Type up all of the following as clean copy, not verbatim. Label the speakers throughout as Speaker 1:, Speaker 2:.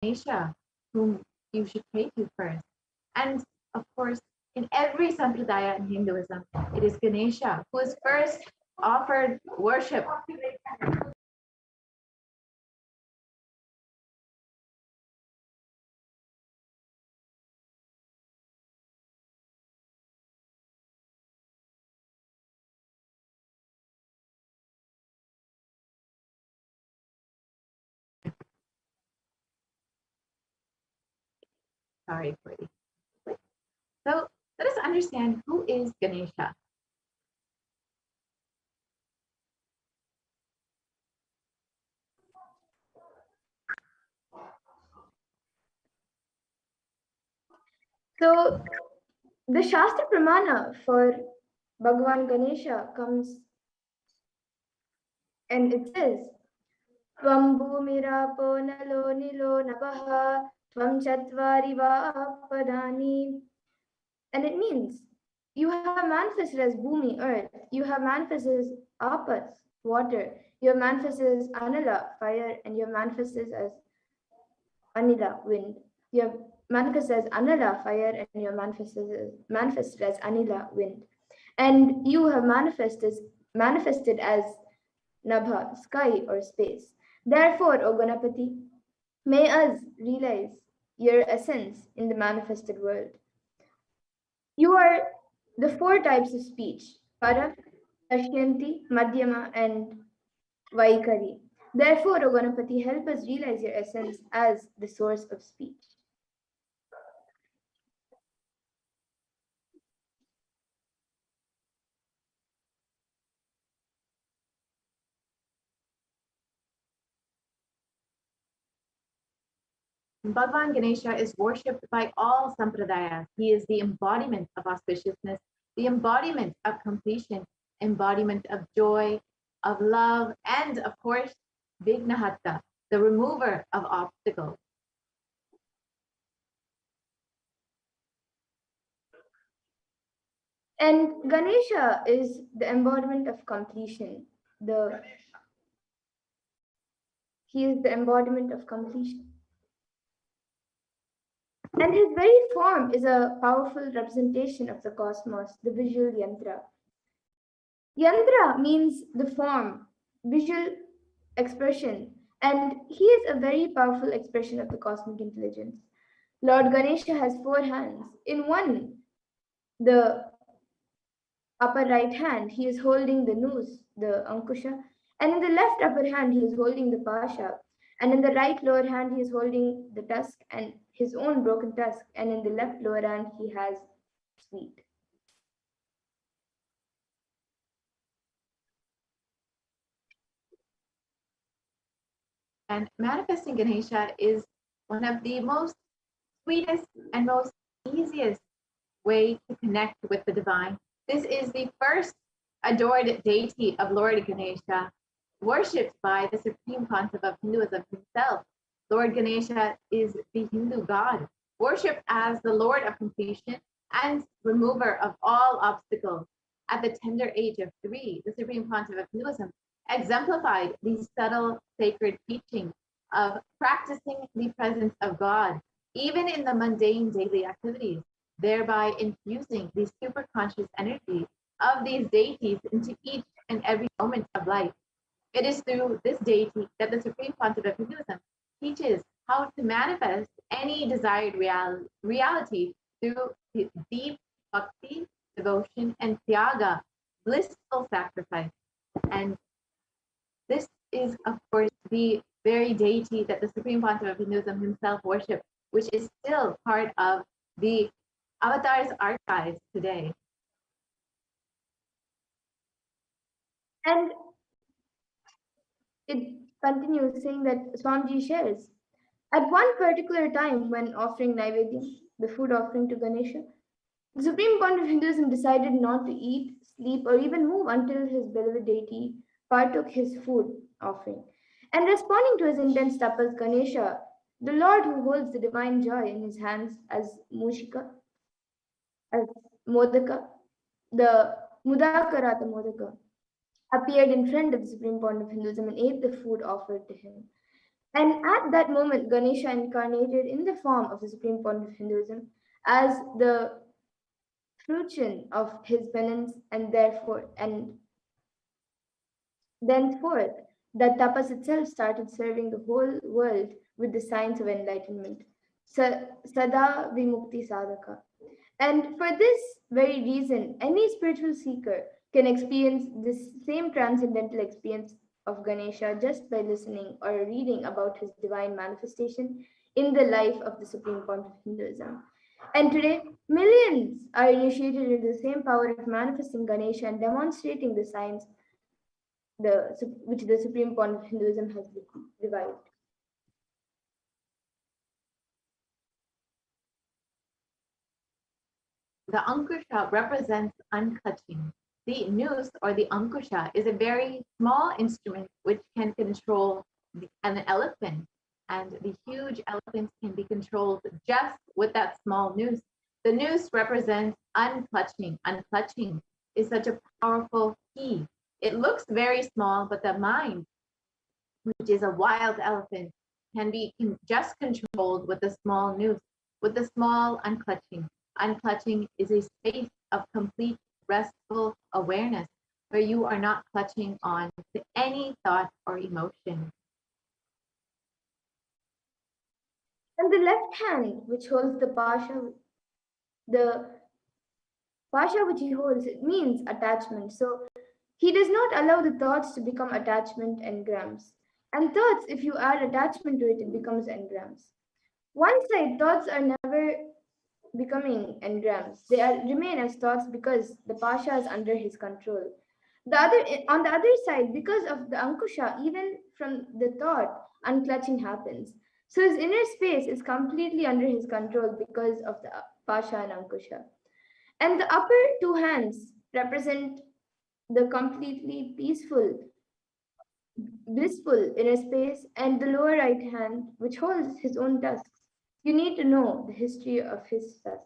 Speaker 1: Ganesha, whom you should pray to first. And of course, in every sampradaya in Hinduism, it is Ganesha who is first offered worship. Sorry for the. So let us understand who is Ganesha.
Speaker 2: So the Shastra Pramana for Bhagavan Ganesha comes and it says, Tvam bhumirapo nalo nilo napaha tvam chatvari padani. And it means you have manifested as Bhumi, earth. You have manifested as Apas, water. You have manifested as Anila, fire. And you have manifested as Anila, wind. You have manifested as Anila, fire. And you have manifested as Anila, wind. And you have manifested as Nabha, sky or space. Therefore, O Ganapati, may us realize your essence in the manifested world. You are the four types of speech, Parak, Ashyanti, Madhyama, and Vaikari. Therefore, O Ganapati, help us realize your essence as the source of speech.
Speaker 1: Bhagavan Ganesha is worshipped by all sampradayas. He is the embodiment of auspiciousness, the embodiment of completion, embodiment of joy, of love, and of course, Vignahatta, the remover of obstacles.
Speaker 2: And Ganesha is the embodiment of completion. He is the embodiment of completion. And his very form is a powerful representation of the cosmos, the visual yantra. Yantra means the form, visual expression, and he is a very powerful expression of the cosmic intelligence. Lord Ganesha has four hands. In one, the upper right hand, he is holding the noose, the ankusha, and in the left upper hand, he is holding the pasha, and in the right lower hand, he is holding the tusk and his own broken tusk, and in the left lower hand, he has sweet.
Speaker 1: And manifesting Ganesha is one of the most sweetest and most easiest way to connect with the divine. This is the first adored deity of Lord Ganesha, worshipped by the supreme pontiff of Hinduism himself. Lord Ganesha is the Hindu god, worshipped as the Lord of completion and remover of all obstacles. At the tender age of 3, the supreme pontiff of Hinduism exemplified the subtle sacred teaching of practicing the presence of God, even in the mundane daily activities, thereby infusing the superconscious energy of these deities into each and every moment of life. It is through this deity that the Supreme Pontiff of Hinduism teaches how to manifest any desired reality through deep bhakti, devotion, and tyaga, blissful sacrifice. And this is, of course, the very deity that the Supreme Pontiff of Hinduism himself worshipped, which is still part of the Avatar's archives today.
Speaker 2: And it continues saying that Swamiji shares, at one particular time when offering Naivedya, the food offering to Ganesha, the Supreme Point of Hinduism decided not to eat, sleep, or even move until his beloved deity partook his food offering. And responding to his intense tapas, Ganesha, the Lord who holds the divine joy in his hands as Mushika, as Modaka, the Mudakarata Modaka, appeared in front of the Supreme Point of Hinduism and ate the food offered to him. And at that moment, Ganesha incarnated in the form of the Supreme Point of Hinduism as the fruition of his penance, and therefore, and thenceforth, that tapas itself started serving the whole world with the signs of enlightenment. Sada Vimukti Sadhaka. And for this very reason, any spiritual seeker can experience this same transcendental experience of Ganesha just by listening or reading about his divine manifestation in the life of the Supreme Point of Hinduism. And today, millions are initiated into the same power of manifesting Ganesha and demonstrating the signs which the Supreme Point of Hinduism has revived.
Speaker 1: The Ankusha represents unclutching. The noose or the Ankusha is a very small instrument which can control an elephant, and the huge elephants can be controlled just with that small noose. The noose represents unclutching. Unclutching is such a powerful key. It looks very small, but the mind, which is a wild elephant, can be just controlled with a small noose, with a small unclutching. Unclutching is a space of complete restful awareness where you are not clutching on to any thought or emotion.
Speaker 2: And the left hand, which holds the pasha which he holds, it means attachment. So he does not allow the thoughts to become attachment engrams. And thoughts, if you add attachment to it, it becomes engrams. One side, thoughts are never becoming engrams. They remain as thoughts because the pasha is under his control. On the other side, because of the ankusha, even from the thought, unclutching happens. So his inner space is completely under his control because of the pasha and ankusha. And the upper two hands represent the completely peaceful, blissful inner space, and the lower right hand, which holds his own tusks. You need to know the history of his tusk.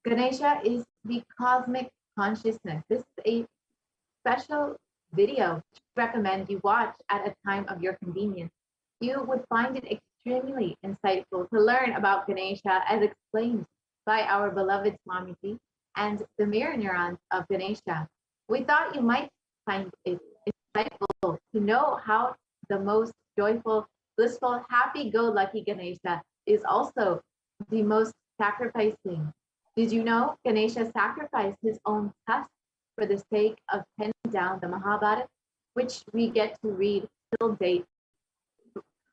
Speaker 1: Ganesha is the cosmic consciousness. This is a special video to recommend you watch at a time of your convenience. You would find it extremely insightful to learn about Ganesha as explained by our beloved Swamiji and the mirror neurons of Ganesha. We thought you might find it insightful to know how the most joyful, blissful, happy-go-lucky Ganesha is also the most sacrificing. Did you know Ganesha sacrificed his own tusk for the sake of penning down the Mahabharata, which we get to read till date?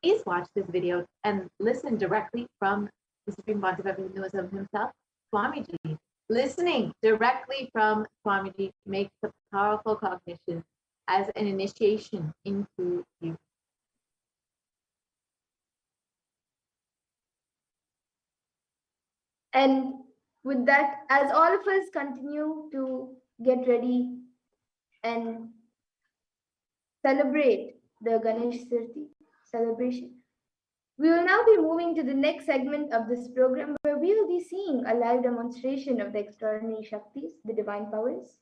Speaker 1: Please watch this video and listen directly from the Supreme Pontiff of Hinduism himself, Swamiji. Listening directly from Swamiji makes a powerful cognition as an initiation into you.
Speaker 2: And with that, as all of us continue to get ready and celebrate the Ganesh Chaturthi celebration, we will now be moving to the next segment of this program where we will be seeing a live demonstration of the extraordinary Shaktis, the divine powers.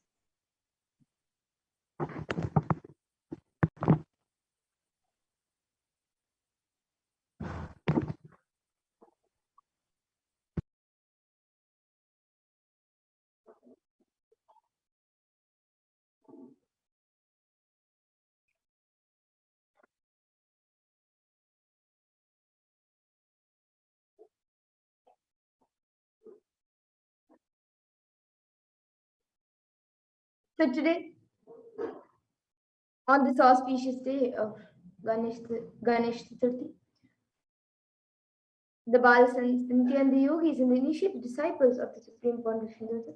Speaker 2: So today, on this auspicious day of Ganesh Chaturthi, the Balasans, the Nithyananda yogis, and the initiated disciples of the Supreme Point of Hinduism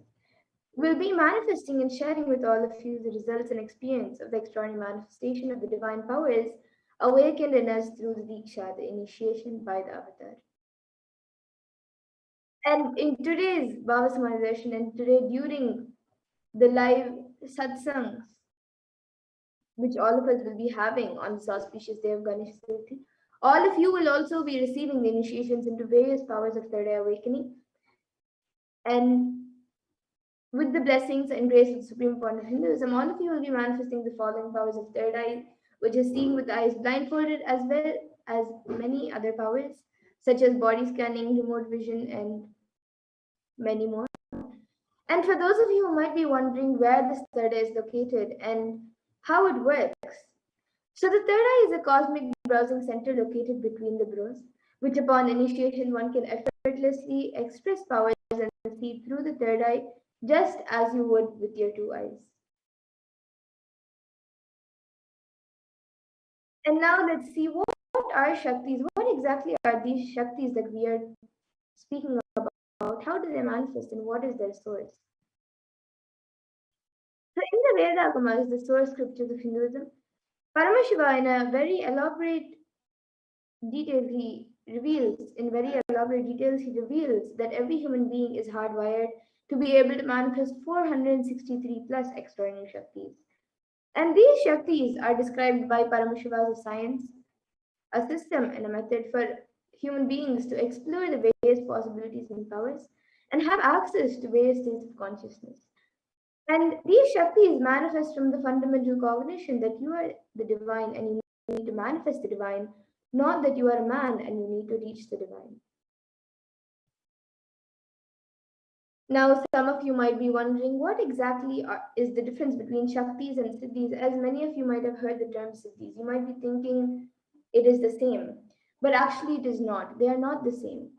Speaker 2: will be manifesting and sharing with all of you the results and experience of the extraordinary manifestation of the divine powers awakened in us through the Diksha, the initiation by the Avatar. And in today's Bhava Samadhi and today during the live Satsangs, which all of us will be having on this auspicious day of Ganesh Chaturthi, all of you will also be receiving the initiations into various powers of third eye awakening. And With the blessings and grace of the Supreme Point of Hinduism, all of you will be manifesting the following powers of third eye, which is seeing with the eyes blindfolded, as well as many other powers, such as body scanning, remote vision, and many more. And for those of you who might be wondering where this third eye is located and how it works, so the third eye is a cosmic browsing center located between the brows, which upon initiation one can effortlessly express powers and see through the third eye just as you would with your two eyes. And now let's see what are Shaktis? What exactly are these Shaktis that we are speaking about? How do they manifest and what is their source? So in the Veda Agamas, the source scriptures of Hinduism, Paramashiva in a very elaborate details he reveals in very elaborate details he reveals that every human being is hardwired to be able to manifest 463 plus extraordinary Shaktis. And these Shaktis are described by Paramashiva as a science, a system, and a method for human beings to explore the various possibilities and powers and have access to various states of consciousness. And these Shaktis manifest from the fundamental cognition that you are the divine and you need to manifest the divine, not that you are a man and you need to reach the divine. Now, some of you might be wondering what exactly is the difference between Shaktis and Siddhis, as many of you might have heard the term Siddhis. You might be thinking it is the same, but actually it is not. They are not the same.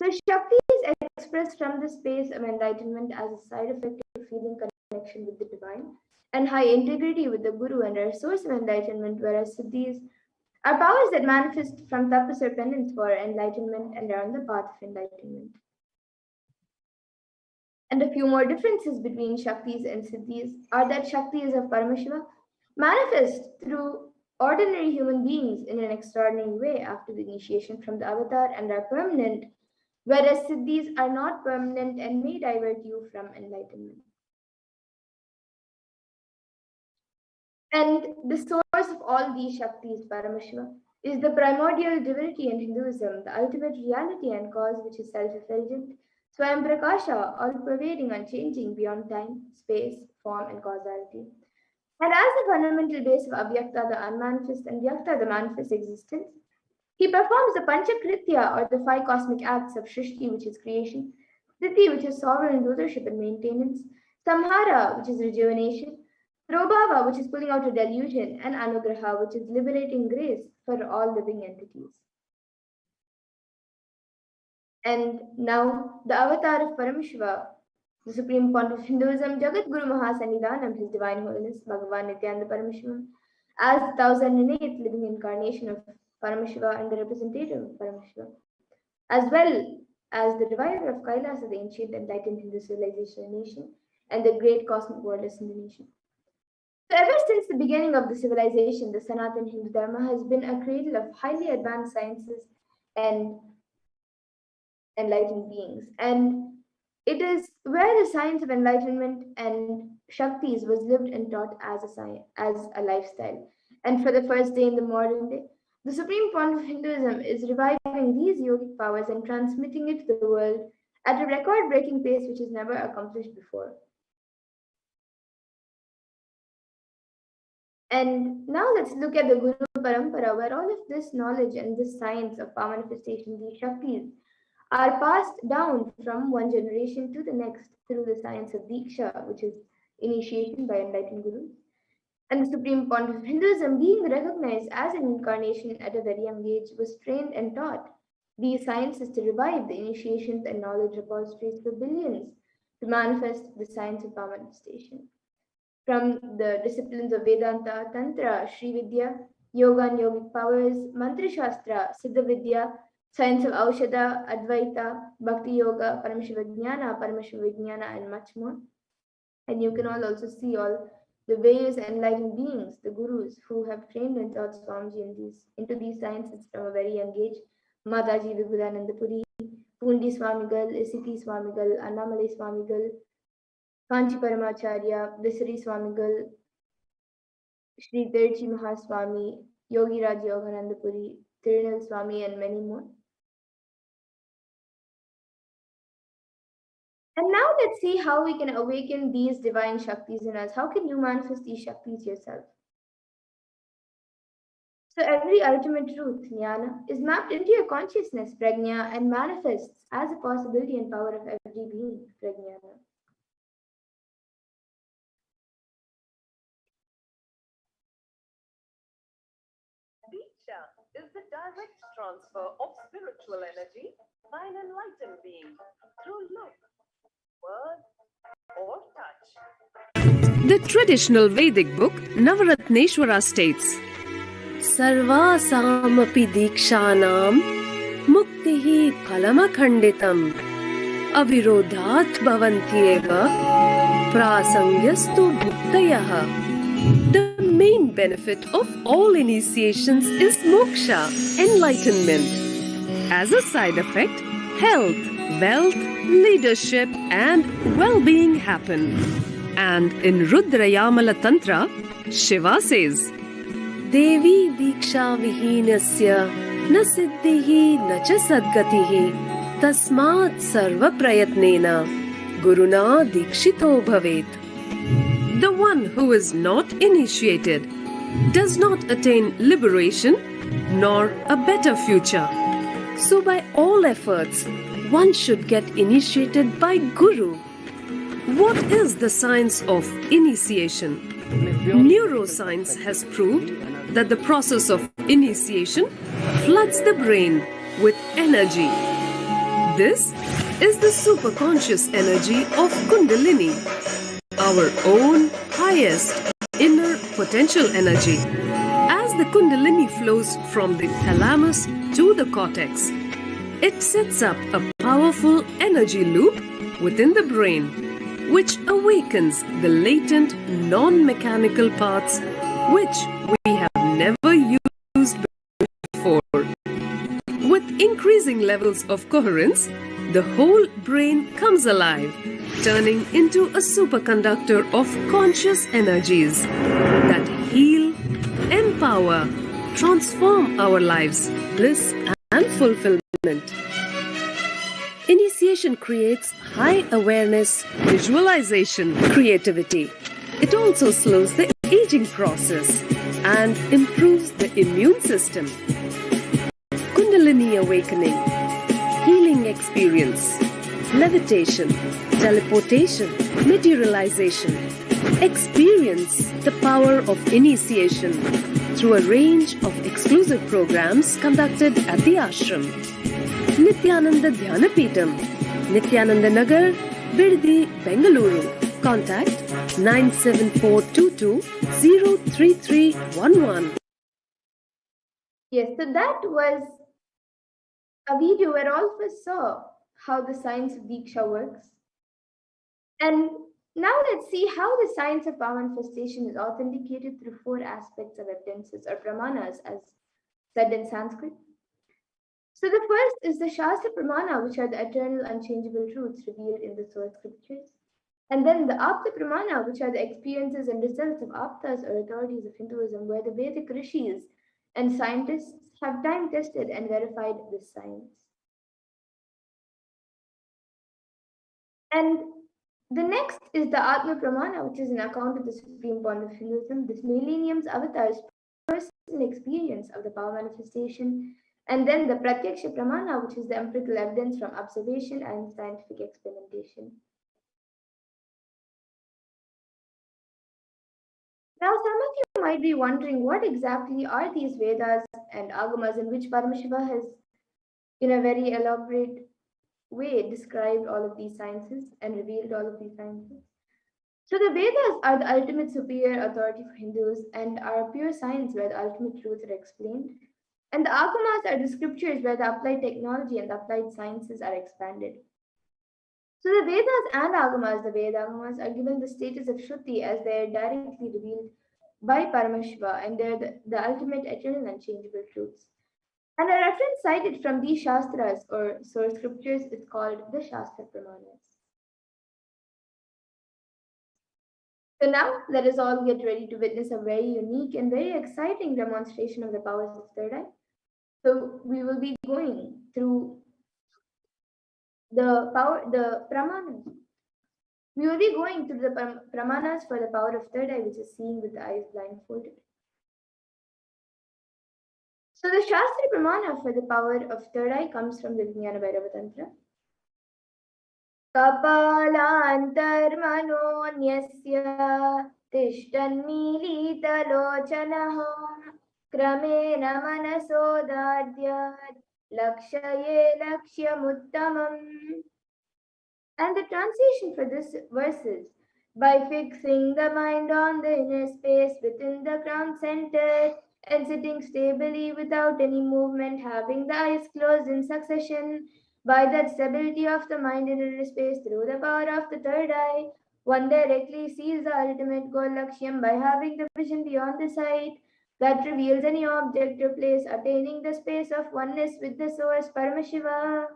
Speaker 2: So, Shakti is expressed from the space of enlightenment as a side effect of feeling connection with the divine and high integrity with the Guru and our source of enlightenment, whereas Siddhis are powers that manifest from tapas or penance for enlightenment and are on the path of enlightenment. And a few more differences between Shaktis and Siddhis are that Shaktis of Paramashiva manifest through ordinary human beings in an extraordinary way after the initiation from the avatar and are permanent, whereas Siddhis are not permanent and may divert you from enlightenment. And the source of all these Shaktis, Paramashiva, is the primordial divinity in Hinduism, the ultimate reality and cause which is self-effulgent, Swayam Prakasha, all-pervading, unchanging beyond time, space, form, and causality. And as the fundamental base of Avyakta, the unmanifest, and Vyakta, the manifest existence, he performs the Panchakritya, or the five cosmic acts of Shrishti, which is creation, Sthiti, which is sovereign rulership and maintenance, Samhara, which is rejuvenation, Prabhava, which is pulling out a delusion, and Anugraha, which is liberating grace for all living entities. And now, the avatar of Parameshwara, the Supreme Point of Hinduism, Jagat Guru Mahasannidhanam, His Divine Holiness, Bhagavan Nithyananda Parameshwaran, as the 1008th living incarnation of Parameshwara and the representative of Parameshwara, as well as the divider of Kailasa, the ancient enlightened Hindu civilization nation, and the great cosmic worldless Hindu nation. So ever since the beginning of the civilization, the Sanatan Hindu Dharma has been a cradle of highly advanced sciences and enlightened beings. And it is where the science of enlightenment and Shaktis was lived and taught as a lifestyle. And for the first day in the modern day, the supreme point of Hinduism is reviving these yogic powers and transmitting it to the world at a record-breaking pace which is never accomplished before. And now let's look at the Guru Parampara, where all of this knowledge and this science of power manifestation, these Shaktis, are passed down from one generation to the next through the science of Diksha, which is initiation by enlightened gurus. And the supreme point of Hinduism, being recognized as an incarnation at a very young age, was trained and taught these sciences to revive the initiations and knowledge repositories for billions to manifest the science of power manifestation. From the disciplines of Vedanta, Tantra, Sri Vidya, Yoga and Yogic powers, Mantra Shastra, Siddha Vidya, science of Aushadha, Advaita, Bhakti Yoga, Paramashiva Vijnana, and much more. And you can all also see all the various enlightened beings, the gurus, who have trained and taught Swamiji into these sciences from a very young age. Mataji Vibhudananda Puri, Pundi Swamigal, Isiti Swamigal, Annamalai Swamigal, Kanchi Paramacharya, Visari Swamigal, Sri Tirchi Mahaswami, Yogi Raj Yogananda Puri, Tirunal Swami, and many more. And now let's see how we can awaken these divine Shaktis in us. How can you manifest these Shaktis yourself? So every ultimate truth, jnana, is mapped into your consciousness, prajna, and manifests as a possibility and power of every being, prajnana.
Speaker 3: Diksha is the direct transfer of spiritual energy by an enlightened being through look, word, or touch.
Speaker 4: The traditional Vedic book Navaratneshwara states, Sarvasamapi Dikshanam Muktihi Phalamakhanditam Avirodhat Bhavantyeva Prasangyastu Bhuktayah. The main benefit of all initiations is moksha, enlightenment. As a side effect, health, wealth, leadership, and well-being happen. And in Rudrayamala Tantra, Shiva says, Devi Diksha Vihinasya Na Siddhihi Na Cha Sadgatihi Tasmat Sarva Prayatnena Guruna Dikshito Bhavet. The one who is not initiated does not attain liberation nor a better future. So by all efforts, one should get initiated by Guru. What is the science of initiation? Neuroscience has proved that the process of initiation floods the brain with energy. This is the superconscious energy of Kundalini, our own highest inner potential energy. As the Kundalini flows from the thalamus to the cortex, it sets up a powerful energy loop within the brain, which awakens the latent non-mechanical parts which we have never used before. With increasing levels of coherence, the whole brain comes alive, turning into a superconductor of conscious energies that heal, empower, transform our lives, bliss and fulfillment. Initiation creates high awareness, visualization, creativity. It also slows the aging process and improves the immune system. Kundalini awakening, healing experience, levitation, teleportation, materialization. Experience the power of initiation through a range of exclusive programs conducted at the ashram. Nithyananda Dhyanapitham, Nithyananda Nagar, Biddi, Bengaluru. Contact 97422
Speaker 2: Yes, so that was a video where all of us saw how the science of Diksha works. And now let's see how the science of power manifestation is authenticated through four aspects of evidences or pramanas, as said in Sanskrit. So the first is the Shastra Pramana, which are the eternal unchangeable truths revealed in the source scriptures. And then the Apta Pramana, which are the experiences and results of Aptas or authorities of Hinduism, where the Vedic rishis and scientists have time tested and verified this science. And the next is the Atma Pramana, which is an account of the supreme point of Hinduism, this millennium's avatar's personal experience of the power manifestation. And then the Pratyaksha Pramana, which is the empirical evidence from observation and scientific experimentation. Now, some of you might be wondering what exactly are these Vedas and Agamas in which Paramashiva has, in a very elaborate way, described all of these sciences and revealed all of these sciences. So the Vedas are the ultimate superior authority for Hindus and are pure science where the ultimate truths are explained. And the Agamas are the scriptures where the applied technology and the applied sciences are expanded. So the Vedas and Agamas, the Vedagamas, are given the status of Shruti as they are directly revealed by Paramashiva and they're the ultimate eternal and changeable truths. And a reference cited from these Shastras or source scriptures is called the Shastra Pramanas. So now let us all get ready to witness a very unique and very exciting demonstration of the powers of third eye. So we will be going through the pramanas. We will be going through the pramanas for the power of third eye, which is seeing with the eyes blindfolded. So the Shastri Pramana for the power of third eye comes from the Vijnana Bhairava Tantra. कपालान्तर्मनोऽन्यस्य तिष्ठन्मीलितलोचनः क्रमेण मनसोदार्द्यात् लक्ष्ये लक्ष्यमुत्तमम्. And the translation for this verse is, by fixing the mind on the inner space within the crown center and sitting stably without any movement, having the eyes closed in succession, by that stability of the mind in inner space through the power of the third eye, one directly sees the ultimate goal Lakshyam by having the vision beyond the sight that reveals any object or place, attaining the space of oneness with the source Paramashiva.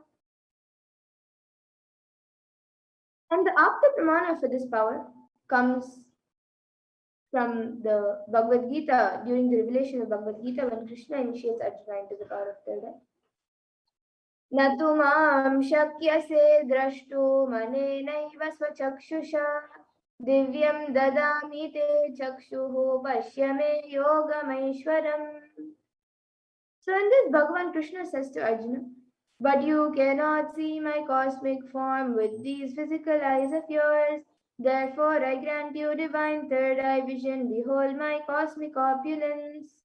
Speaker 2: And the Apta Pramana for this power comes from the Bhagavad Gita during the revelation of Bhagavad Gita when Krishna initiates Arjuna into the power of third eye. Natu mam shakyase drashtu manenaiva swachakshusha divyam dadami te chakshuhu pashyame yogamaishwaram. So in this Bhagavan Krishna says to Arjuna, but you cannot see my cosmic form with these physical eyes of yours. Therefore, I grant you divine third eye vision. Behold my cosmic opulence.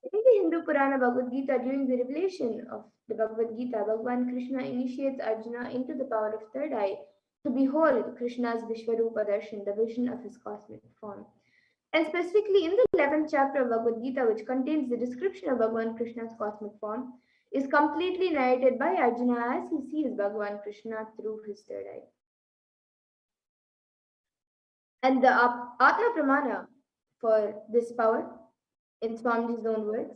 Speaker 2: In the Hindu Purana Bhagavad Gita, during the revelation of the Bhagavad Gita, Bhagavan Krishna initiates Arjuna into the power of third eye to behold Krishna's Vishwarupa Darshan, the vision of his cosmic form. And specifically in the 11th chapter of Bhagavad Gita, which contains the description of Bhagavan Krishna's cosmic form, is completely narrated by Arjuna as he sees Bhagavan Krishna through his third eye. And the Atma Pramana for this power, in Swamiji's own words,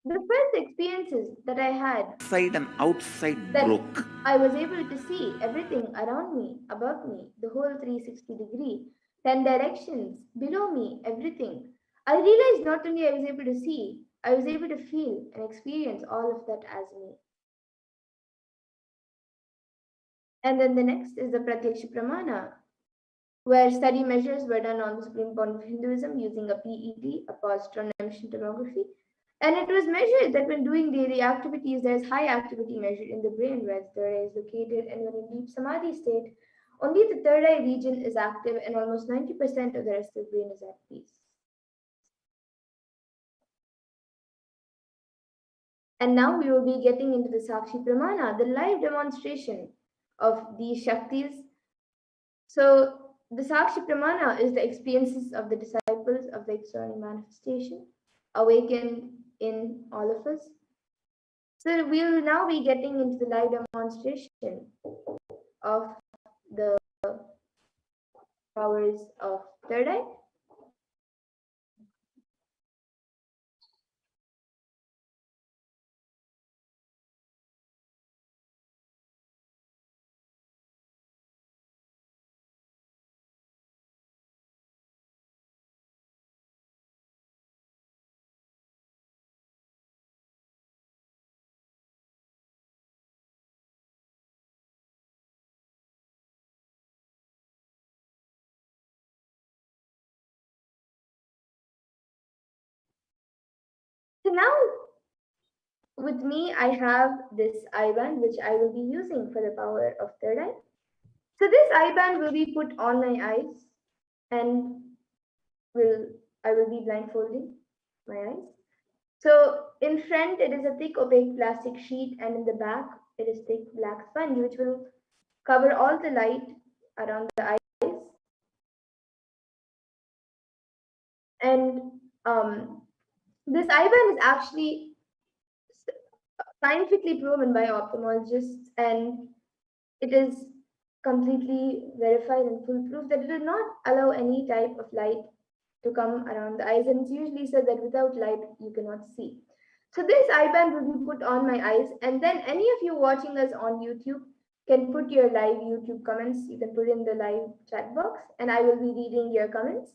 Speaker 2: the first experiences that I had
Speaker 5: inside and outside
Speaker 2: that
Speaker 5: broke.
Speaker 2: I was able to see everything around me, above me, the whole 360 degree, 10 directions, below me, everything. I realized not only I was able to see, I was able to feel and experience all of that as me. And then the next is the Pratyaksha Pramana, where study measures were done on the Supreme Point of Hinduism using a PET, a positron emission tomography. And it was measured that when doing daily activities, there is high activity measured in the brain where the third eye is located, and when in deep samadhi state, only the third eye region is active and almost 90% of the rest of the brain is at peace. And now we will be getting into the Sakshi Pramana, the live demonstration of these Shaktis. So the Sakshi Pramana is the experiences of the disciples of the external manifestation awakened in all of us. So we will now be getting into the live demonstration of the powers of third eye. So now with me, I have this eye band which I will be using for the power of third eye. So this eye band will be put on my eyes and I will be blindfolding my eyes. So in front, it is a thick opaque plastic sheet, and in the back, it is thick black sponge, which will cover all the light around the eyes. And this eye band is actually scientifically proven by ophthalmologists, and it is completely verified and foolproof that it will not allow any type of light to come around the eyes, and it's usually said that without light you cannot see. So this eye band will be put on my eyes, and then any of you watching us on YouTube can put your live YouTube comments. You can put in the live chat box, and I will be reading your comments.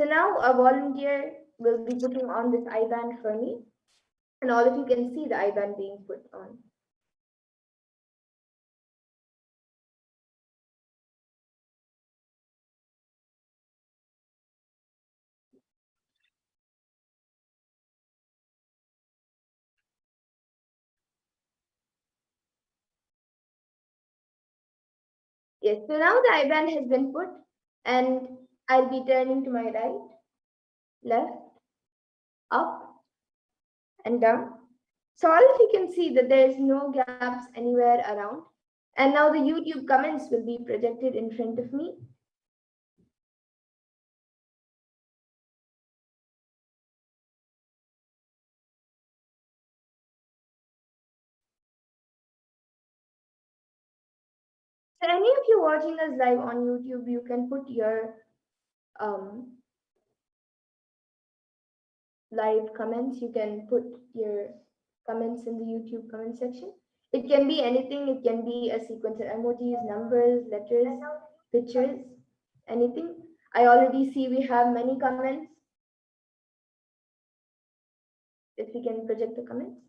Speaker 2: So now a volunteer will be putting on this eye band for me, and all of you can see the eye band being put on. Yes, so now the eyeband has been put, and I'll be turning to my right, left, up, and down. So all of you can see that there is no gaps anywhere around. And now the YouTube comments will be projected in front of me. So any of you watching us live on YouTube, you can put your live comments. You can put your comments in the YouTube comment section. It can be anything. It can be a sequence of emojis, numbers, letters, pictures, anything. I already see we have many comments. If we can project the comments.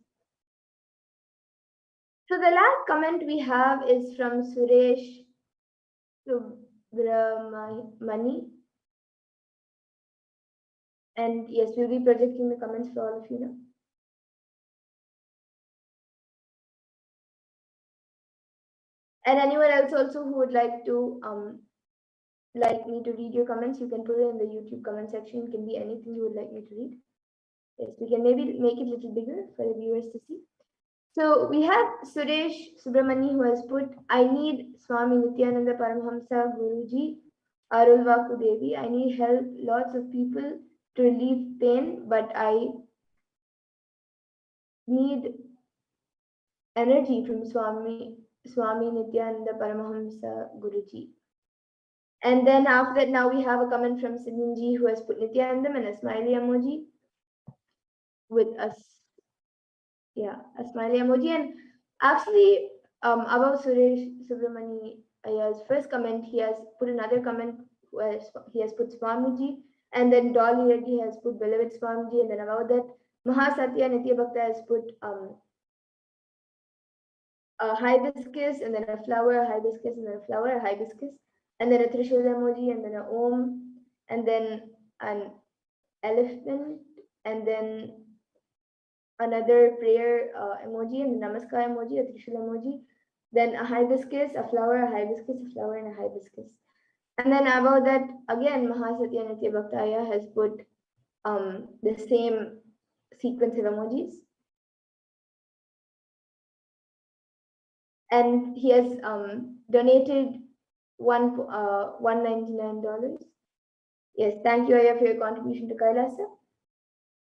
Speaker 2: So the last comment we have is from Suresh Subramani. And yes, we'll be projecting the comments for all of you now. And anyone else also who would like me to read your comments, you can put it in the YouTube comment section. It can be anything you would like me to read. Yes, we can maybe make it a little bigger for the viewers to see. So we have Suresh Subramani who has put, I need Swami Nithyananda Paramahamsa Guruji Arulvaku Devi. I need help, lots of people to relieve pain, but I need energy from Swami Nithyananda Paramahamsa Guruji. And then after that, now we have a comment from Siddhinji who has put Nithyanandam and a smiley emoji with us. Yeah, a smiley emoji. And actually, above Suresh Subramani Ayya's first comment, he has put another comment where he has put Swamiji, and then Dolly Reddy has put beloved Swamiji, and then above that, Mahasatya Nitya Bhakta has put a hibiscus, and then a flower, a hibiscus, and then a flower, a hibiscus, and then a Trishul emoji, and then a Om, and then an elephant, and then another prayer emoji, and the Namaskar emoji, a Trishul emoji, then a hibiscus, a flower, a hibiscus, a flower, and a hibiscus. And then above that, again, Mahasatya Nitya Bhaktaya has put the same sequence of emojis. And he has donated $199. Yes, thank you, Aya, for your contribution to Kailasa.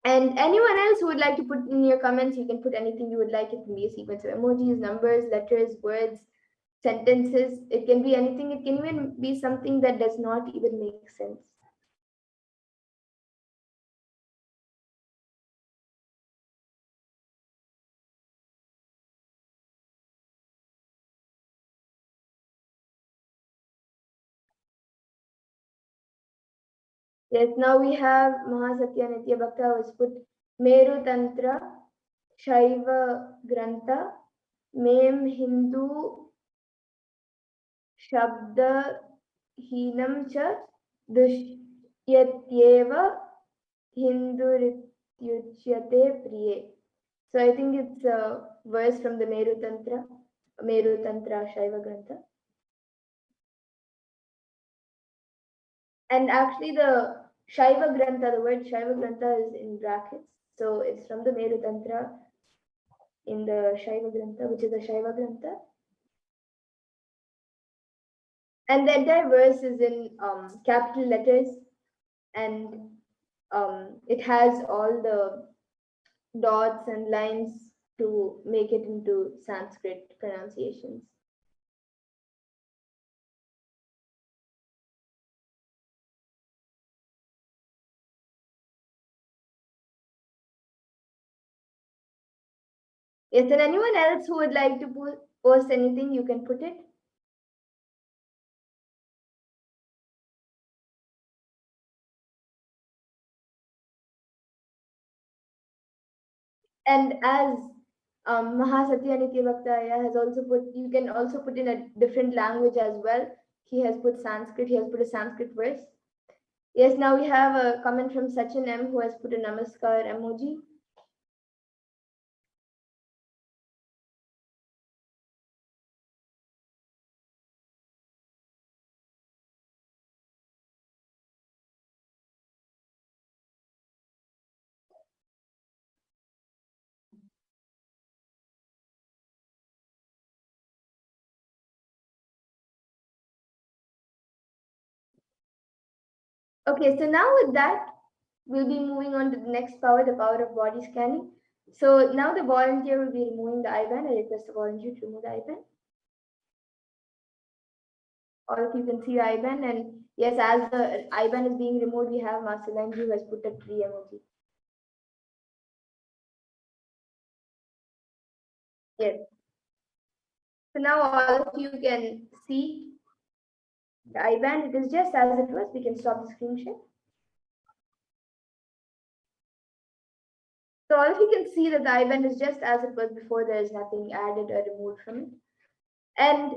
Speaker 2: And anyone else who would like to put in your comments, you can put anything you would like. It can be a sequence of emojis, numbers, letters, words, sentences. It can be anything. It can even be something that does not even make sense. Yes, now we have Mahasatya Nitya Bhakta who has put Meru Tantra, Shaiva Grantha, Mem Hindu Shabda Hinam Cha Dusyatyeva Hindurityuchyate Priye. So I think it's a verse from the Meru Tantra Shaiva Grantha. And actually the Shaiva Grantha, the word Shaiva Grantha is in brackets. So it's from the Meru Tantra in the Shaiva Grantha, which is the Shaiva Grantha. And the entire verse is in capital letters, and it has all the dots and lines to make it into Sanskrit pronunciations. Yes, and anyone else who would like to post anything, you can put it. And as Mahasatya Nitya Bhaktaya has also put, you can also put in a different language as well. He has put Sanskrit, he has put a Sanskrit verse. Yes, now we have a comment from Sachin M who has put a Namaskar emoji. Okay, so now with that, we'll be moving on to the next power, the power of body scanning. So now the volunteer will be removing the IBAN. I request the volunteer to remove the IBAN. All of you can see the IBAN, and yes, as the IBAN is being removed, we have Marceline who has put a tree emoji. Yes. So now all of you can see the IBAN. It is just as it was. We can stop the screen share. So all of you can see that the IBAN is just as it was before. There is nothing added or removed from it. And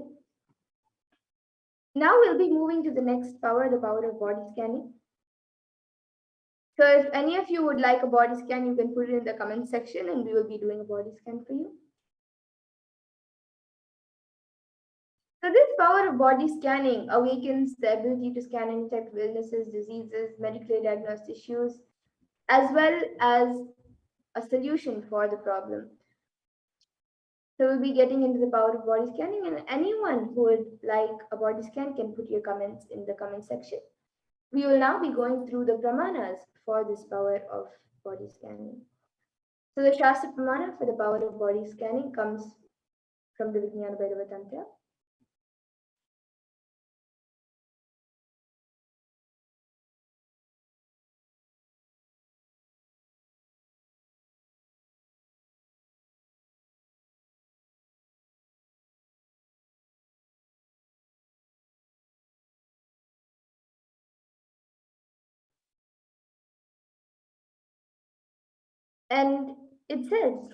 Speaker 2: now we'll be moving to the next power, the power of body scanning. So if any of you would like a body scan, you can put it in the comment section and we will be doing a body scan for you. So this power of body scanning awakens the ability to scan any type of illnesses, diseases, medically diagnosed issues, as well as a solution for the problem. So we'll be getting into the power of body scanning, and anyone who would like a body scan can put your comments in the comment section. We will now be going through the pramanas for this power of body scanning. So the Shastra Pramana for the power of body scanning comes from the Vijnana Bhairava Tantra. And it says,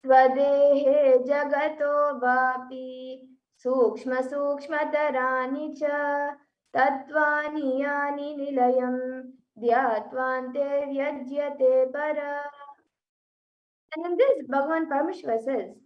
Speaker 2: Swadehe jagato vapi sukshma sukshmatarani cha tattvani yani nilayam dhyatvante vyajyate para. And in this, Bhagavan Parameshwar says,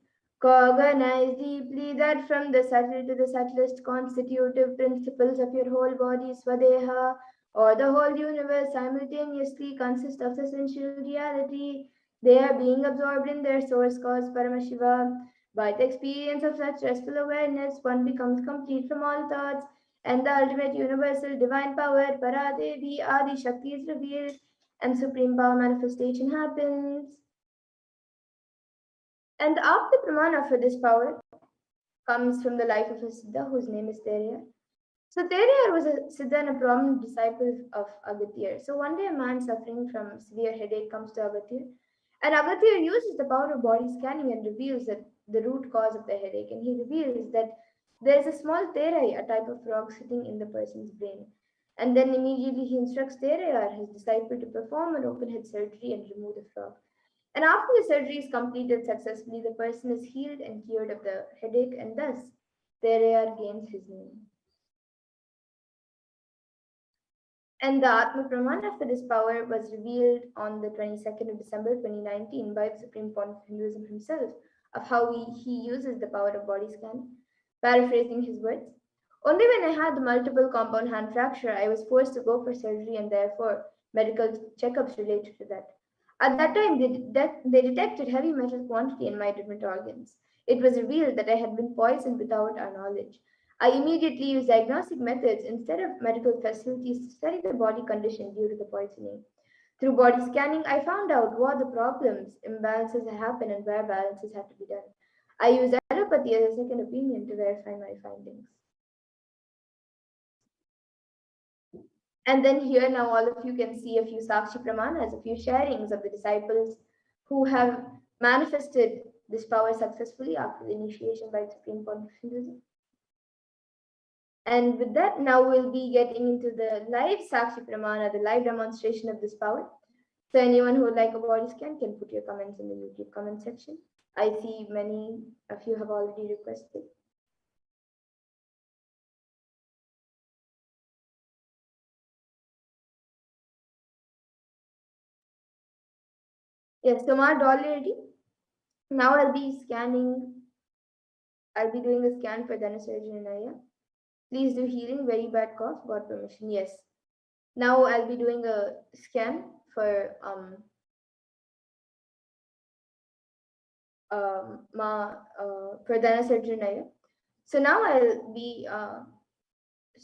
Speaker 2: cognize deeply that from the subtle to the subtlest constitutive principles of your whole body, Swadeha, or the whole universe simultaneously consist of essential reality. They are being absorbed in their source cause, Paramashiva. By the experience of such restful awareness, one becomes complete from all thoughts, and the ultimate universal divine power, Paradevi Adi Shakti, is revealed, and supreme power manifestation happens. And the after pramana for this power comes from the life of a Siddha whose name is Teriyar. So Teriyar was a Siddha and a prominent disciple of Agathir. So one day a man suffering from severe headache comes to Agathir, and Agathir uses the power of body scanning and reveals that the root cause of the headache. And he reveals that there is a small terai, a type of frog, sitting in the person's brain. And then immediately he instructs Teriyar, his disciple, to perform an open head surgery and remove the frog. And after the surgery is completed successfully, the person is healed and cured of the headache, and thus Teriyar gains his name. And the Atma Pramana for this power was revealed on the 22nd of December 2019 by the Supreme Pontiff of Hinduism himself, of how he uses the power of body scan. Paraphrasing his words, only when I had the multiple compound hand fracture, I was forced to go for surgery and therefore medical checkups related to that. At that time, they detected heavy metal quantity in my different organs. It was revealed that I had been poisoned without our knowledge. I immediately used diagnostic methods instead of medical facilities to study the body condition due to the poisoning. Through body scanning, I found out what the problems, imbalances happen, and where balances have to be done. I used allopathy as a second opinion to verify my findings. And then here now all of you can see a few Sakshi Pramanas, a few sharings of the disciples who have manifested this power successfully after the initiation by the Supreme Pontiff of Hinduism. And with that, now we'll be getting into the live Sakshi Pramana, the live demonstration of this power. So anyone who would like a body scan can put your comments in the YouTube comment section. I see many of you have already requested. Yes, so marked already. Now I'll be doing a scan for Dhanasarjan and Aya. Please do healing, very bad cough, got permission. Yes. Now I'll be doing a scan for Dhanasarjan and Aya. So now I'll be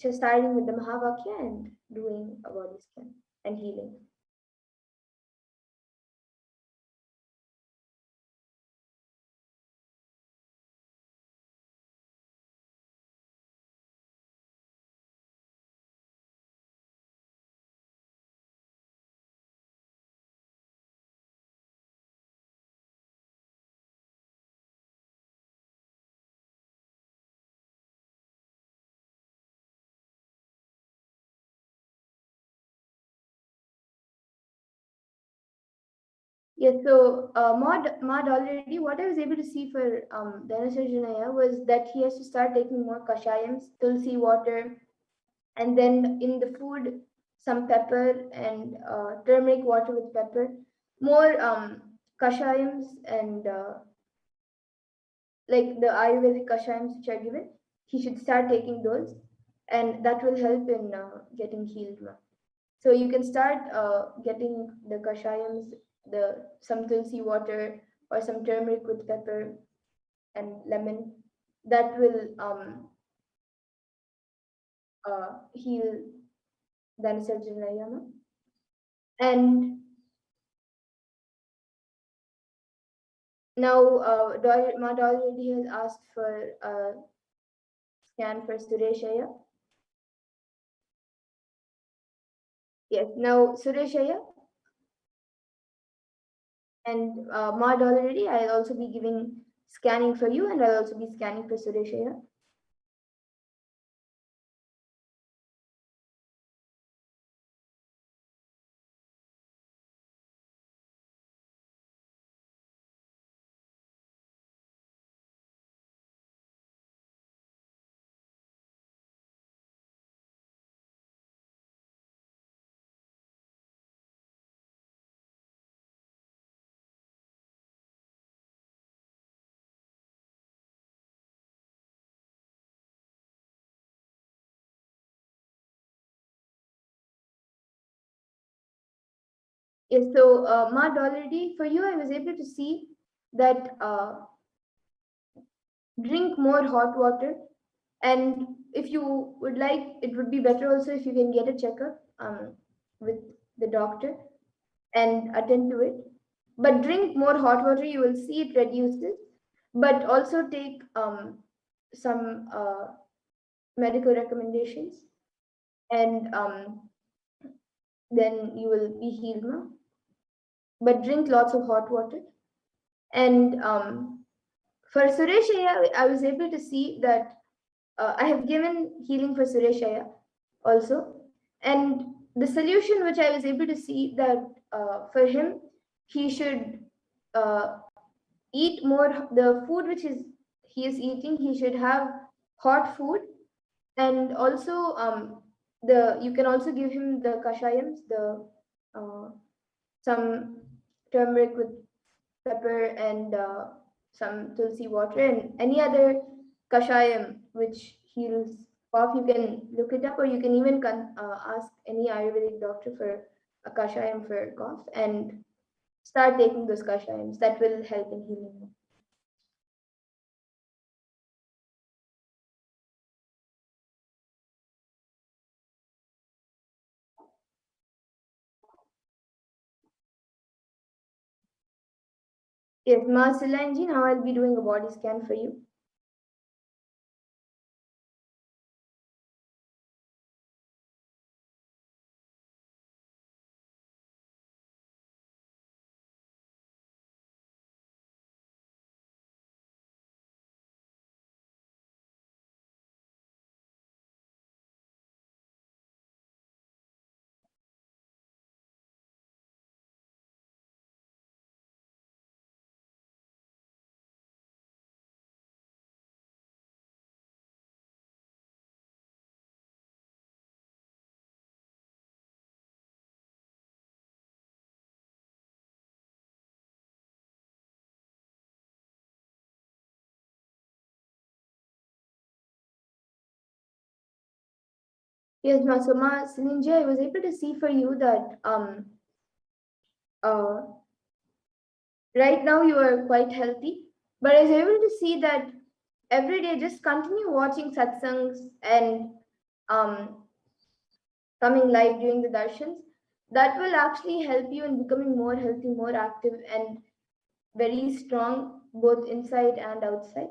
Speaker 2: just starting with the Mahavakya and doing a body scan. Yes, so Maud already, what I was able to see for Dhanasarjanaya was that he has to start taking more kashayams, tulsi water, and then in the food, some pepper and turmeric water with pepper, more kashayams and like the Ayurvedic kashayams which are given, he should start taking those, and that will help in getting healed. So you can start getting the kashayams, the some tulsi water or some turmeric with pepper and lemon. That will heal Dhanasarjanayama. And now Mad already has asked for a scan for Sureshaya. Yes, now Sureshaya and Mad already, I'll also be giving scanning for you, and I'll also be scanning for Sureshaya. Yes, so Mad already, for you, I was able to see that drink more hot water. And if you would like, it would be better also if you can get a checkup with the doctor and attend to it. But drink more hot water, you will see it reduces. But also take some medical recommendations, and then you will be healed now. But drink lots of hot water. And for Sureshaya, I was able to see that I have given healing for Sureshaya also. And the solution which I was able to see that for him, he should eat more the food which he is eating. He should have hot food, and also the you can also give him the kashayams, the some turmeric with pepper and some tulsi water and any other kashayam which heals cough. You can look it up, or you can even ask any Ayurvedic doctor for a kashayam for cough and start taking those kashayams. That will help in healing. Yes, Ma Silanji, now I'll be doing a body scan for you. Yes, Ma. So Ma Silinja, I was able to see for you that uh, right now you are quite healthy, but I was able to see that every day just continue watching Satsangs and um, coming live during the Darshans. That will actually help you in becoming more healthy, more active, and very strong both inside and outside.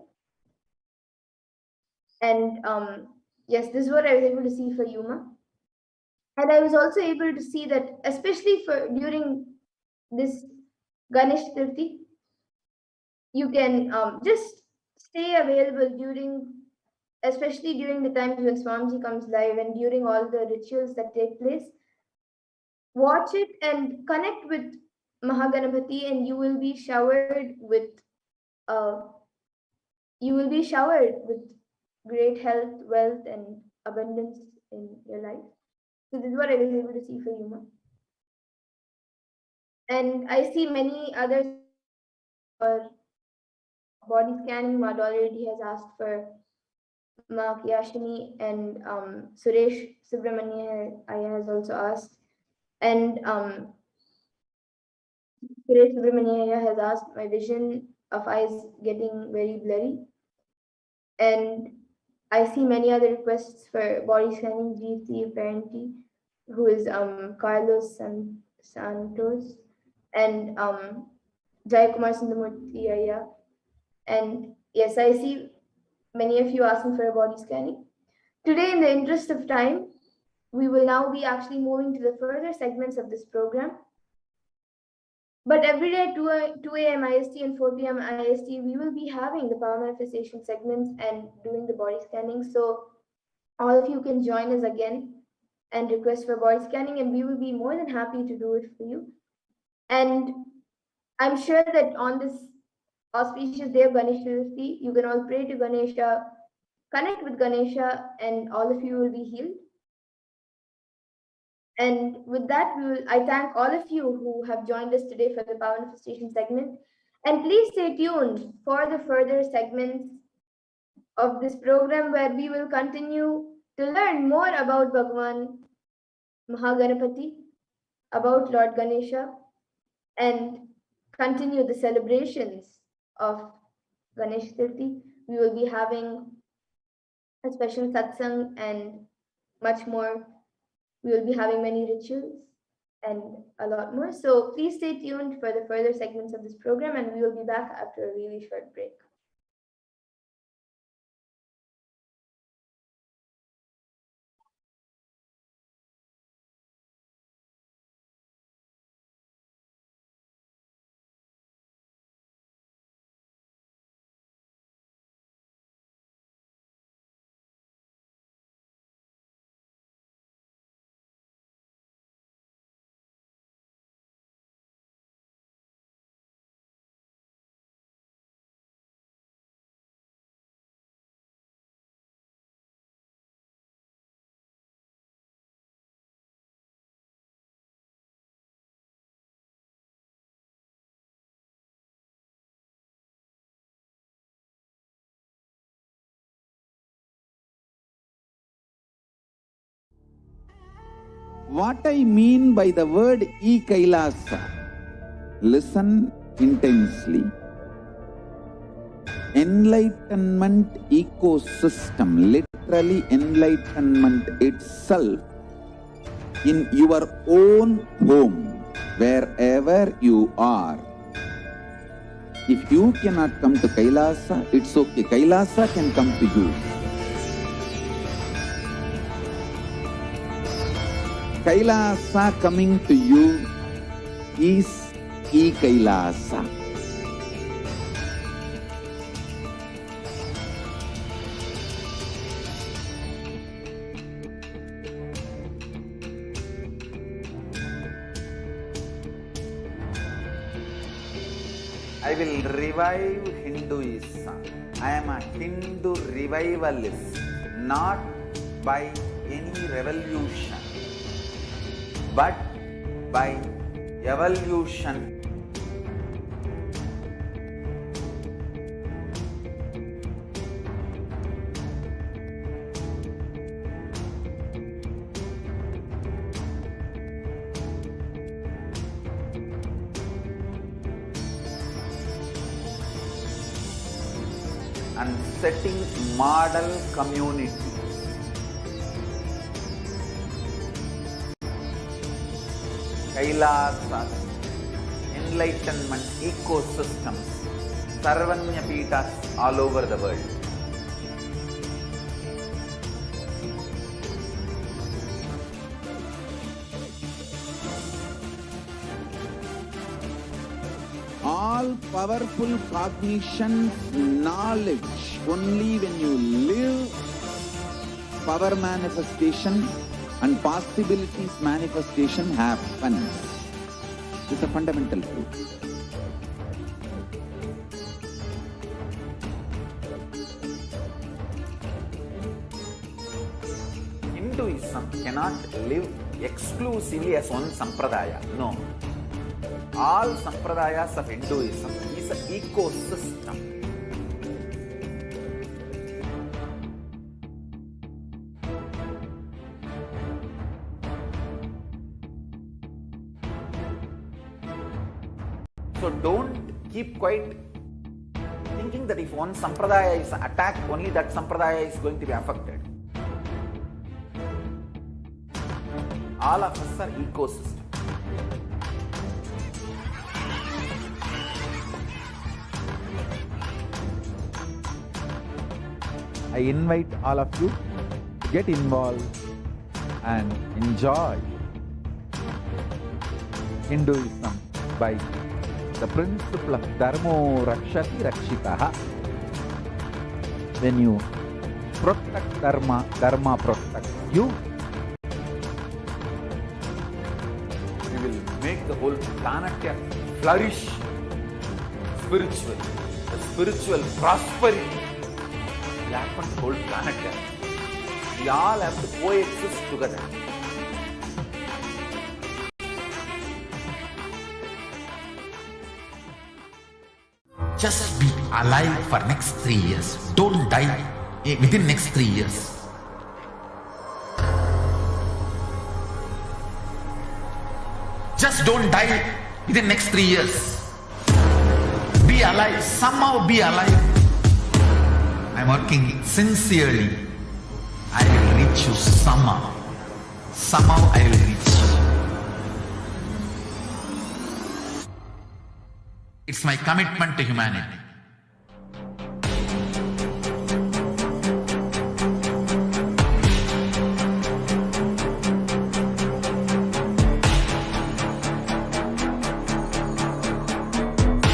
Speaker 2: And yes, this is what I was able to see for Yuma. And I was also able to see that, especially for during this Ganesh Chaturthi, you can just stay available during, especially during the times when Swamiji comes live and during all the rituals that take place. Watch it and connect with Mahaganapati, and you will be showered with great health, wealth, and abundance in your life. So this is what I was able to see for you, Ma. And I see many others for body scanning. Mad already has asked for Ma Kiyashini, and Suresh Subramania Aya has also asked, and Suresh Subramania Aya has asked my vision of eyes getting very blurry, and I see many other requests for body scanning. GC apparently, who is Carlos Santos, and Jai Kumar Sundamurti Aya, and yes, I see many of you asking for a body scanning. Today, in the interest of time, we will now be actually moving to the further segments of this program. But every day, 2 a.m. IST and 4 p.m. IST, we will be having the power manifestation segments and doing the body scanning. So all of you can join us again and request for body scanning, and we will be more than happy to do it for you. And I'm sure that on this auspicious day of Ganesh Chaturthi, you can all pray to Ganesha, connect with Ganesha, and all of you will be healed. And with that, I thank all of you who have joined us today for the Power Manifestation segment. And please stay tuned for the further segments of this program, where we will continue to learn more about Bhagwan Mahaganapati, about Lord Ganesha, and continue the celebrations of Ganesh Chaturthi. We will be having a special satsang and much more. We will be having many rituals and a lot more. So please stay tuned for the further segments of this program, and we will be back after a really short break.
Speaker 5: What I mean by the word Kailasa, listen intensely. Enlightenment ecosystem, literally enlightenment itself, in your own home, wherever you are. If you cannot come to Kailasa, it's okay. Kailasa can come to you. Kailasa coming to you is Kailasa. I will revive Hinduism. I am a Hindu revivalist, not by any revolution, but by evolution. And setting model community. Kailasa, enlightenment ecosystems, Sarvanya Pitas all over the world. All powerful cognition, knowledge, only when you live power manifestation and possibilities manifestation happens. It's a fundamental truth.
Speaker 6: Hinduism cannot live exclusively as one sampradaya. No. All sampradayas of Hinduism is an ecosystem. So don't keep quiet thinking that if one sampradaya is attacked, only that sampradaya is going to be affected. All of us are ecosystem.
Speaker 5: I invite all of you to get involved and enjoy Hinduism by the principle of Dharmo Rakshati Rakshitaha. When you protect Dharma, Dharma protects you.
Speaker 6: We will make the whole planet flourish spiritually. The spiritual prosperity will happen to the whole planet. We all have to coexist together.
Speaker 7: Just be alive for next 3 years. Don't die within next 3 years. Just don't die within next 3 years. Be alive. Somehow be alive. I'm working sincerely. I will reach you somehow. Somehow I will reach you. It's my commitment to humanity.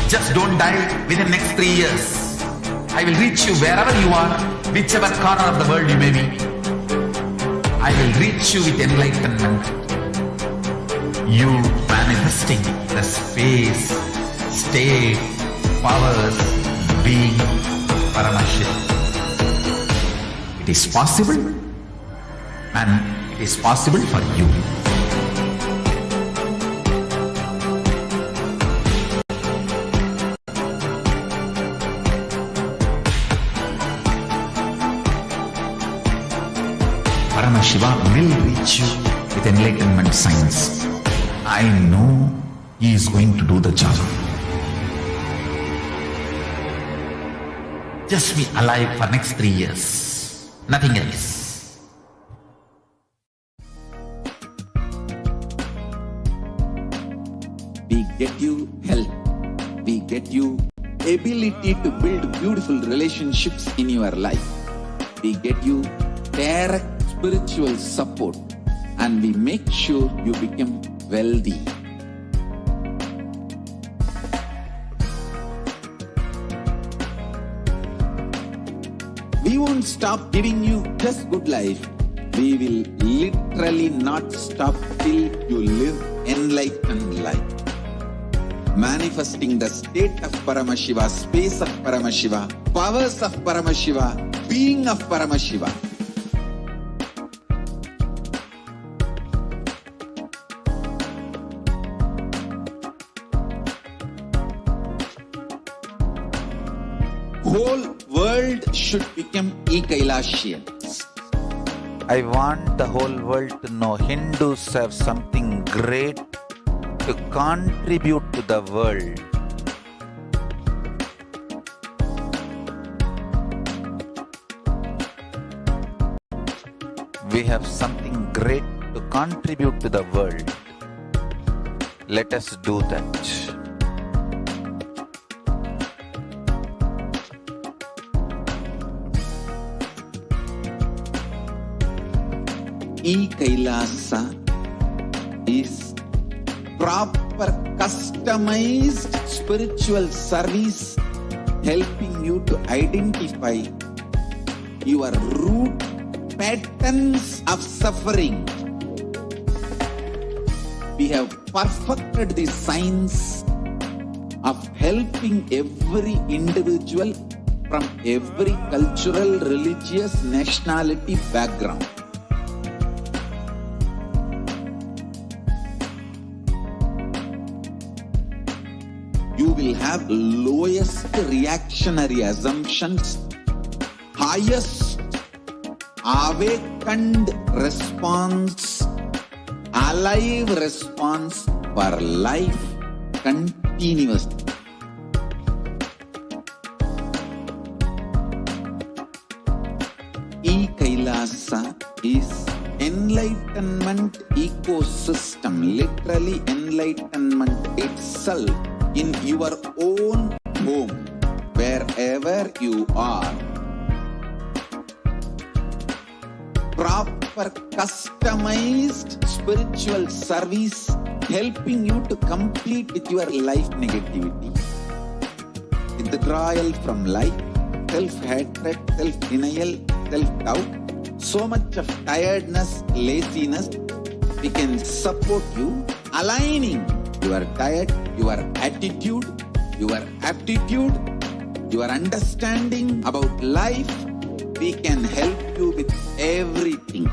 Speaker 7: Just don't die within the next 3 years. I will reach you wherever you are, whichever corner of the world you may be. I will reach you with enlightenment. You manifesting the space, state, powers, being, Paramashit. It is possible, and it is possible for you. Paramashiva will reach you with enlightenment science. I know he is going to do the job. Just be alive for next 3 years. Nothing else.
Speaker 5: We get you health. We get you ability to build beautiful relationships in your life. We get you direct spiritual support, and we make sure you become wealthy. We won't stop giving you just good life. We will literally not stop till you live enlightened life. Manifesting the state of Paramashiva, space of Paramashiva, powers of Paramashiva, being of Paramashiva. Whole world should become Kailasians.
Speaker 6: I want the whole world to know Hindus have something great to contribute to the world. We have something great to contribute to the world. Let us do that.
Speaker 5: Kailasa is proper customized spiritual service helping you to identify your root patterns of suffering we have perfected the science of helping every individual from every cultural, religious, nationality background. You will have lowest reactionary assumptions, highest awakened response, alive response for life continuously. Kailasa is enlightenment ecosystem, literally enlightenment itself in your own home, wherever you are. Proper customized spiritual service helping you to complete with your life negativity, withdrawal from life, self-hatred, self-denial, self-doubt, so much of tiredness, laziness. We can support you aligning your diet, your attitude, your aptitude, your understanding about life. We can help you with everything.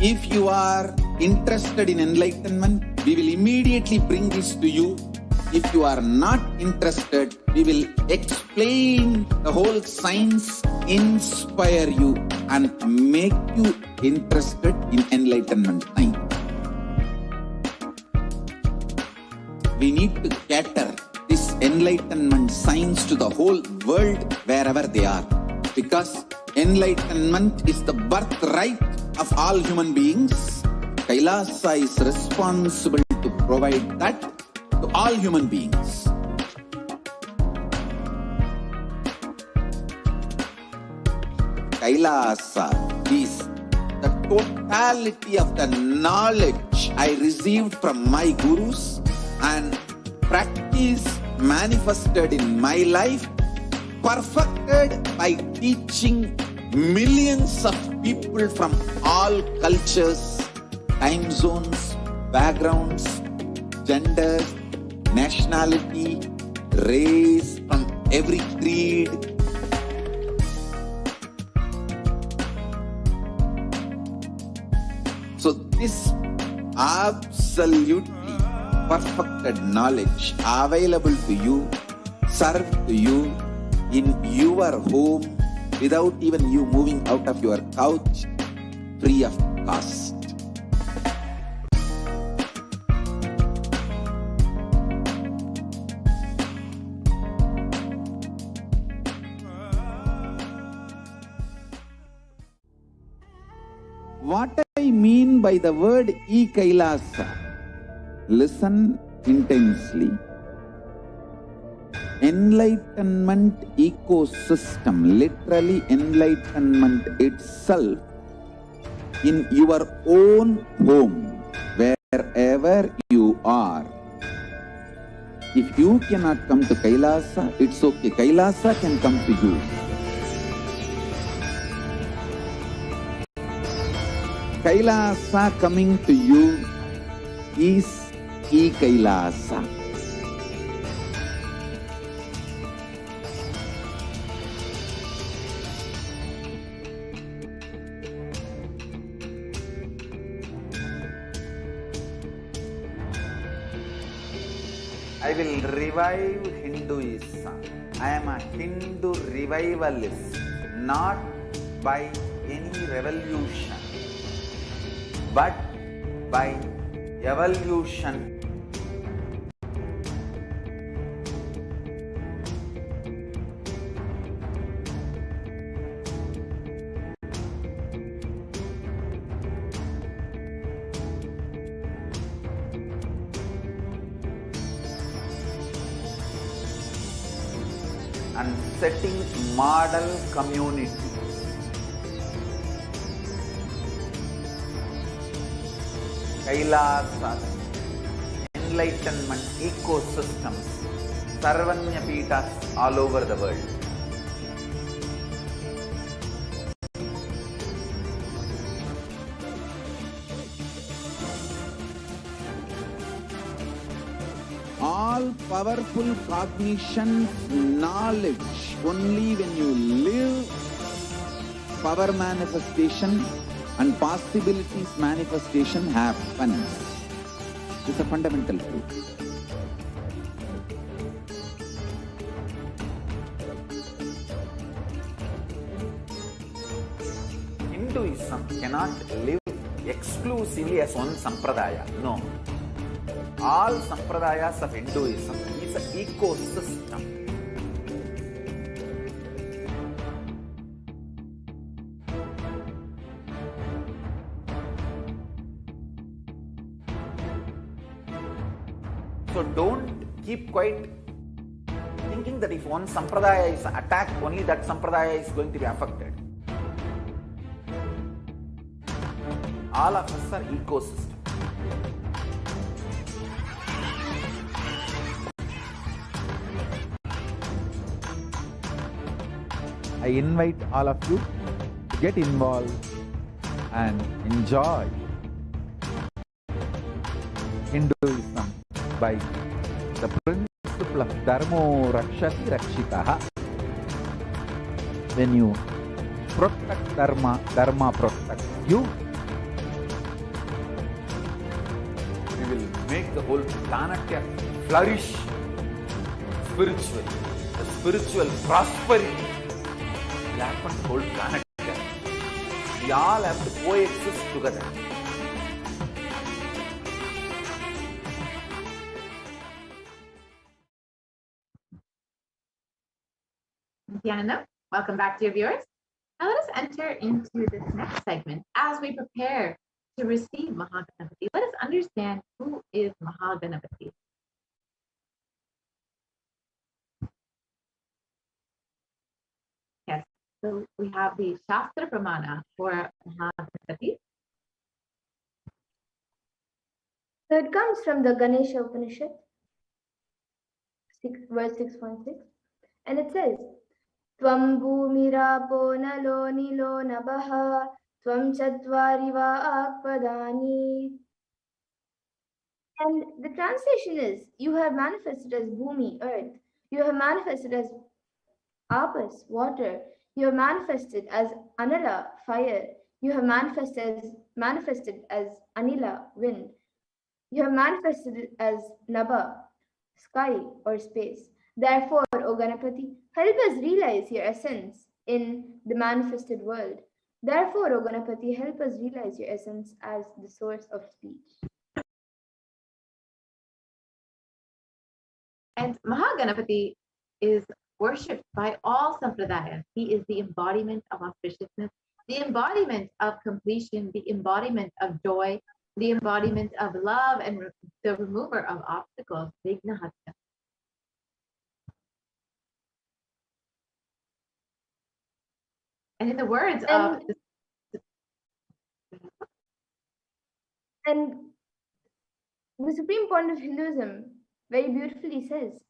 Speaker 5: If you are interested in enlightenment, we will immediately bring this to you. If you are not interested, we will explain the whole science, inspire you and make you interested in enlightenment time. We need to cater this enlightenment science to the whole world wherever they are, because enlightenment is the birthright of all human beings. Kailasa is responsible to provide that to all human beings. Kailasa is the totality of the knowledge I received from my gurus and practice manifested in my life, perfected by teaching millions of people from all cultures, time zones, backgrounds, genders, nationality, race, from every creed. So this absolutely perfected knowledge available to you, served to you in your home without even you moving out of your couch, free of cost. What I mean by the word Kailasa, listen intensely. Enlightenment ecosystem, literally enlightenment itself in your own home, wherever you are. If you cannot come to Kailasa, it's okay. Kailasa can come to you. Kailasa coming to you is Kailasa. I will revive Hinduism. I am a Hindu revivalist, not by any revolution, but by evolution. And setting model community. Kailasa,
Speaker 6: enlightenment ecosystems, Sarvanya Peethas all over the world.
Speaker 5: All powerful cognition, knowledge, only when you live, power manifestation and possibilities manifestation happens. It's a fundamental truth.
Speaker 6: Hinduism cannot live exclusively as one sampradaya. No. All sampradayas of Hinduism is an ecosystem. So don't keep quiet thinking that if one sampradaya is attacked, only that sampradaya is going to be affected. All of us are ecosystem.
Speaker 8: I invite all of you to get involved and enjoy Hinduism by the principle of Dharmo Rakshati Rakshitaha. When you protect Dharma, Dharma protects you.
Speaker 6: We will make the whole planet flourish spiritually. The spiritual prosperity will happen to the whole planet. We all have to coexist together.
Speaker 1: Nithyananda, welcome back, dear viewers. Now let us enter into this next segment as we prepare to receive Mahaganapati. Let us understand who is Mahaganapati. Yes, so we have the Shastra Pramana for Mahaganapati.
Speaker 2: So it comes from the Ganesh Upanishad, verse 6.6, and it says, Tvam bhumirapo nalo nilo nabaha tvam chatvari akpadani. And the translation is, you have manifested as Bhumi, earth. You have manifested as Apas, water. You have manifested as Anala, fire. You have manifested as Anila, wind. You have manifested as Nabha, sky or space. Therefore, O Ganapati, help us realize your essence in the manifested world. Therefore, O Ganapati, help us realize your essence as the source of speech.
Speaker 1: And Mahaganapati is worshipped by all sampradayas. He is the embodiment of auspiciousness, the embodiment of completion, the embodiment of joy, the embodiment of love, and the remover of obstacles, Vignahatya. And in the words of
Speaker 2: and the supreme point of Hinduism very beautifully says,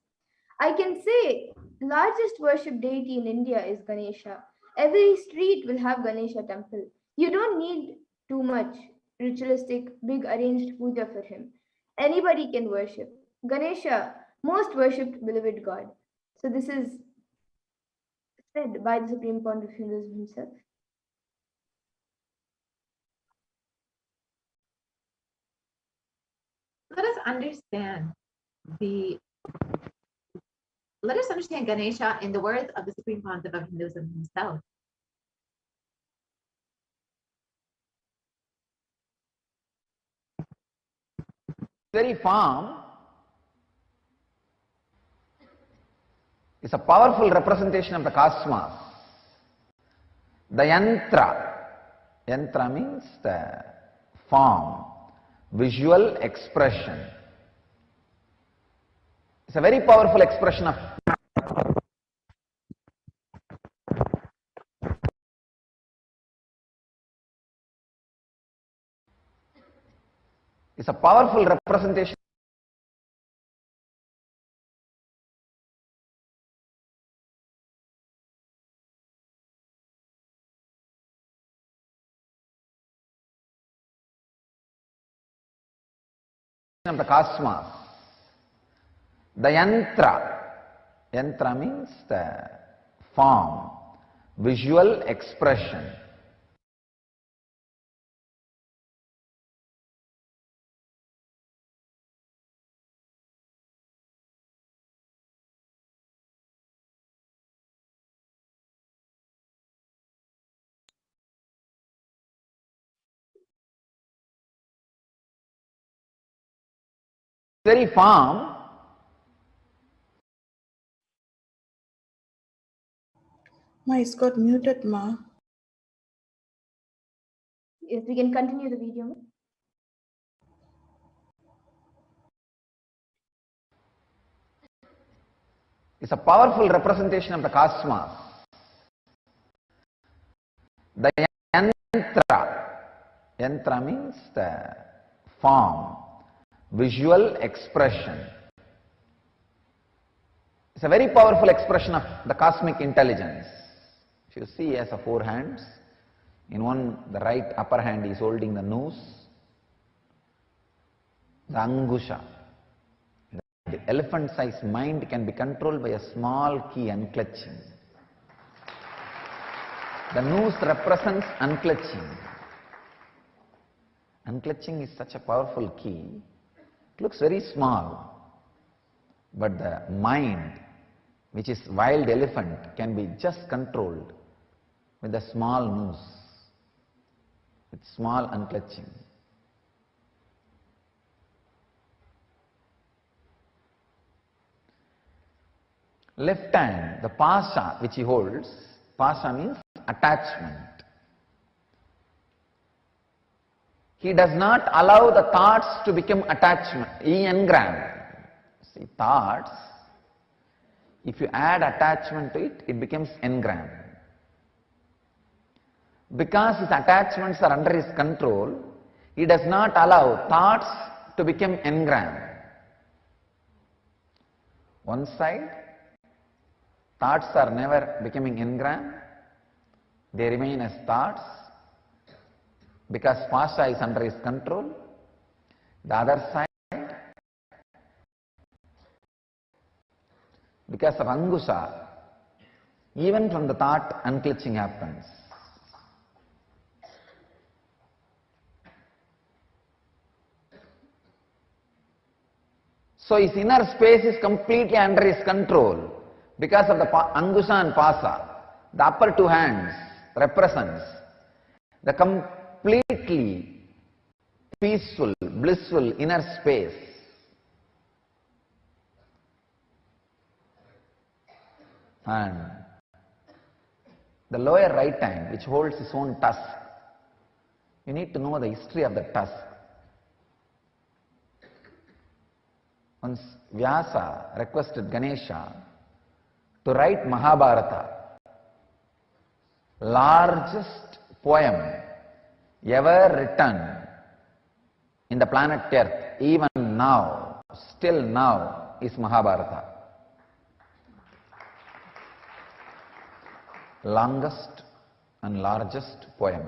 Speaker 2: I can say largest worship deity in India is Ganesha. Every street will have Ganesha temple. You don't need too much ritualistic, big arranged puja for him. Anybody can worship. Ganesha, most worshipped beloved God. So this is said by the supreme point of Hinduism himself.
Speaker 1: Let us understand Ganesha in the words of the Supreme Pontiff of Hinduism himself.
Speaker 9: Very form is a powerful representation of the cosmos. The yantra means the form, visual expression. It's a very powerful expression of representation of the cosmos. The yantra means the form, visual expression. Very form.
Speaker 10: Ma, it's got muted, Ma.
Speaker 2: Yes, we can continue the video.
Speaker 9: It's a powerful representation of the cosmos. The yantra means the form, visual expression. It's a very powerful expression of the cosmic intelligence. If you see, he has 4 hands. In one, the right upper hand is holding the nose, the angusha. The elephant-sized mind can be controlled by a small key, unclutching. The nose represents unclutching. Unclutching is such a powerful key. It looks very small, but the mind, which is wild elephant, can be just controlled with a small nose, with small unclutching. Left hand, the pasha which he holds, pasha means attachment. He does not allow the thoughts to become attachment. He engram. See, thoughts, if you add attachment to it, it becomes engram. Because his attachments are under his control, he does not allow thoughts to become engram. One side, thoughts are never becoming engram, they remain as thoughts because pasha is under his control. The other side, because of angusha, even from the thought unclutching happens. So his inner space is completely under his control because of the angusha and pasa. The upper 2 hands represents the completely peaceful, blissful inner space. And the lower right hand, which holds its own tusk, you need to know the history of the tusk. Once Vyasa requested Ganesha to write Mahabharata, largest poem ever written in the planet Earth, even now, still now, is Mahabharata. Longest and largest poem.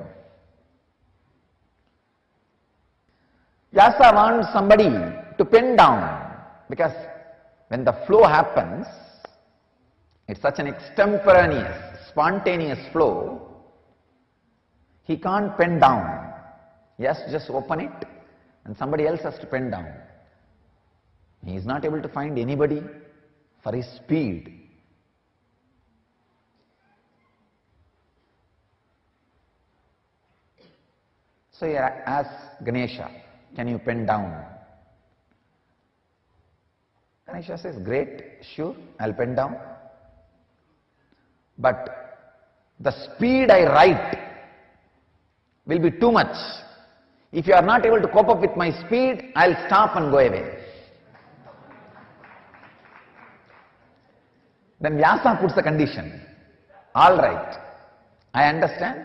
Speaker 9: Vyasa wants somebody to pen down, because when the flow happens, it's such an extemporaneous, spontaneous flow, he can't pen down. He has to just open it and somebody else has to pen down. He is not able to find anybody for his speed. So he asks Ganesha, can you pen down? Ganesha says, great, sure, I'll pen down. But the speed I write will be too much. If you are not able to cope up with my speed, I'll stop and go away. Then Vyasa puts a condition. All right, I understand.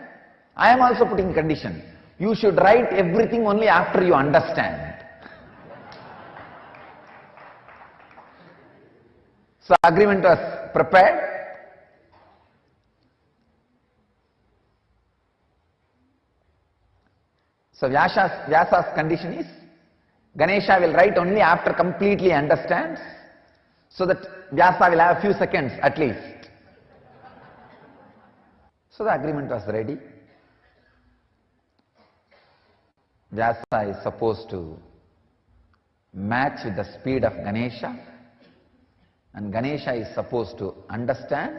Speaker 9: I am also putting a condition. You should write everything only after you understand. So agreement was prepared. So Vyasa's condition is, Ganesha will write only after completely understands, so that Vyasa will have a few seconds at least. So the agreement was ready. Vyasa is supposed to match with the speed of Ganesha, and Ganesha is supposed to understand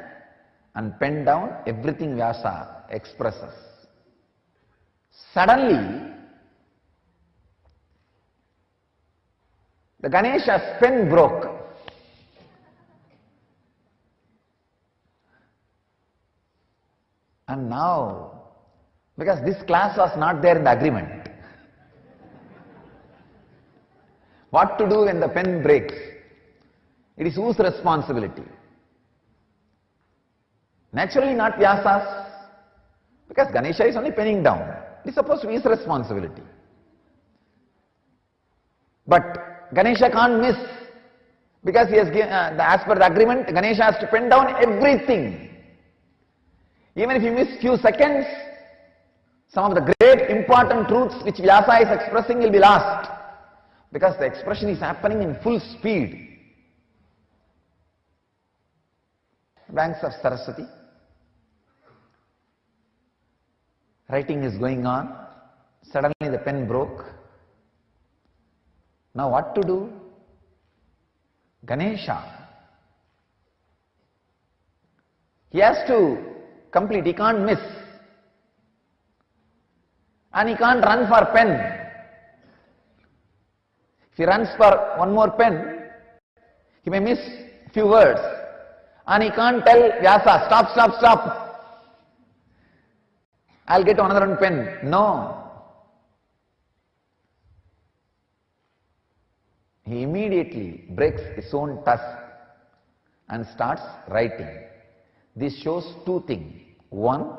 Speaker 9: and pen down everything Vyasa expresses. Suddenly, the Ganesha's pen broke. And now, because this class was not there in the agreement, what to do when the pen breaks? It is whose responsibility? Naturally not Vyasa's, because Ganesha is only penning down. It is supposed to be his responsibility. But Ganesha can't miss, because he has given, as per the agreement, Ganesha has to pen down everything. Even if you miss few seconds, some of the great important truths which Vyasa is expressing will be lost, because the expression is happening in full speed. Banks of Saraswati. Writing is going on. Suddenly the pen broke. Now what to do? Ganesha, he has to complete, he can't miss. And he can't run for pen. If he runs for one more pen, he may miss few words. And he can't tell Vyasa, stop, stop, stop. I'll get another one pen. No. He immediately breaks his own tusk and starts writing. This shows two things. One,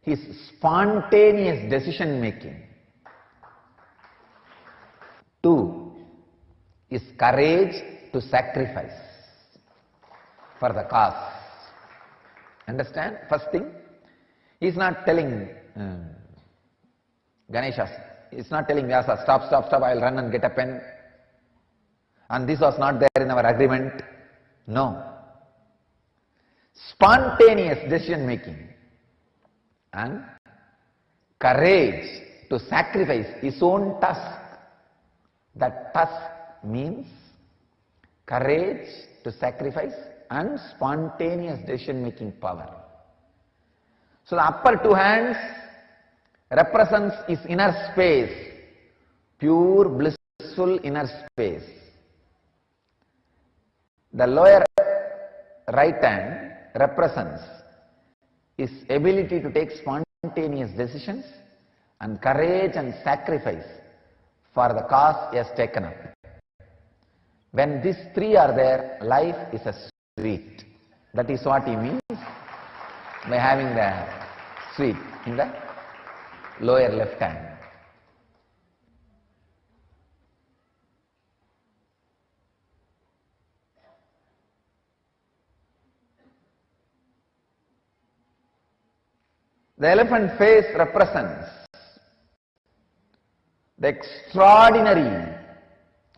Speaker 9: his spontaneous decision making. Two, his courage to sacrifice for the cause. Understand? First thing, he is not telling Ganesha, he is not telling Vyasa, stop, stop, stop, I will run and get a pen. And this was not there in our agreement. No. Spontaneous decision making and courage to sacrifice his own tusk. That tusk means courage to sacrifice and spontaneous decision making power. So the upper two hands represents his inner space, pure blissful inner space. The lower right hand represents his ability to take spontaneous decisions and courage and sacrifice for the cause he has taken up. When these three are there, life is a sweet. That is what he means by having the sweet in the lower left hand. The elephant face represents the extraordinary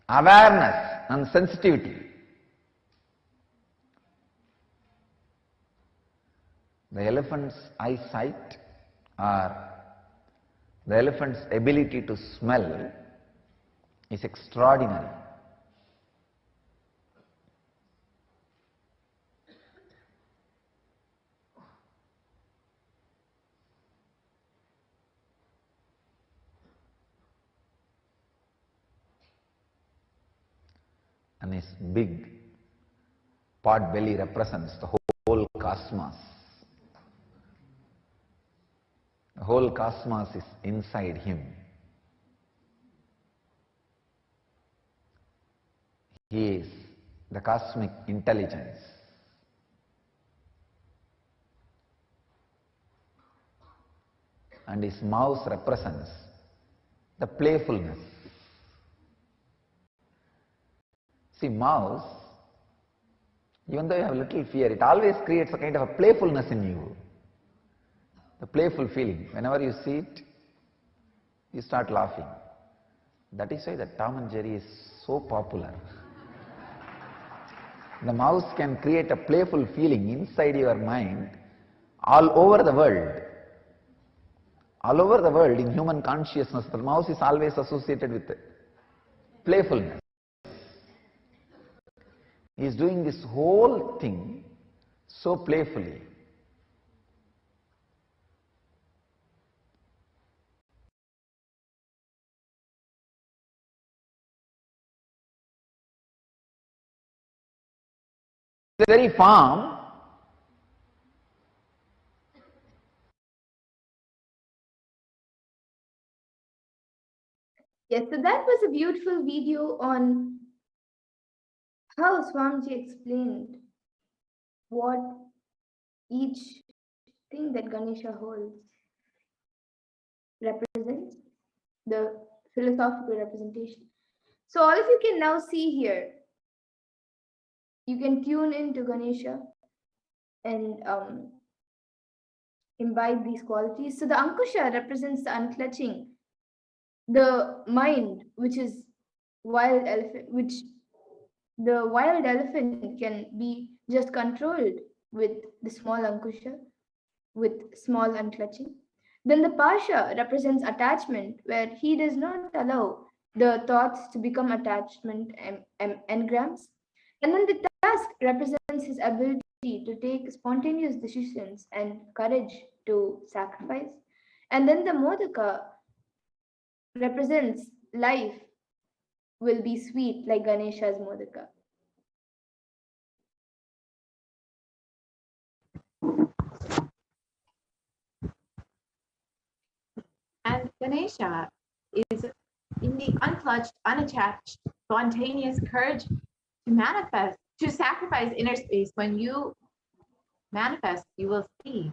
Speaker 9: awareness and sensitivity. The elephant's eyesight or the elephant's ability to smell is extraordinary. And his big pot belly represents the whole cosmos. The whole cosmos is inside him. He is the cosmic intelligence. And his mouth represents the playfulness. See, mouse, even though you have little fear, it always creates a kind of a playfulness in you. The playful feeling. Whenever you see it, You start laughing. That is why the Tom and Jerry is so popular. The mouse can create a playful feeling inside your mind all over the world. All over the world in human consciousness, the mouse is always associated with playfulness. He is doing this whole thing so playfully. Very farm.
Speaker 2: Yes, so that was a beautiful video on how Swamiji explained what each thing that Ganesha holds represents, the philosophical representation. So all of you can now see here, you can tune into Ganesha and imbibe these qualities. So the Ankusha represents the unclutching, the mind, which is wild elephant, which the wild elephant can be just controlled with the small Ankusha, with small unclutching. Then the Pasha represents attachment, where he does not allow the thoughts to become attachment engrams. And then the task represents his ability to take spontaneous decisions and courage to sacrifice. And then the Modaka represents life will be sweet like Ganesha's Modaka.
Speaker 1: And Ganesha is in the unclutched, unattached, spontaneous courage to manifest, to sacrifice inner space. When you manifest, you will see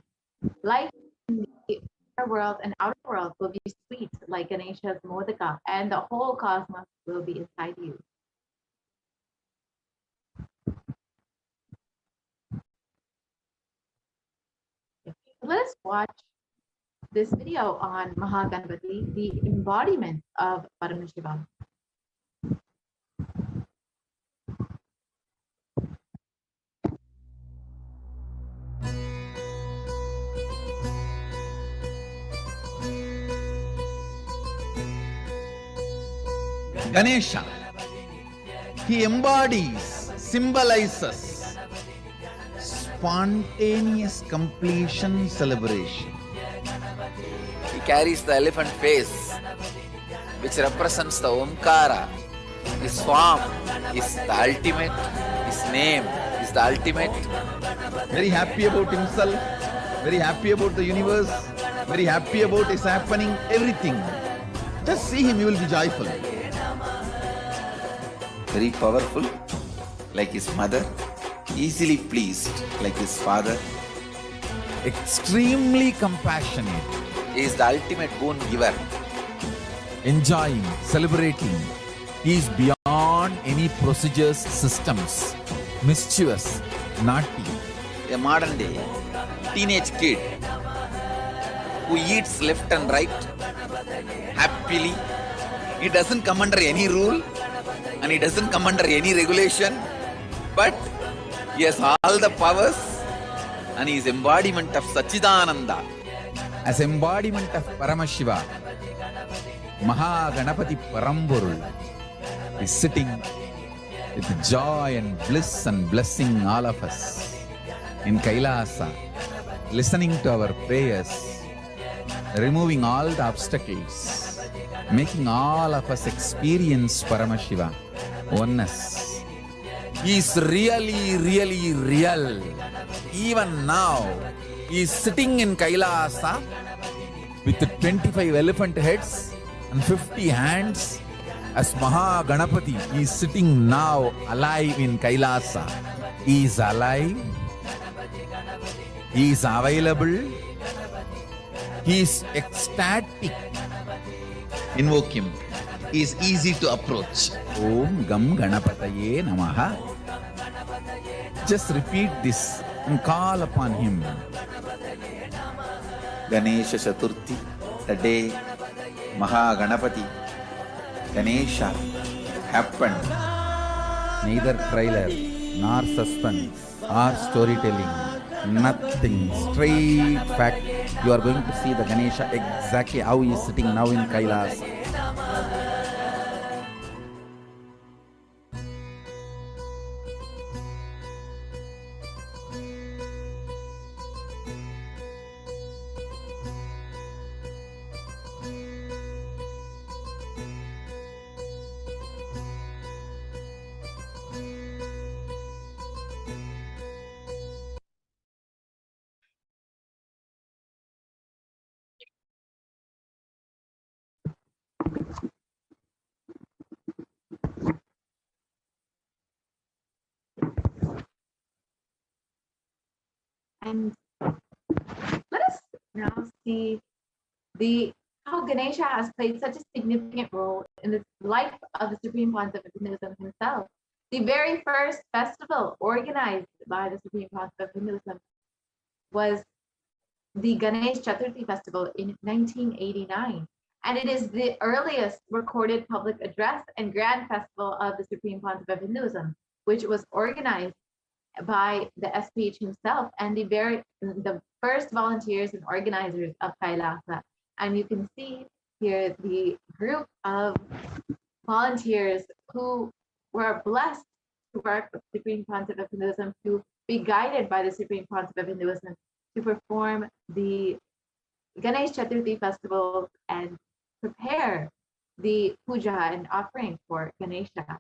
Speaker 1: life in the inner world and outer world will be sweet like Ganesha's Modaka, and the whole cosmos will be inside you. Let us watch this video on Mahaganapati, the embodiment of Paramashiva.
Speaker 5: Ganesha, he embodies, symbolizes spontaneous completion celebration.
Speaker 6: He carries the elephant face, which represents the Omkara. His form is the ultimate, his name is the ultimate.
Speaker 5: Very happy about himself, very happy about the universe, very happy about his happening, everything. Just see him, you will be joyful.
Speaker 9: Very powerful, like his mother. Easily pleased, like his father.
Speaker 8: Extremely compassionate.
Speaker 6: He is the ultimate boon giver.
Speaker 8: Enjoying, celebrating. He is beyond any procedures, systems. Mischievous, naughty.
Speaker 6: A modern day teenage kid who eats left and right happily. He doesn't come under any rule and he doesn't come under any regulation, but he has all the powers and he is embodiment of Sachidananda.
Speaker 8: As embodiment of Paramashiva, Mahaganapati Paramburul is sitting with joy and bliss and blessing all of us in Kailasa, listening to our prayers, removing all the obstacles, making all of us experience Paramashiva, oneness. He is really, really real. Even now, he is sitting in Kailasa with 25 elephant heads and 50 hands. As Mahaganapati, he is sitting now alive in Kailasa. He is alive. He is available. He is ecstatic.
Speaker 5: Invoke him. He is easy to approach.
Speaker 8: Om Gam Ganapataye Namaha. Just repeat this and call upon him.
Speaker 5: Ganesha Chaturthi, the day Mahaganapati, Ganesha happened.
Speaker 8: Neither trailer, nor suspense, or storytelling. Nothing. Straight fact. You are going to see the Ganesha exactly how he is sitting now in Kailasa.
Speaker 1: And let us now see how Ganesha has played such a significant role in the life of the Supreme Pontiff of Hinduism himself. The very first festival organized by the Supreme Pontiff of Hinduism was the Ganesh Chaturthi festival in 1989. And it is the earliest recorded public address and grand festival of the Supreme Pontiff of Hinduism, which was organized by the SPH himself and the first volunteers and organizers of Kailasa. And you can see here the group of volunteers who were blessed to work with the Supreme Pontiff of Hinduism, to be guided by the Supreme Pontiff of Hinduism to perform the Ganesh Chaturthi festival and prepare the puja and offering for Ganesha.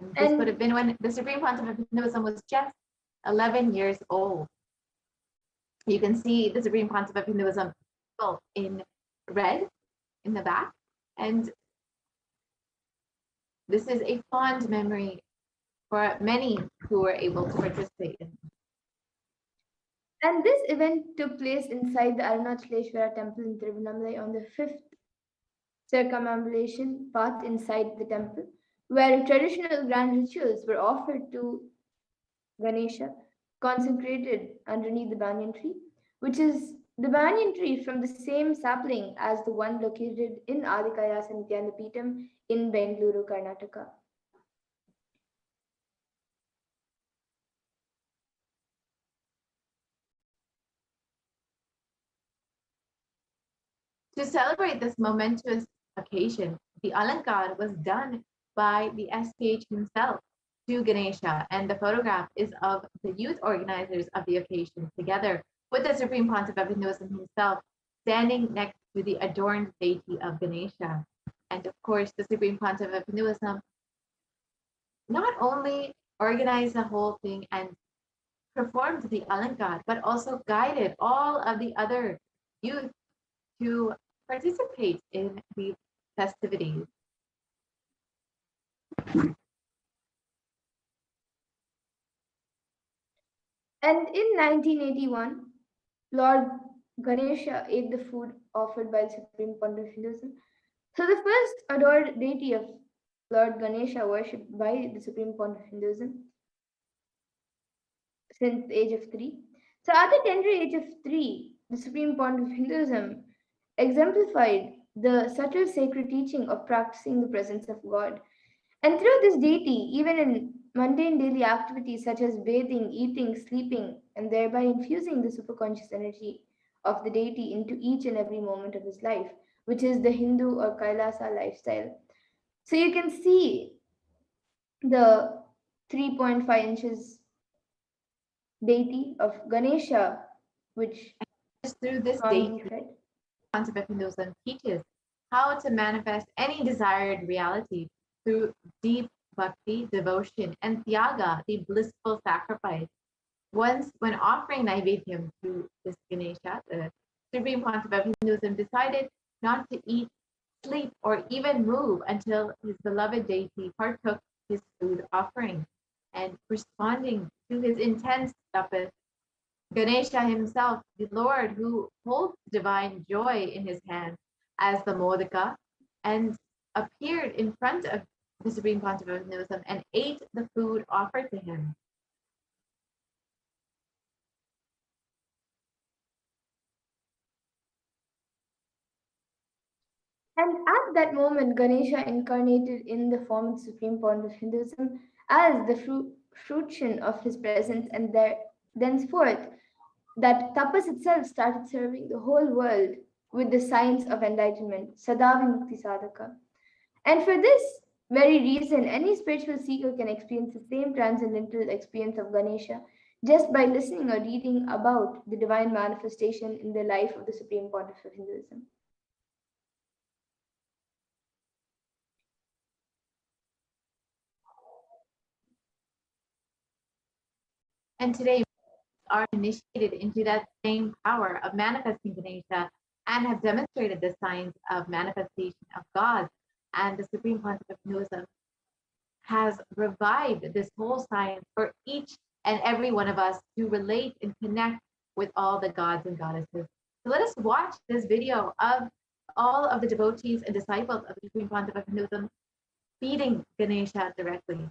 Speaker 1: And this would have been when the Supreme Pontiff of Hinduism was just 11 years old. You can see the Supreme Pontiff of Hinduism in red in the back. And this is a fond memory for many who were able to participate in.
Speaker 2: And this event took place inside the Arunachaleshwara temple in Tiruvannamalai on the 5th circumambulation path inside the temple, where traditional grand rituals were offered to Ganesha, consecrated underneath the banyan tree, which is the banyan tree from the same sapling as the one located in Adi Kailasa Nithyananda Peetham in Bengaluru, Karnataka.
Speaker 1: To celebrate this momentous occasion, the Alankar was done by the SPH himself to Ganesha, and the photograph is of the youth organizers of the occasion, together with the Supreme Pontiff of Hinduism himself, standing next to the adorned deity of Ganesha. And of course, the Supreme Pontiff of Hinduism not only organized the whole thing and performed the Alankar, but also guided all of the other youth to participate in the festivities.
Speaker 2: And in 1981, Lord Ganesha ate the food offered by the Supreme Pontiff of Hinduism. So the first adored deity of Lord Ganesha worshipped by the Supreme Pontiff of Hinduism since the age of 3. So at the tender age of 3, the Supreme Pontiff of Hinduism exemplified the subtle sacred teaching of practicing the presence of God. And through this deity, even in mundane daily activities such as bathing, eating, sleeping, and thereby infusing the superconscious energy of the deity into each and every moment of his life, which is the Hindu or Kailasa lifestyle. So you can see the 3.5 inches deity of Ganesha, which
Speaker 1: through this deity, Pontiff of Hinduism teaches how to manifest any desired reality through deep bhakti, devotion, and tyaga, the blissful sacrifice. Once, when offering Naivedyam to this Ganesha, the Supreme Pontiff of Hinduism decided not to eat, sleep, or even move until his beloved deity partook his food offering. And responding to his intense tapas, Ganesha himself, the Lord who holds divine joy in his hand as the Modaka, and appeared in front of the Supreme Pontiff of Hinduism and ate the food offered to him.
Speaker 2: And at that moment, Ganesha incarnated in the form of the supreme point of Hinduism as the fruition of his presence, and thenceforth, that tapas itself started serving the whole world with the science of enlightenment, Sadavimukti Sadhaka. And for this very reason, any spiritual seeker can experience the same transcendental experience of Ganesha just by listening or reading about the divine manifestation in the life of the supreme pontiff of Hinduism.
Speaker 1: And today we are initiated into that same power of manifesting Ganesha and have demonstrated the science of manifestation of God. And the Supreme Pontiff of Hinduism has revived this whole science for each and every one of us to relate and connect with all the gods and goddesses. So let us watch this video of all of the devotees and disciples of the Supreme Pontiff of Hinduism feeding Ganesha directly.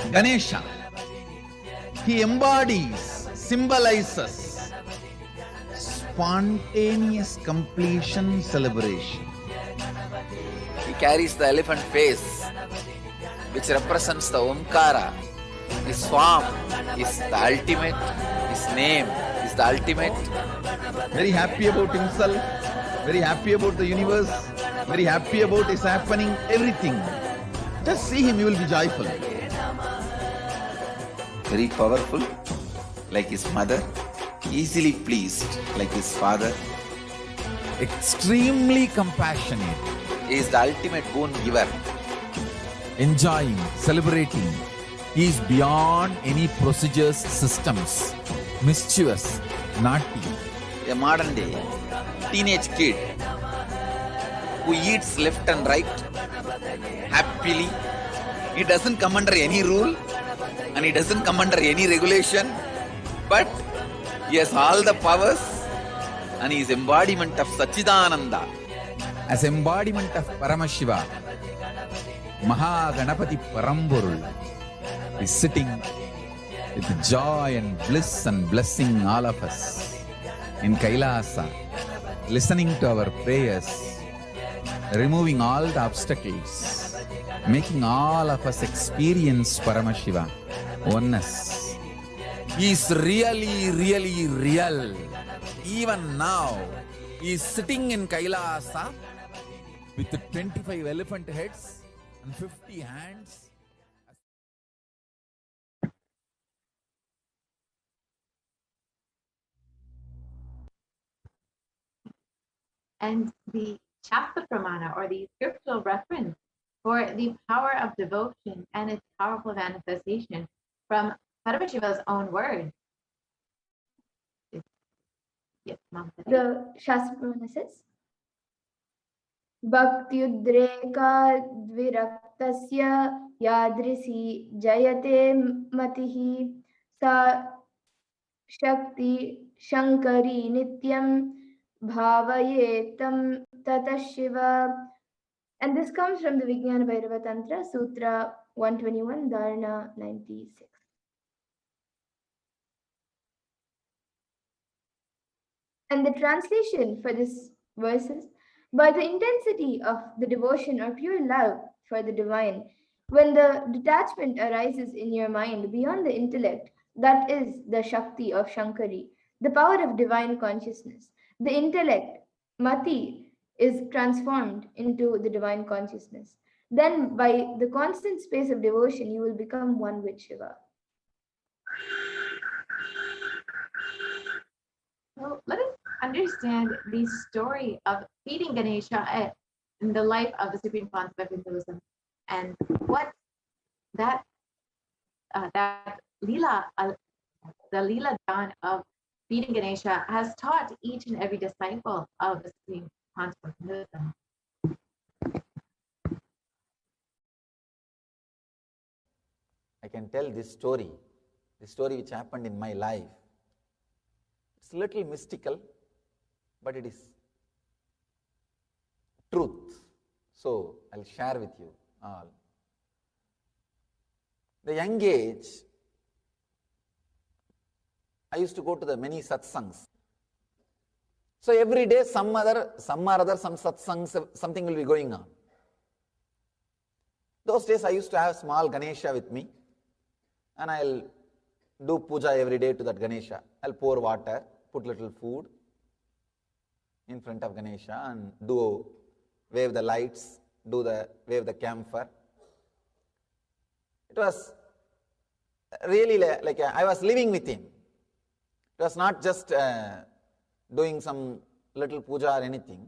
Speaker 8: Ganesha, he embodies, symbolizes spontaneous completion celebration.
Speaker 6: He carries the elephant face, which represents the Omkara. His form is the ultimate, his name is the ultimate.
Speaker 8: Very happy about himself, very happy about the universe, very happy about his happening, everything. Just see him, you will be joyful.
Speaker 5: Very powerful, like his mother, easily pleased, like his father.
Speaker 8: Extremely compassionate,
Speaker 6: He is the ultimate boon giver.
Speaker 8: enjoying, celebrating. He is beyond any procedures, systems, mischievous, naughty.
Speaker 6: A modern day teenage kid who eats left and right happily. He doesn't come under any rule and he doesn't come under any regulation, but he has all the powers and he is embodiment of Sachidananda.
Speaker 8: As embodiment of Paramashiva, Mahaganapati Paramburul is sitting with joy and bliss and blessing all of us in Kailasa, listening to our prayers, removing all the obstacles, making all of us experience Paramashiva, oneness. He is really, really real. Even now, he is sitting in Kailasa with 25 elephant heads and 50 hands.
Speaker 1: And the Shastra Pramana, or the scriptural reference for the power of devotion and its powerful manifestation from Paramashiva's own words. Yes, Mom.
Speaker 2: The Shastra says, Bhaktyudreka dviraktasya yadrisi jayate matihi sa shakti shankari nityam bhavayetam tata shiva. And this comes from the Vijnana Bhairava Tantra, Sutra 121, Dharana 96. And the translation for this verse is, by the intensity of the devotion or pure love for the divine, when the detachment arises in your mind beyond the intellect, that is the Shakti of Shankari, the power of divine consciousness. The intellect, Mati, is transformed into the divine consciousness. Then, by the constant space of devotion, you will become one with Shiva.
Speaker 1: So let us understand the story of feeding Ganesha in the life of the Supreme Pontiff of Hinduism, and what that Leela, the Leela Dawn of feeding Ganesha has taught each and every disciple of the Supreme Pontiff of Hinduism.
Speaker 6: I can tell this story which happened in my life. It's a little mystical, but it is truth.
Speaker 9: So I'll share with you all. The young age, I used to go to the many Satsangs. So every day some Satsangs, something will be going on. Those days I used to have small Ganesha with me, and I'll do puja every day to that Ganesha. I'll pour water, put little food in front of Ganesha and wave the lights, wave the camphor. It was really like I was living with him. It was not just doing some little puja or anything.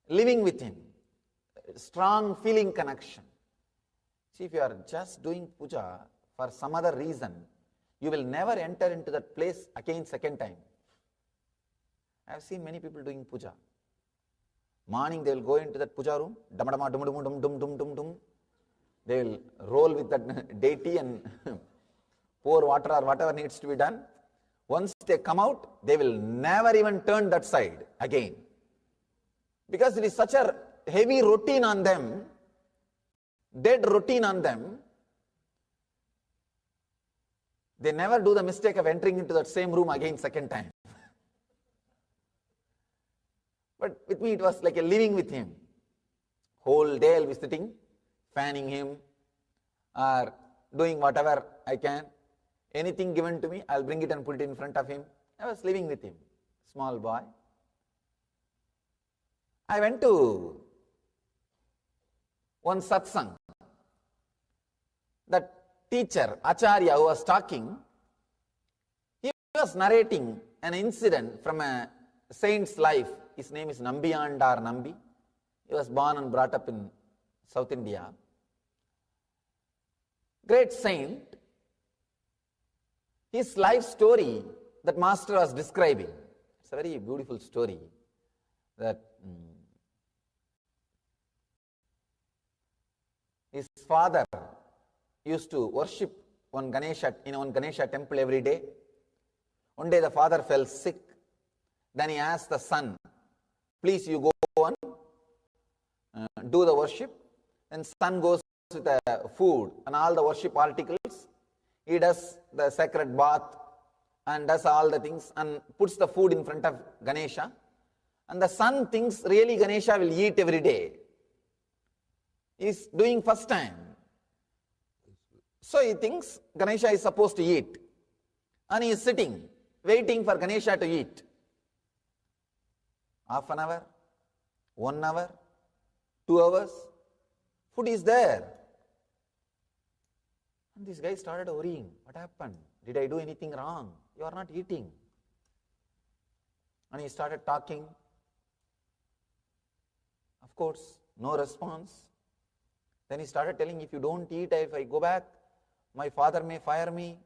Speaker 9: Living with him. Strong feeling connection. See, if you are just doing puja for some other reason, you will never enter into that place again second time. I have seen many people doing puja. Morning they will go into that puja room, dum dum dum dum dum dum dum dum dum. They will roll with that deity and pour water or whatever needs to be done. Once they come out, they will never even turn that side again. Because it is such a heavy routine on them, dead routine on them, they never do the mistake of entering into that same room again second time. But with me it was like a living with him. Whole day I'll be sitting, fanning him or doing whatever I can. Anything given to me, I'll bring it and put it in front of him. I was living with him, small boy. I went to one satsang. That teacher, Acharya, who was talking, he was narrating an incident from a saint's life. His name is Nambiyandar Nambi. He was born and brought up in South India. Great saint. His life story that master was describing. It's a very beautiful story. That his father used to worship one Ganesha in one Ganesha temple every day. One day the father fell sick. Then he asked the son, please you go on, do the worship. And son goes with the food and all the worship articles. He does the sacred bath and does all the things and puts the food in front of Ganesha. And the son thinks really Ganesha will eat every day. He is doing first time. So he thinks Ganesha is supposed to eat. And he is sitting, waiting for Ganesha to eat. Half an hour, 1 hour, 2 hours, food is there. And this guy started worrying. What happened? Did I do anything wrong? You are not eating. And he started talking. Of course, no response. Then he started telling, if you don't eat, if I go back, my father may fire me.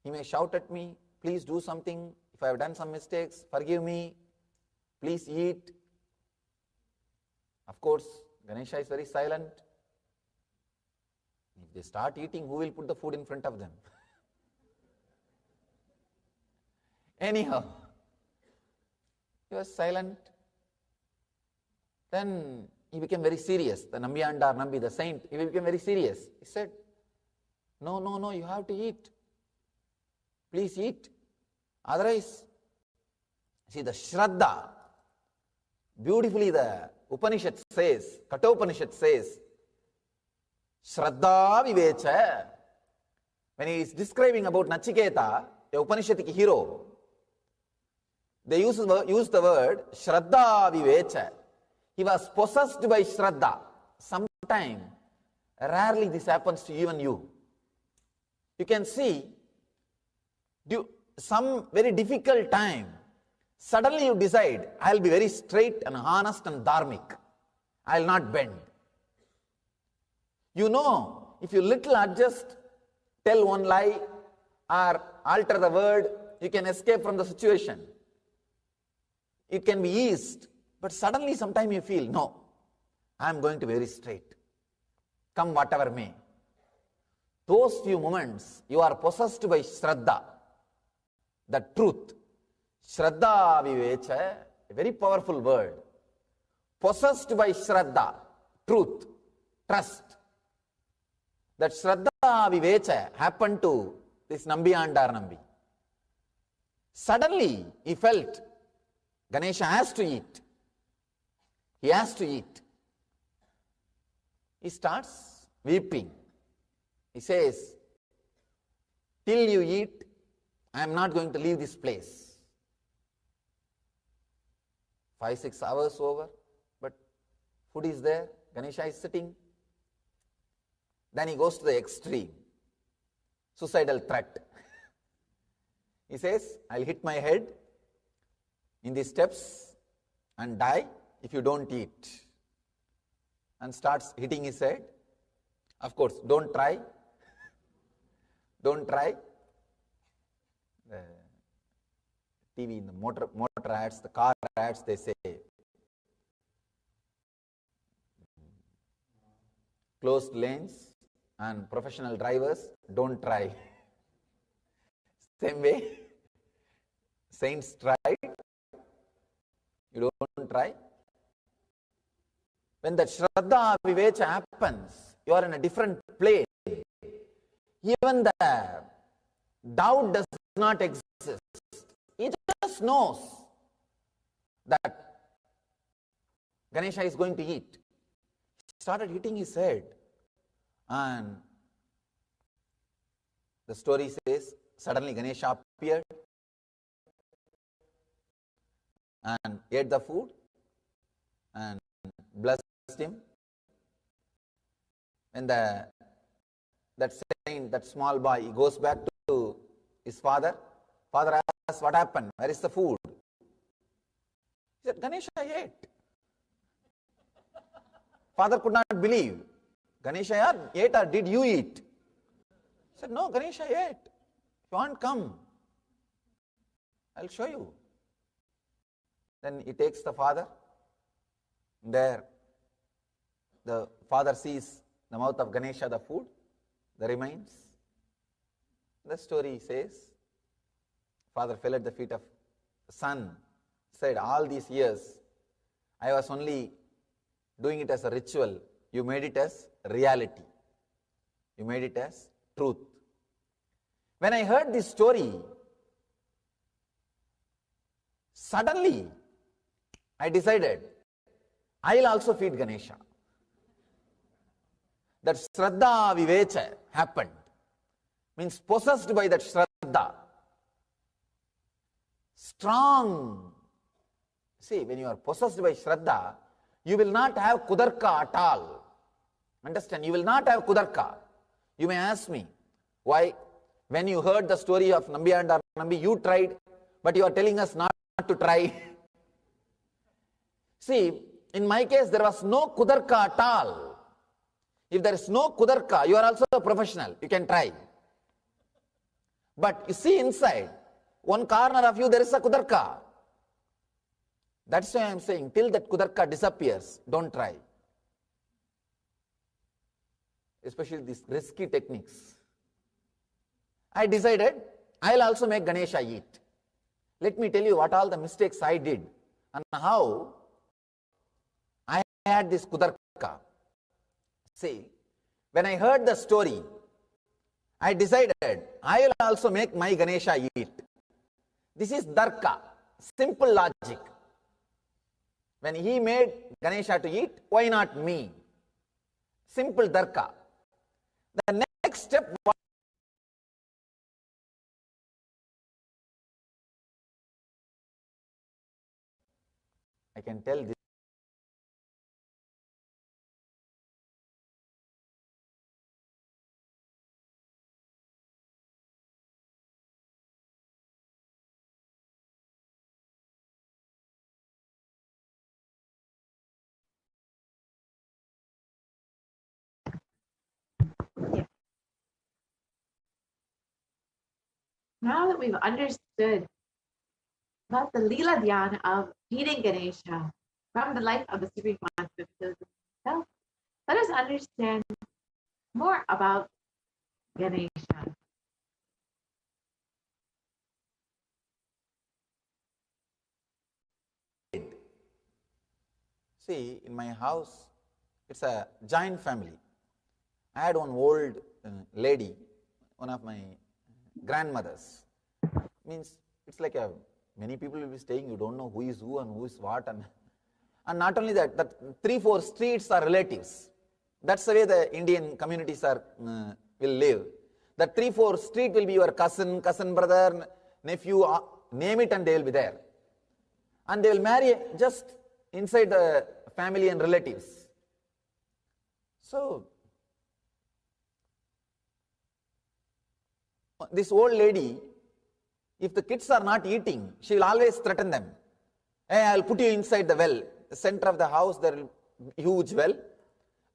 Speaker 9: He may shout at me. Please do something. If I have done some mistakes, forgive me. Please eat. Of course, Ganesha is very silent. If they start eating, who will put the food in front of them? Anyhow, he was silent. Then he became very serious. The Nambiyandar Nambi, the saint, he became very serious. He said, no, you have to eat. Please eat. Otherwise, see the Shraddha, beautifully the Upanishad says, Kathopanishad says, Shraddha Vivecha. When he is describing about Nachiketa, a Upanishadic hero, they use the word Shraddha Vivecha. He was possessed by Shraddha. Sometimes, rarely this happens to even you. You can see, some very difficult time, suddenly you decide, I'll be very straight and honest and dharmic. I'll not bend. You know, if you little adjust, tell one lie or alter the word, you can escape from the situation. It can be eased, but suddenly sometime you feel, no, I'm going to be very straight. Come whatever may. Those few moments, you are possessed by Shraddha, the truth. Shraddha Vivecha, a very powerful word. Possessed by Shraddha, truth, trust. That Shraddha Vivecha happened to this Nambiyandar Nambi. Suddenly he felt Ganesha has to eat. He has to eat. He starts weeping. He says, till you eat, I am not going to leave this place. 5-6 hours over, but food is there, Ganesha is sitting. Then he goes to the extreme, suicidal threat. He says, I'll hit my head in these steps and die if you don't eat. And starts hitting his head. Of course, don't try. Don't try. The TV, in the motor ads, the car ads, they say, closed lanes and professional drivers, don't try. Same way, saints tried, you don't try. When that Shraddha Vivecha happens, you are in a different plane. Even the doubt does not exist. He just knows that Ganesha is going to eat. He started hitting his head, and the story says, suddenly Ganesha appeared and ate the food and blessed him. And that saint, that small boy, he goes back to his father. Father asks, what happened? Where is the food? He said, Ganesha ate. Father could not believe. Ganesha ate, or did you eat? He said, no, Ganesha ate. If you want, come. I'll show you. Then he takes the father. There, the father sees the mouth of Ganesha, the food, the remains. The story says, father fell at the feet of the son, said, all these years, I was only doing it as a ritual. You made it as reality. You made it as truth. When I heard this story, suddenly I decided, I'll also feed Ganesha. That Shraddha Vivecha happened. Means possessed by that Shraddha. Strong. See, when you are possessed by Shraddha, you will not have Kudarka at all. Understand? You will not have Kudarka. You may ask me, why? When you heard the story of Nambiyandar Nambi, you tried, but you are telling us not to try. See, in my case, there was no Kudarka at all. If there is no Kudarka, you are also a professional. You can try. But you see inside, one corner of you, there is a Kudarka. That's why I am saying, till that Kudarka disappears, don't try. Especially these risky techniques. I decided, I'll also make Ganesha eat. Let me tell you what all the mistakes I did and how I had this Kudarka. See, when I heard the story, I decided, I will also make my Ganesha eat. This is Darka, simple logic. When he made Ganesha to eat, why not me? Simple Darka. The next step was I can tell this.
Speaker 1: Now that we've understood about the Leela Dhyan of feeding Ganesha from the life of the Supreme Master himself, let us understand more about Ganesha.
Speaker 9: See, in my house,
Speaker 5: It's a giant family. I had one old lady, one of my grandmothers. Means it's like many people will be staying, you don't know who is who and who is what. And not only that, that 3-4 streets are relatives. That's the way the Indian communities are will live. The 3-4 street will be your cousin, cousin brother, nephew, name it, and they will be there. And they will marry just inside the family and relatives. So this old lady, if the kids are not eating, she will always threaten them. Hey, I'll put you inside the well. The center of the house, there will be a huge well.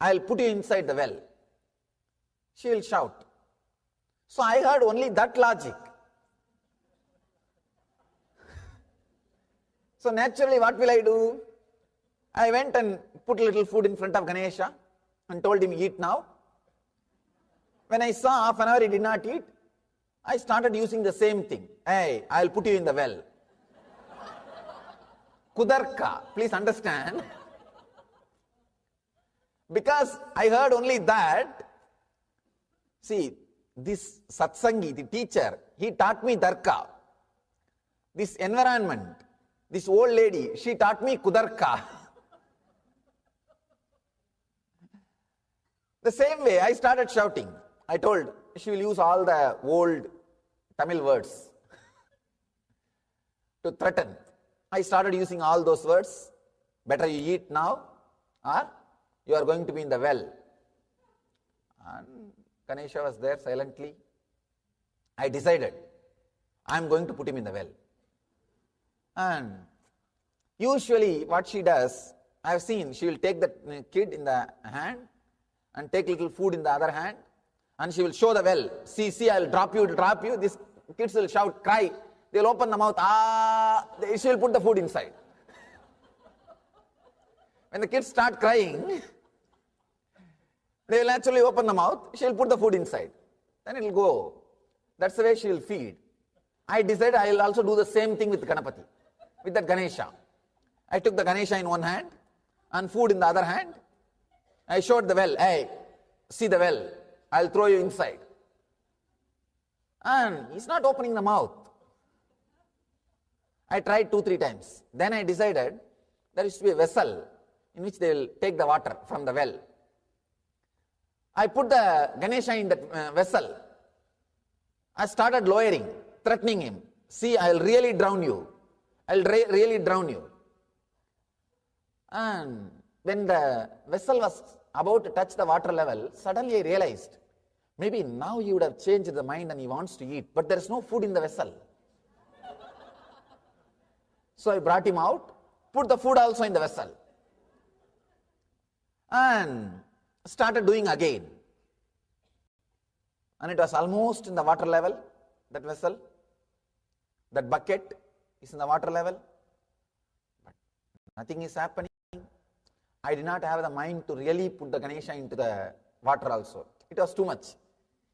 Speaker 5: I'll put you inside the well. She will shout. So I heard only that logic. So naturally, what will I do? I went and put a little food in front of Ganesha and told him, eat now. When I saw half an hour he did not eat, I started using the same thing. Hey, I'll put you in the well. Kudarka, please understand. Because I heard only that, see, this Satsangi, the teacher, he taught me Darka. This environment, this old lady, she taught me Kudarka. The same way, I started shouting. I told, she will use all the old Tamil words to threaten. I started using all those words. Better you eat now, or you are going to be in the well. And Ganesha was there silently. I decided, I am going to put him in the well. And usually what she does, I have seen, she will take the kid in the hand and take little food in the other hand, and she will show the well. See, I will drop you, drop you. These kids will shout, cry. They will open the mouth, she will put the food inside. When the kids start crying, they will naturally open the mouth, she will put the food inside. Then it will go. That's the way she will feed. I decided I will also do the same thing with Ganapati, with that Ganesha. I took the Ganesha in one hand and food in the other hand. I showed the well, hey, see the well, I'll throw you inside. And he's not opening the mouth. I tried 2-3 times. Then I decided there used to be a vessel in which they will take the water from the well. I put the Ganesha in that vessel. I started lowering, threatening him. See, I'll really drown you. I'll really drown you. And when the vessel was about to touch the water level, suddenly I realized, maybe now he would have changed the mind and he wants to eat, but there is no food in the vessel. So I brought him out, put the food also in the vessel, and started doing again. And it was almost in the water level, that vessel. That bucket is in the water level, but nothing is happening. I did not have the mind to really put the Ganesha into the water also. It was too much.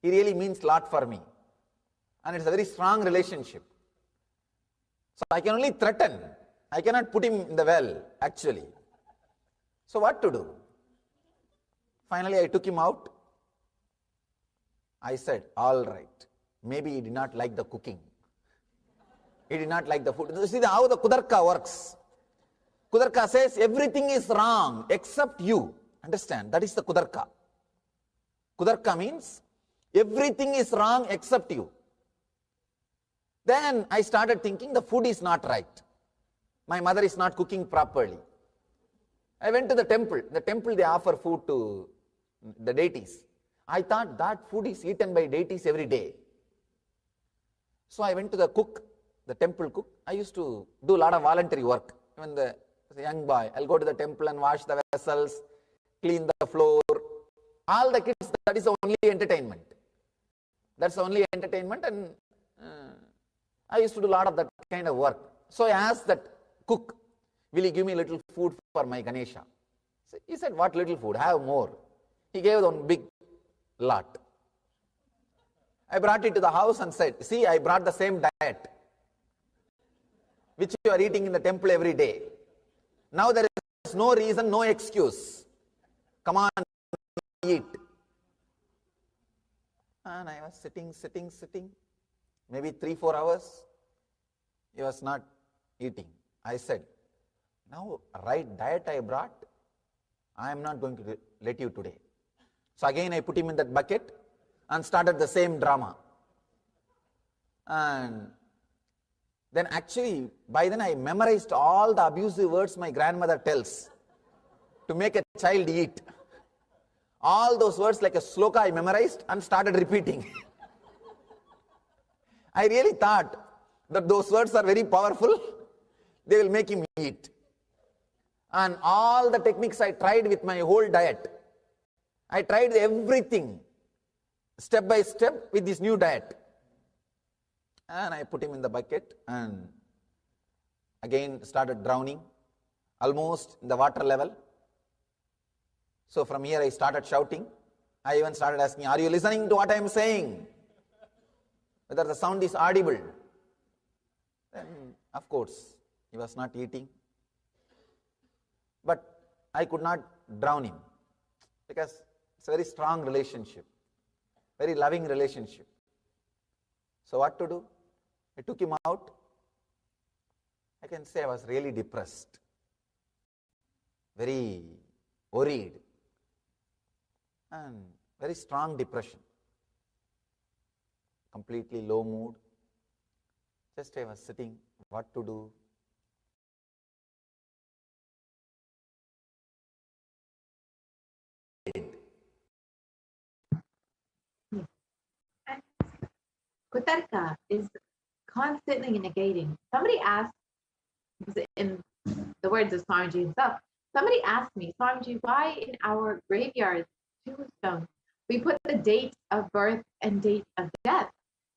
Speaker 5: He really means a lot for me. And it's a very strong relationship. So I can only threaten. I cannot put him in the well, actually. So what to do? Finally, I took him out. I said, all right, maybe he did not like the cooking. He did not like the food. You see how the Kudarka works. Kudarka says everything is wrong except you. Understand? That is the Kudarka. Kudarka means everything is wrong except you. Then I started thinking the food is not right. My mother is not cooking properly. I went to the temple. The temple, they offer food to the deities. I thought that food is eaten by deities every day. So I went to the cook, the temple cook. I used to do a lot of voluntary work. When the young boy, I'll go to the temple and wash the vessels, clean the floor. All the kids, that is the only entertainment. That's the only entertainment, and I used to do a lot of that kind of work. So I asked that cook, will you give me a little food for my Ganesha? So he said, what little food? Have more. He gave one big lot. I brought it to the house and said, see, I brought the same diet which you are eating in the temple every day. Now there is no reason, no excuse.
Speaker 9: Come on, eat. And I was sitting, maybe 3-4 hours. He was not eating. I said, now right diet I brought, I am not going to let you today. So again I put him in that bucket and started the same drama. And then actually, by then I memorized all the abusive words my grandmother tells to make a child eat. All those words like a sloka I memorized and started repeating. I really thought that those words are very powerful. They will make him eat. And all the techniques I tried with my whole diet. I tried everything step by step with this new diet. And I put him in the bucket and again started drowning, almost in the water level. So from here I started shouting. I even started asking, are you listening to what I am saying? Whether the sound is audible. Then of course he was not eating. But I could not drown him because it's a very strong relationship, very loving relationship. So what to do? I took him out. I can say I was really depressed, very worried, and very strong depression, completely low mood. Just I was sitting, what to do?
Speaker 1: Kutarka is constantly negating. Somebody asked, in the words of Swamiji himself, somebody asked me, Swamiji, why in our graveyard tombstone we put the date of birth and date of death?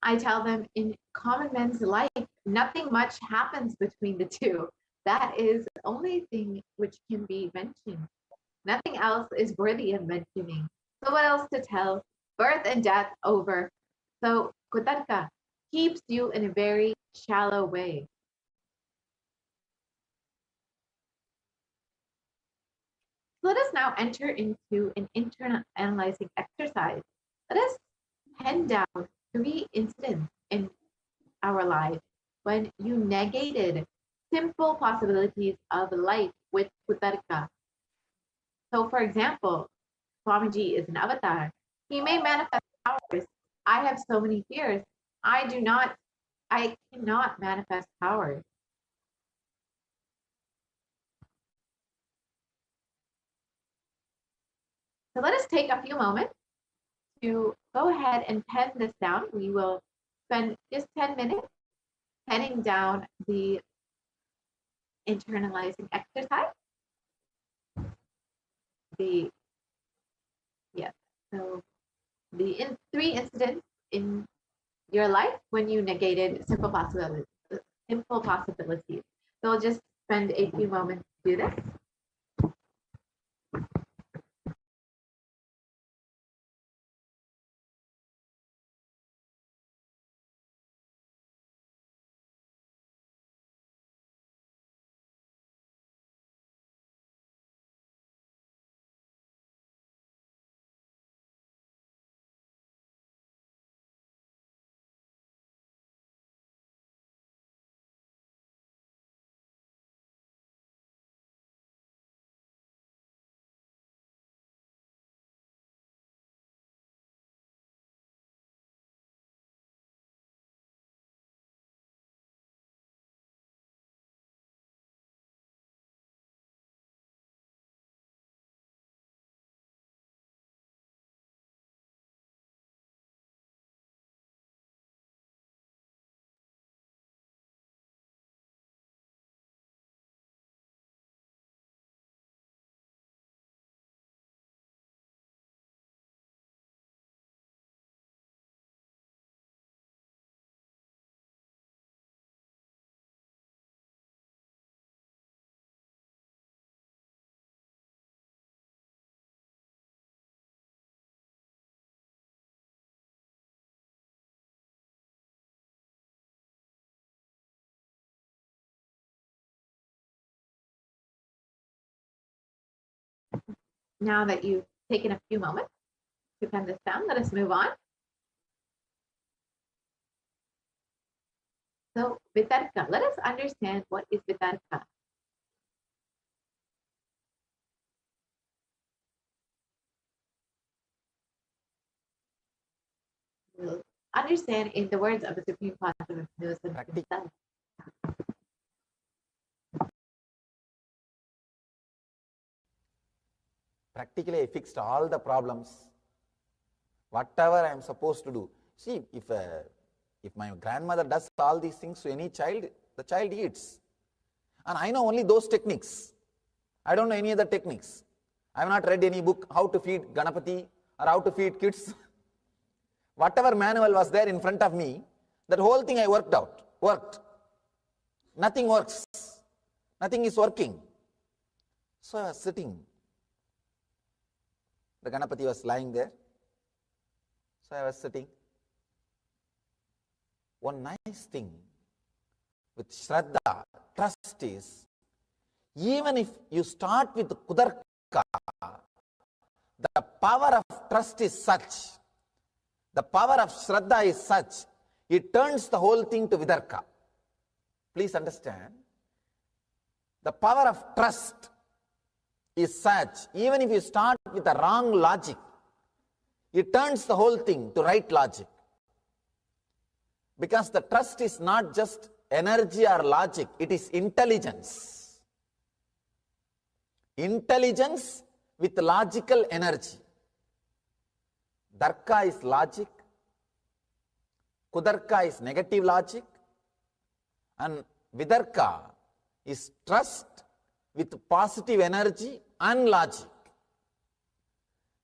Speaker 1: I tell them, in common men's life, nothing much happens between the two. That is the only thing which can be mentioned. Nothing else is worthy of mentioning. So what else to tell? Birth and death over. So Kutarka keeps you in a very shallow way. Let us now enter into an internal analyzing exercise. Let us pen down 3 incidents in our lives when you negated simple possibilities of life with Kutarka. So for example, Swamiji is an avatar. He may manifest powers. I have so many fears. I cannot manifest powers. So let us take a few moments to go ahead and pen this down. We will spend just 10 minutes penning down the internalizing exercise. So the 3 incidents in your life when you negated simple possibilities. So I'll just spend a few moments to do this. Now that you've taken a few moments to pen this down, let us move on. So, Vitarka, let us understand what is Vitarka. We'll understand in the words of the Supreme Concept of Hinduism himself.
Speaker 9: Practically, I fixed all the problems. Whatever I am supposed to do. See, if my grandmother does all these things to any child, the child eats. And I know only those techniques. I don't know any other techniques. I have not read any book how to feed Ganapati or how to feed kids. Whatever manual was there in front of me, that whole thing I worked. Nothing works. Nothing is working. So I was sitting. The Ganapati was lying there. So I was sitting. One nice thing with Shraddha, trust is, even if you start with Kudarka, the power of trust is such, the power of Shraddha is such, it turns the whole thing to Vidarka. Please understand, the power of trust is such, even if you start with the wrong logic, it turns the whole thing to right logic. Because the trust is not just energy or logic, it is intelligence. Intelligence with logical energy. Darka is logic, Kudarka is negative logic, and Vidarka is trust with positive energy and logic.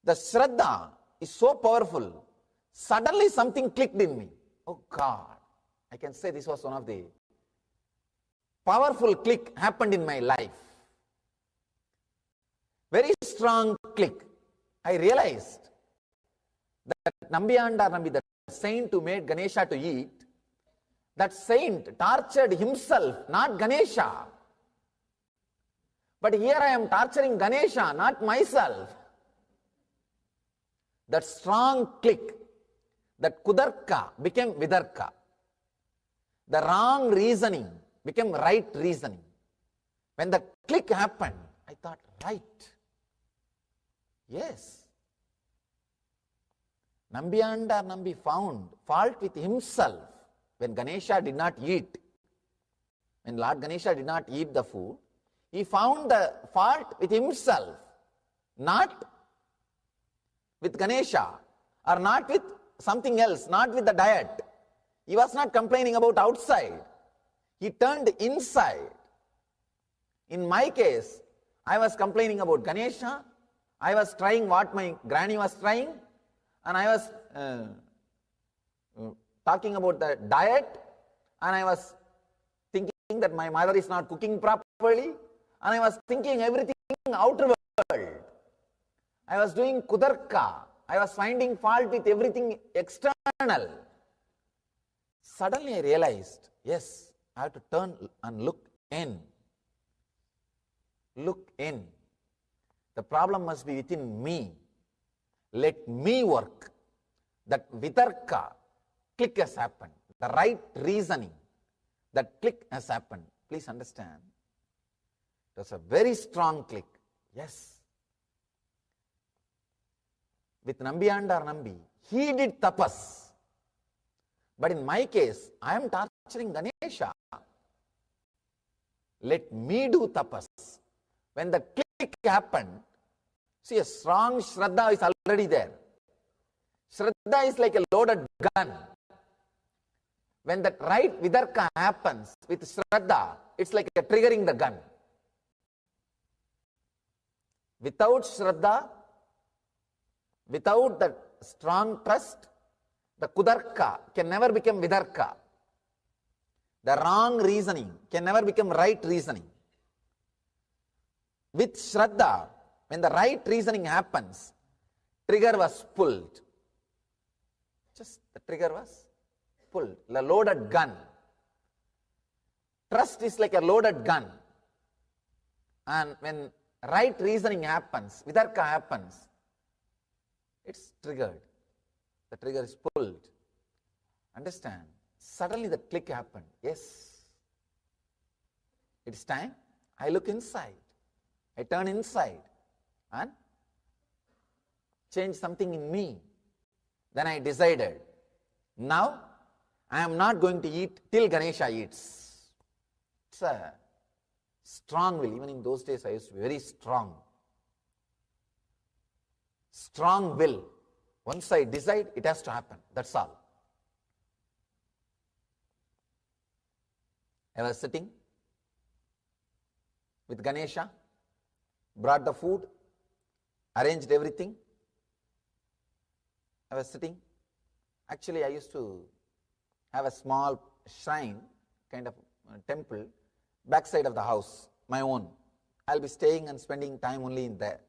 Speaker 9: The Shraddha is so powerful. Suddenly something clicked in me. Oh God, I can say this was one of the powerful click happened in my life. Very strong click. I realized that Nambiyanda Nambi, the saint who made Ganesha to eat, that saint tortured himself, not Ganesha. But here I am torturing Ganesha, not myself. That strong click, that Kudarka became Vidarka. The wrong reasoning became right reasoning. When the click happened, I thought, right. Yes. Nambiyanda Nambi found fault with himself when Ganesha did not eat. When Lord Ganesha did not eat the food, he found the fault with himself, not with Ganesha or not with something else, not with the diet. He was not complaining about outside. He turned inside. In my case, I was complaining about Ganesha. I was trying what my granny was trying, and I was talking about the diet, and I was thinking that my mother is not cooking properly, and I was thinking everything outer world. I was doing Kudarka. I was finding fault with everything external. Suddenly I realized, yes, I have to turn and look in. Look in. The problem must be within me. Let me work. That Vitarka, click has happened. The right reasoning, that click has happened. Please understand. It was a very strong click. Yes. With Nambiyanda Nambi, he did tapas. But in my case, I am torturing Ganesha. Let me do tapas. When the click happened, see, a strong Shraddha is already there. Shraddha is like a loaded gun. When that right Vidarka happens with Shraddha, it's like a triggering the gun. Without Shraddha, without that strong trust, the Kudarka can never become Vidarka. The wrong reasoning can never become right reasoning. With Shraddha, when the right reasoning happens, trigger was pulled. Just the trigger was pulled. The loaded gun. Trust is like a loaded gun. And when right reasoning happens, vitarka happens, it's triggered. The trigger is pulled. Understand? Suddenly the click happened. Yes, it's time. I look inside. I turn inside and change something in me. Then I decided, now I am not going to eat till Ganesha eats. It's a strong will. Even in those days I used to be very strong. Strong will. Once I decide, it has to happen. That's all. I was sitting with Ganesha, brought the food, arranged everything. I was sitting. Actually, I used to have a small shrine, kind of temple, backside of the house, my own. I'll be staying and spending time only in there.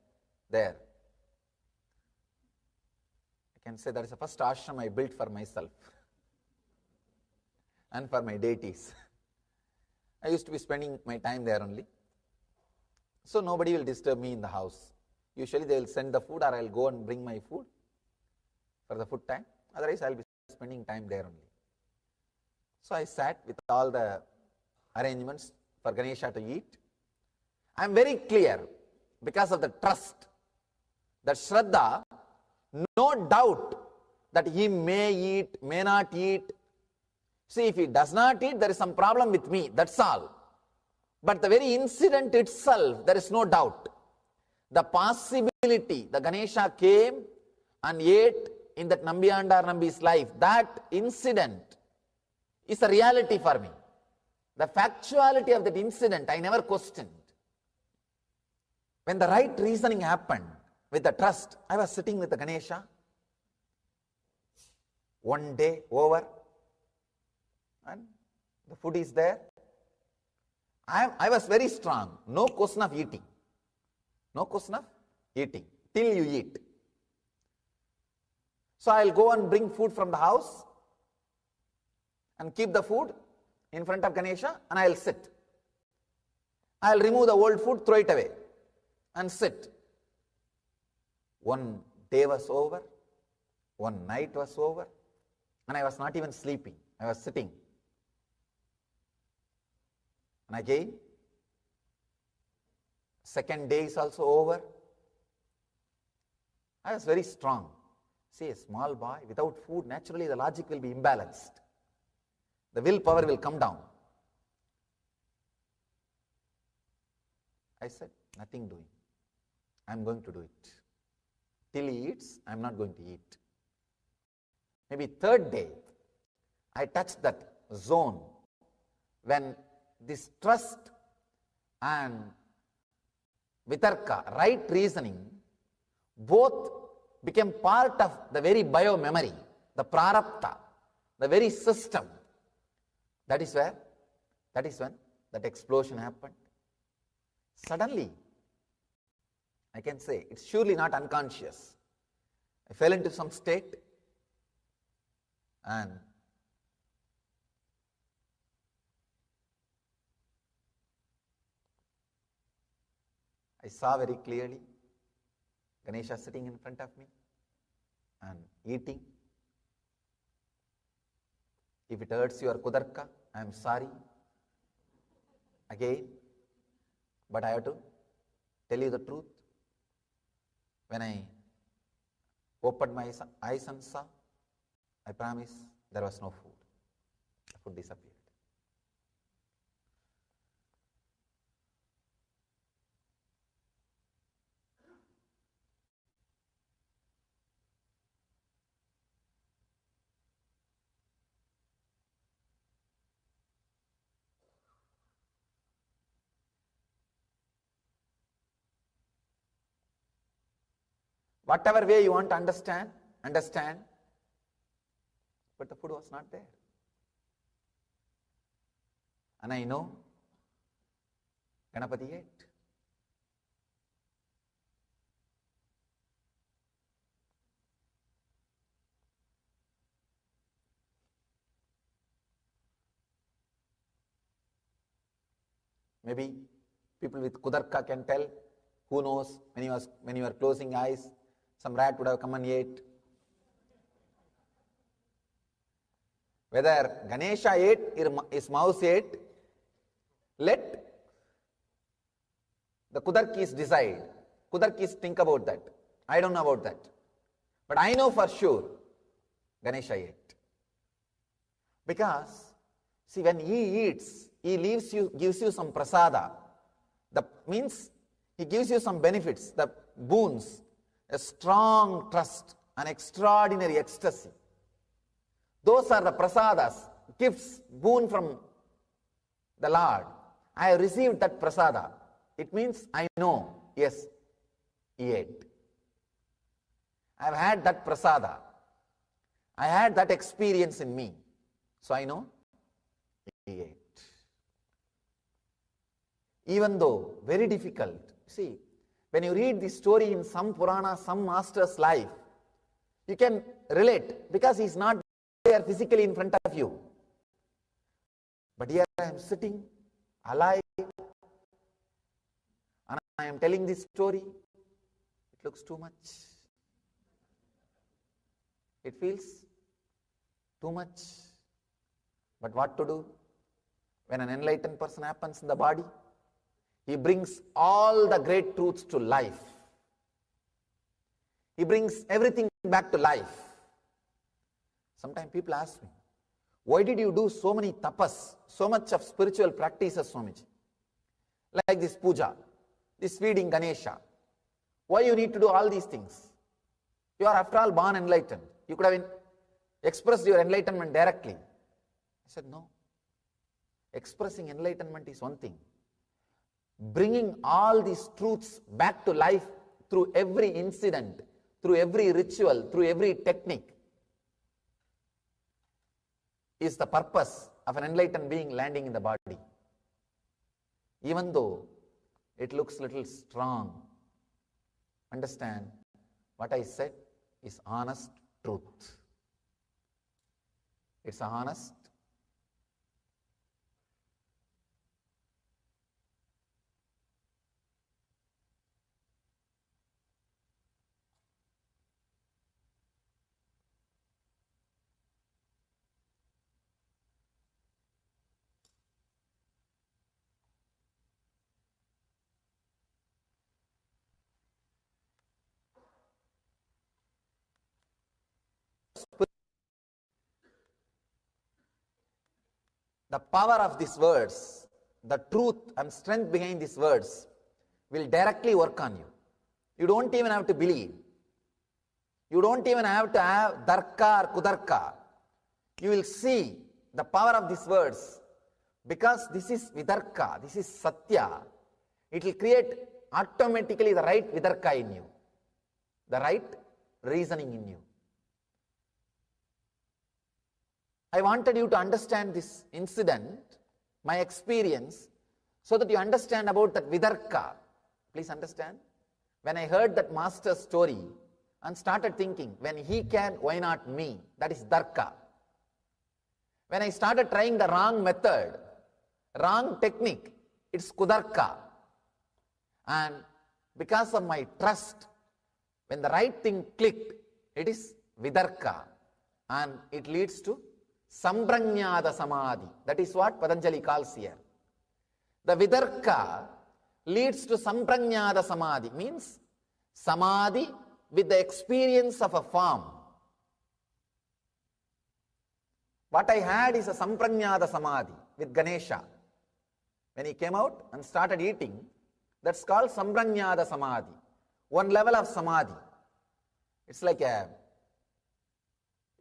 Speaker 9: I can say that is the first ashram I built for myself and for my deities. I used to be spending my time there only. So nobody will disturb me in the house. Usually they will send the food, or I'll go and bring my food for the food time. Otherwise I'll be spending time there only. So I sat with all the arrangements for Ganesha to eat. I am very clear, because of the trust, that Shraddha, no doubt that he may eat, may not eat. See, if he does not eat, there is some problem with me, that's all. But the very incident itself, there is no doubt. The possibility, the Ganesha came and ate in that Nambiyandar Nambi's life, that incident is a reality for me. The factuality of that incident, I never questioned. When the right reasoning happened, with the trust, I was sitting with the Ganesha, one day over, and the food is there. I was very strong, no question of eating. No question of eating, till you eat. So I'll go and bring food from the house and keep the food in front of Ganesha, and I'll sit. I'll remove the old food, throw it away, and sit. One day was over, one night was over, and I was not even sleeping. I was sitting. And again, second day is also over. I was very strong. See, a small boy without food, naturally the logic will be imbalanced. The willpower will come down. I said, nothing doing. I'm going to do it. Till he eats, I'm not going to eat. Maybe third day, I touched that zone when this trust and vitarka, right reasoning, both became part of the very bio-memory, the prarabdha, the very system. That is when that explosion happened. Suddenly, I can say, it's surely not unconscious. I fell into some state, and I saw very clearly Ganesha sitting in front of me and eating. If it hurts your kudarka, I am sorry. Again, but I have to tell you the truth. When I opened my eyes and saw, I promise there was no food. The food disappeared. Whatever way you want to understand, but the food was not there. And I know Ganapati ate. Maybe people with kudarka can tell Who knows, when you were closing eyes, some rat would have come and ate. Whether Ganesha ate, his mouse ate, let the Kudarkis decide. Kudarkis think about that. I don't know about that. But I know for sure Ganesha ate. Because, see, when he eats, he gives you some prasada. Means he gives you some benefits, the boons, a strong trust, an extraordinary ecstasy. Those are the prasadas, gifts, boon from the Lord. I have received that prasada. It means I know, yes, he ate. I have had that prasada. I had that experience in me. So I know he ate. Even though very difficult, see, when you read this story in some Purana, some master's life, you can relate because he's not there physically in front of you. But here I am sitting alive and I am telling this story. It looks too much. It feels too much. But what to do? When an enlightened person happens in the body, he brings all the great truths to life. He brings everything back to life. Sometimes people ask me, why did you do so many tapas, so much of spiritual practices, Swamiji? Like this puja, this feeding Ganesha. Why you need to do all these things? You are after all born enlightened. You could have expressed your enlightenment directly. I said, no. Expressing enlightenment is one thing. Bringing all these truths back to life through every incident, through every ritual, through every technique is the purpose of an enlightened being landing in the body. Even though it looks little strong, understand what I said is honest truth. It's honest. The power of these words, the truth and strength behind these words will directly work on you. You don't even have to believe. You don't even have to have darka or kudarka. You will see the power of these words. Because this is vidarka, this is satya, it will create automatically the right vidarka in you, the right reasoning in you. I wanted you to understand this incident, my experience, so that you understand about that vidarka. Please understand. When I heard that master's story and started thinking, when he can, why not me? That is darka. When I started trying the wrong method, wrong technique, it's kudarka. And because of my trust, when the right thing clicked, it is vidarka. And it leads to samprajnata samadhi. That is what Patanjali calls here. The vidarka leads to samprajnata samadhi, means samadhi with the experience of a form. What I had is a samprajnata samadhi with Ganesha. When he came out and started eating, that's called samprajnata samadhi. One level of samadhi. It's like a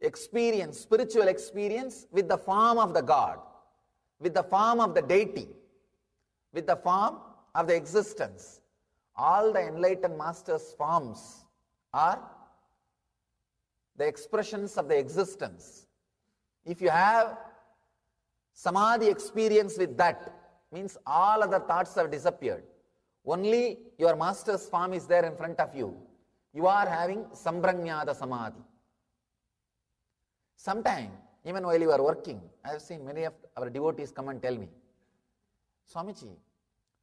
Speaker 9: experience, spiritual experience with the form of the God, with the form of the deity, with the form of the existence. All the enlightened masters' forms are the expressions of the existence. If you have samadhi experience with that, means all other thoughts have disappeared. Only your master's form is there in front of you. You are having samprajnata samadhi. Sometime, even while you are working, I have seen many of our devotees come and tell me, Swamiji,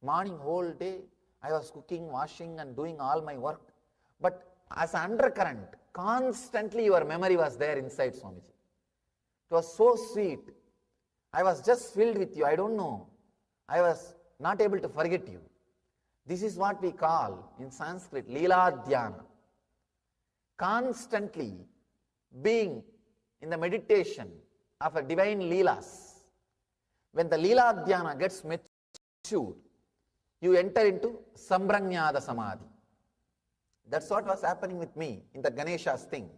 Speaker 9: morning whole day, I was cooking, washing and doing all my work. But as an undercurrent, constantly your memory was there inside, Swamiji. It was so sweet. I was just filled with you. I don't know. I was not able to forget you. This is what we call in Sanskrit Leela Dhyana. Constantly being in the meditation of a divine Leelas. When the Leela Dhyana gets matured, you enter into Sambranyada Samadhi. That's what was happening with me in the Ganesha's thing.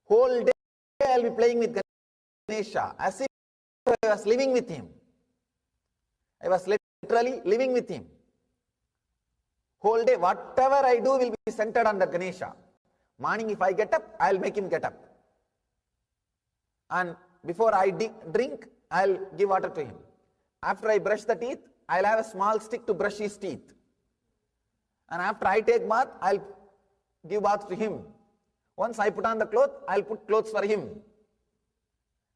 Speaker 9: Whole day I'll be playing with Ganesha as if I was living with him. I was literally living with him. Whole day, whatever I do will be centered on the Ganesha. Morning, if I get up, I'll make him get up. And before I drink, I'll give water to him. After I brush the teeth, I'll have a small stick to brush his teeth. And after I take bath, I'll give bath to him. Once I put on the cloth, I'll put clothes for him.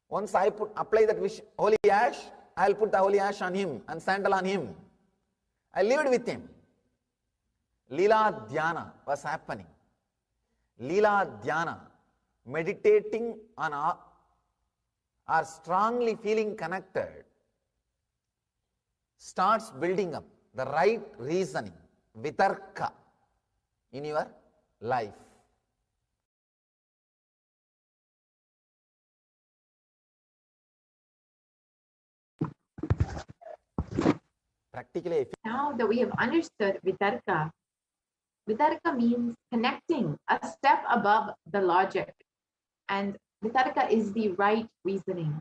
Speaker 9: Once I apply that holy ash, I'll put the holy ash on him and sandal on him. I lived with him. Leela Dhyana was happening. Leela Dhyana, meditating on or strongly feeling connected, starts building up the right reasoning, vitarka, in your life. Practically,
Speaker 1: now that we have understood Vitarka, Vitarka means connecting, a step above the logic. And Vitarka is the right reasoning.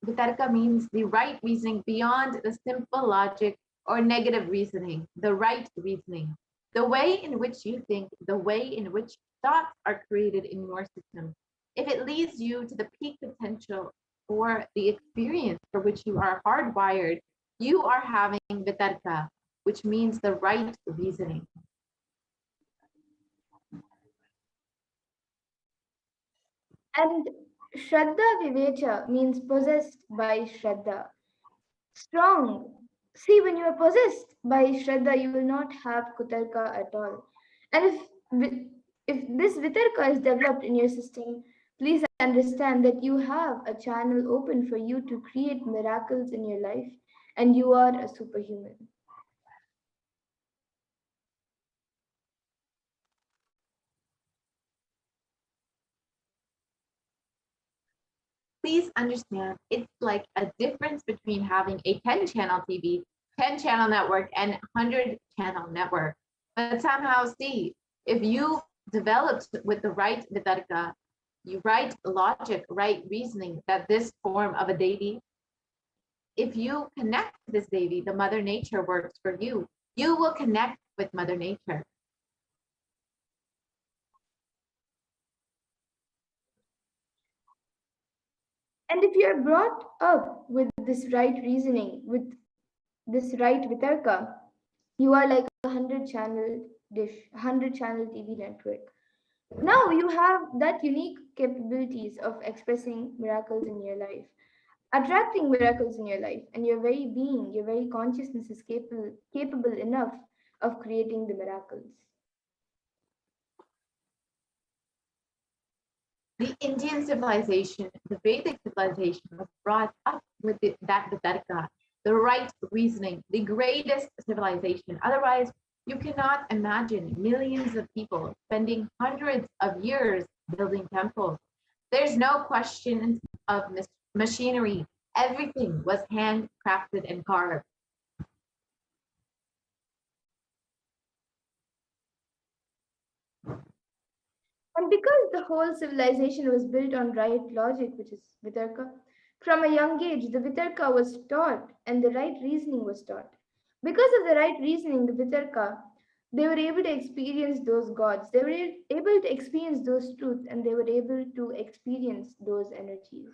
Speaker 1: Vitarka means the right reasoning beyond the simple logic or negative reasoning, the right reasoning. The way in which you think, the way in which thoughts are created in your system. If it leads you to the peak potential or the experience for which you are hardwired, you are having Vitarka, which means the right reasoning.
Speaker 2: And Shraddha Vivecha means possessed by Shraddha. Strong. See, when you are possessed by Shraddha, you will not have Kutarka at all. And if this Vitarka is developed in your system, please understand that you have a channel open for you to create miracles in your life, and you are a superhuman.
Speaker 1: Please understand, it's like a difference between having a 10-channel TV, 10-channel network, and 100-channel network. But somehow, see, if you developed with the right vitarka, you right logic, right reasoning, that this form of a Devi, if you connect to this Devi, the Mother Nature works for you. You will connect with Mother Nature.
Speaker 2: And if you are brought up with this right reasoning, with this right vitarka, you are like a 100-channel dish, 100-channel TV network. Now you have that unique capabilities of expressing miracles in your life, attracting miracles in your life, and your very being, your very consciousness is capable enough of creating the miracles.
Speaker 1: The Indian civilization, the Vedic civilization, was brought up with that vitarka, the right reasoning, the greatest civilization. Otherwise, you cannot imagine millions of people spending hundreds of years building temples. There's no question of machinery. Everything was handcrafted and carved.
Speaker 2: And because the whole civilization was built on right logic, which is vitarka, from a young age, the vitarka was taught and the right reasoning was taught. Because of the right reasoning, the vitarka, they were able to experience those gods, they were able to experience those truths, and they were able to experience those energies.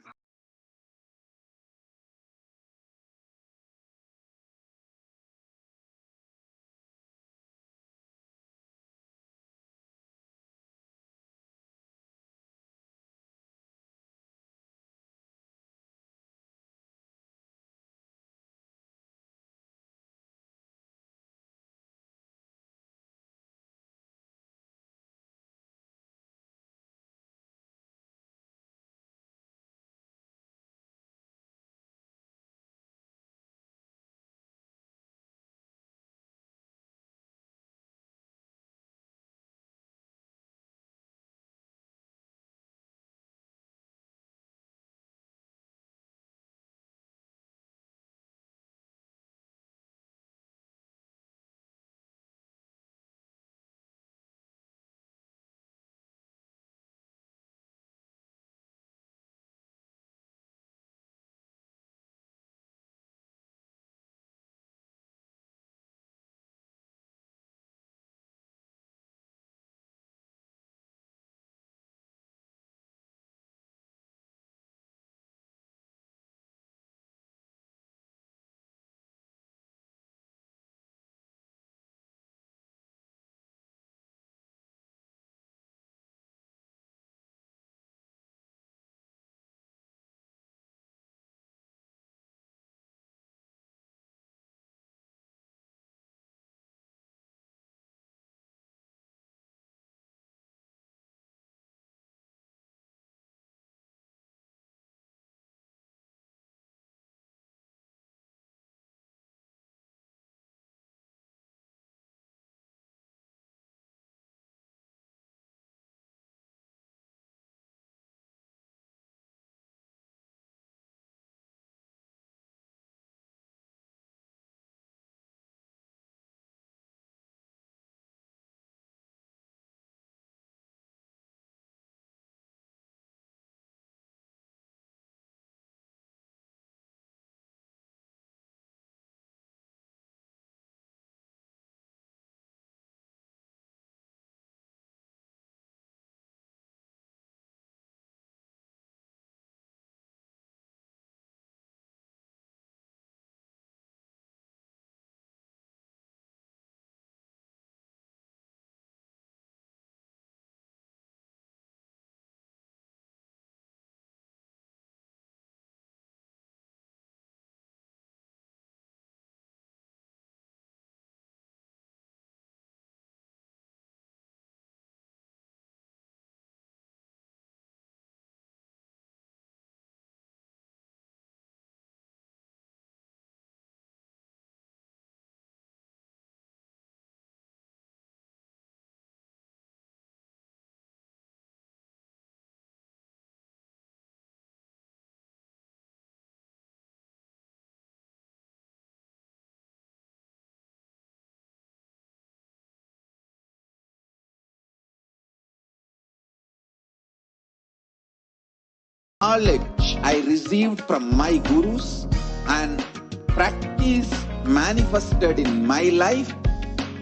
Speaker 5: knowledge I received from my gurus and practice manifested in my life,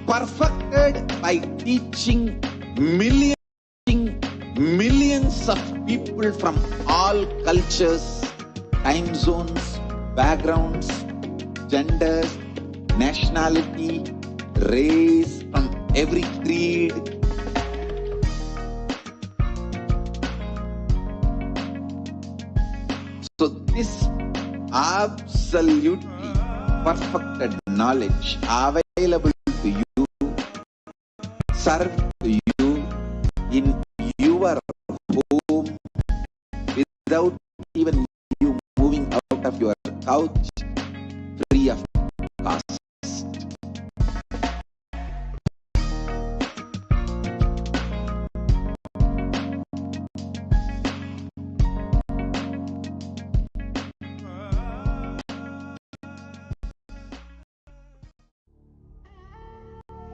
Speaker 5: perfected by teaching millions of people from all cultures, time zones, backgrounds, genders, nationality, race, from every creed. So this absolutely perfected knowledge available to you, serve to you in your home without even you moving out of your couch, free of cost.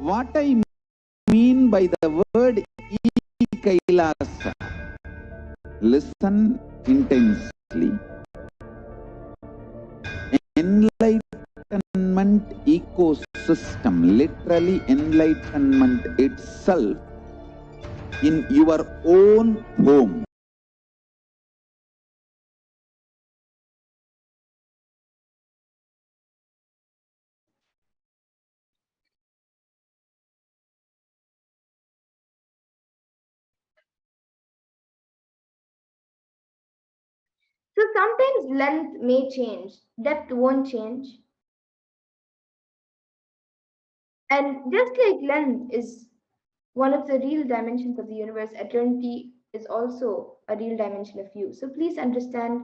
Speaker 5: What I mean by the word Kailasa, listen intensely. Enlightenment ecosystem, literally enlightenment itself in your own home.
Speaker 2: So sometimes length may change, depth won't change. And just like length is one of the real dimensions of the universe, eternity is also a real dimension of you. So please understand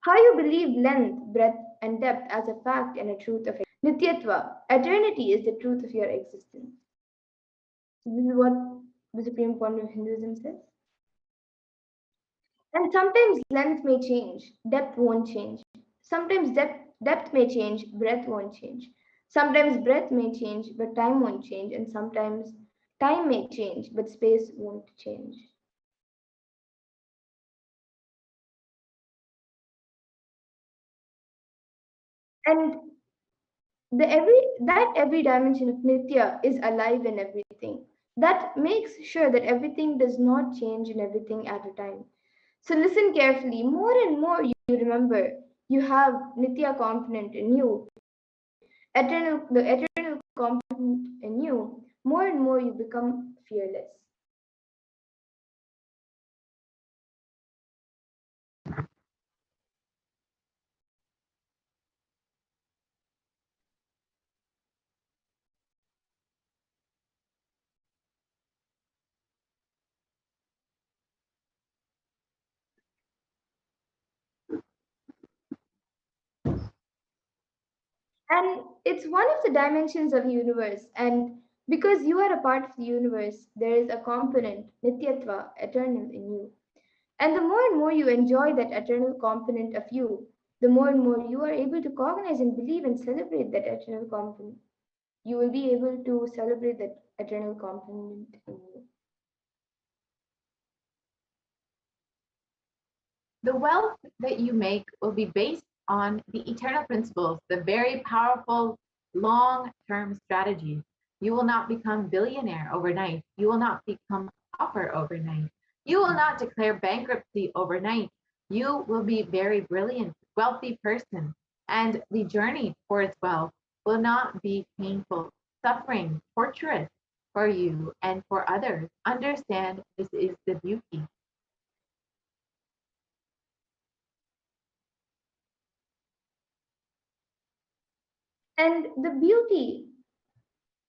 Speaker 2: how you believe length, breadth, and depth as a fact and a truth of Nityatva. Eternity is the truth of your existence. So this is what the Supreme Point of Hinduism says. And sometimes length may change, depth won't change. Sometimes depth may change, breadth won't change. Sometimes breadth may change, but time won't change. And sometimes time may change, but space won't change. And every dimension of Nitya is alive in everything. That makes sure that everything does not change in everything at a time. So listen carefully. More and more you remember you have Nitya component in you, the eternal component in you. More and more you become fearless. And it's one of the dimensions of the universe. And because you are a part of the universe, there is a component, Nityatva, eternal in you. And the more and more you enjoy that eternal component of you, the more and more you are able to cognize and believe and celebrate that eternal component. You will be able to celebrate that eternal component in you.
Speaker 1: The wealth that you make will be based on the eternal principles, the very powerful long-term strategies. You will not become billionaire overnight. You will not become pauper overnight. You will not declare bankruptcy overnight. You will be very brilliant, wealthy person. And the journey towards wealth will not be painful, suffering, torturous for you and for others. Understand this is the beauty.
Speaker 2: And the beauty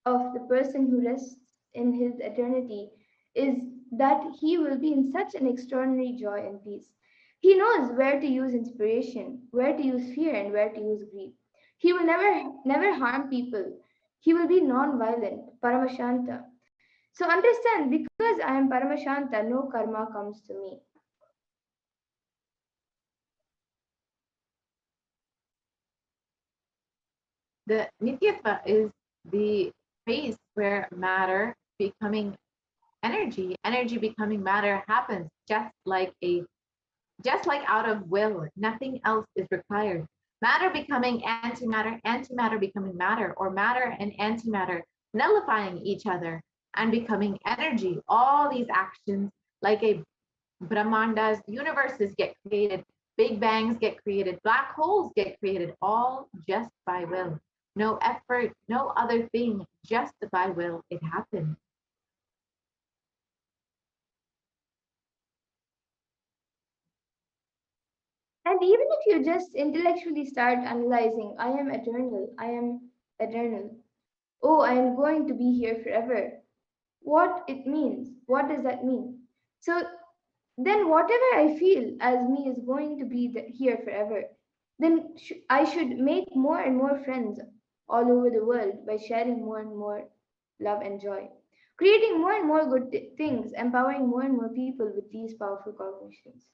Speaker 2: of the person who rests in his eternity is that he will be in such an extraordinary joy and peace. He knows where to use inspiration, where to use fear, and where to use grief. He will never harm people. He will be non-violent, Paramashanta. So understand, because I am Paramashanta, no karma comes to me.
Speaker 1: The Nityatva is the phase where matter becoming energy, energy becoming matter happens just like a Just like out of will, nothing else is required. Matter becoming antimatter, antimatter becoming matter, or matter and antimatter nullifying each other and becoming energy. All these actions, like a Brahmandas, universes get created, big bangs get created, black holes get created, all just by will. No effort, no other thing, just by will, it happens.
Speaker 2: And even if you just intellectually start analyzing, I am eternal. Oh, I am going to be here forever. What it means? What does that mean? So then, whatever I feel as me is going to be here forever. Then I should make more and more friends all over the world by sharing more and more love and joy, creating more and more good things, empowering more and more people with these powerful cognitions.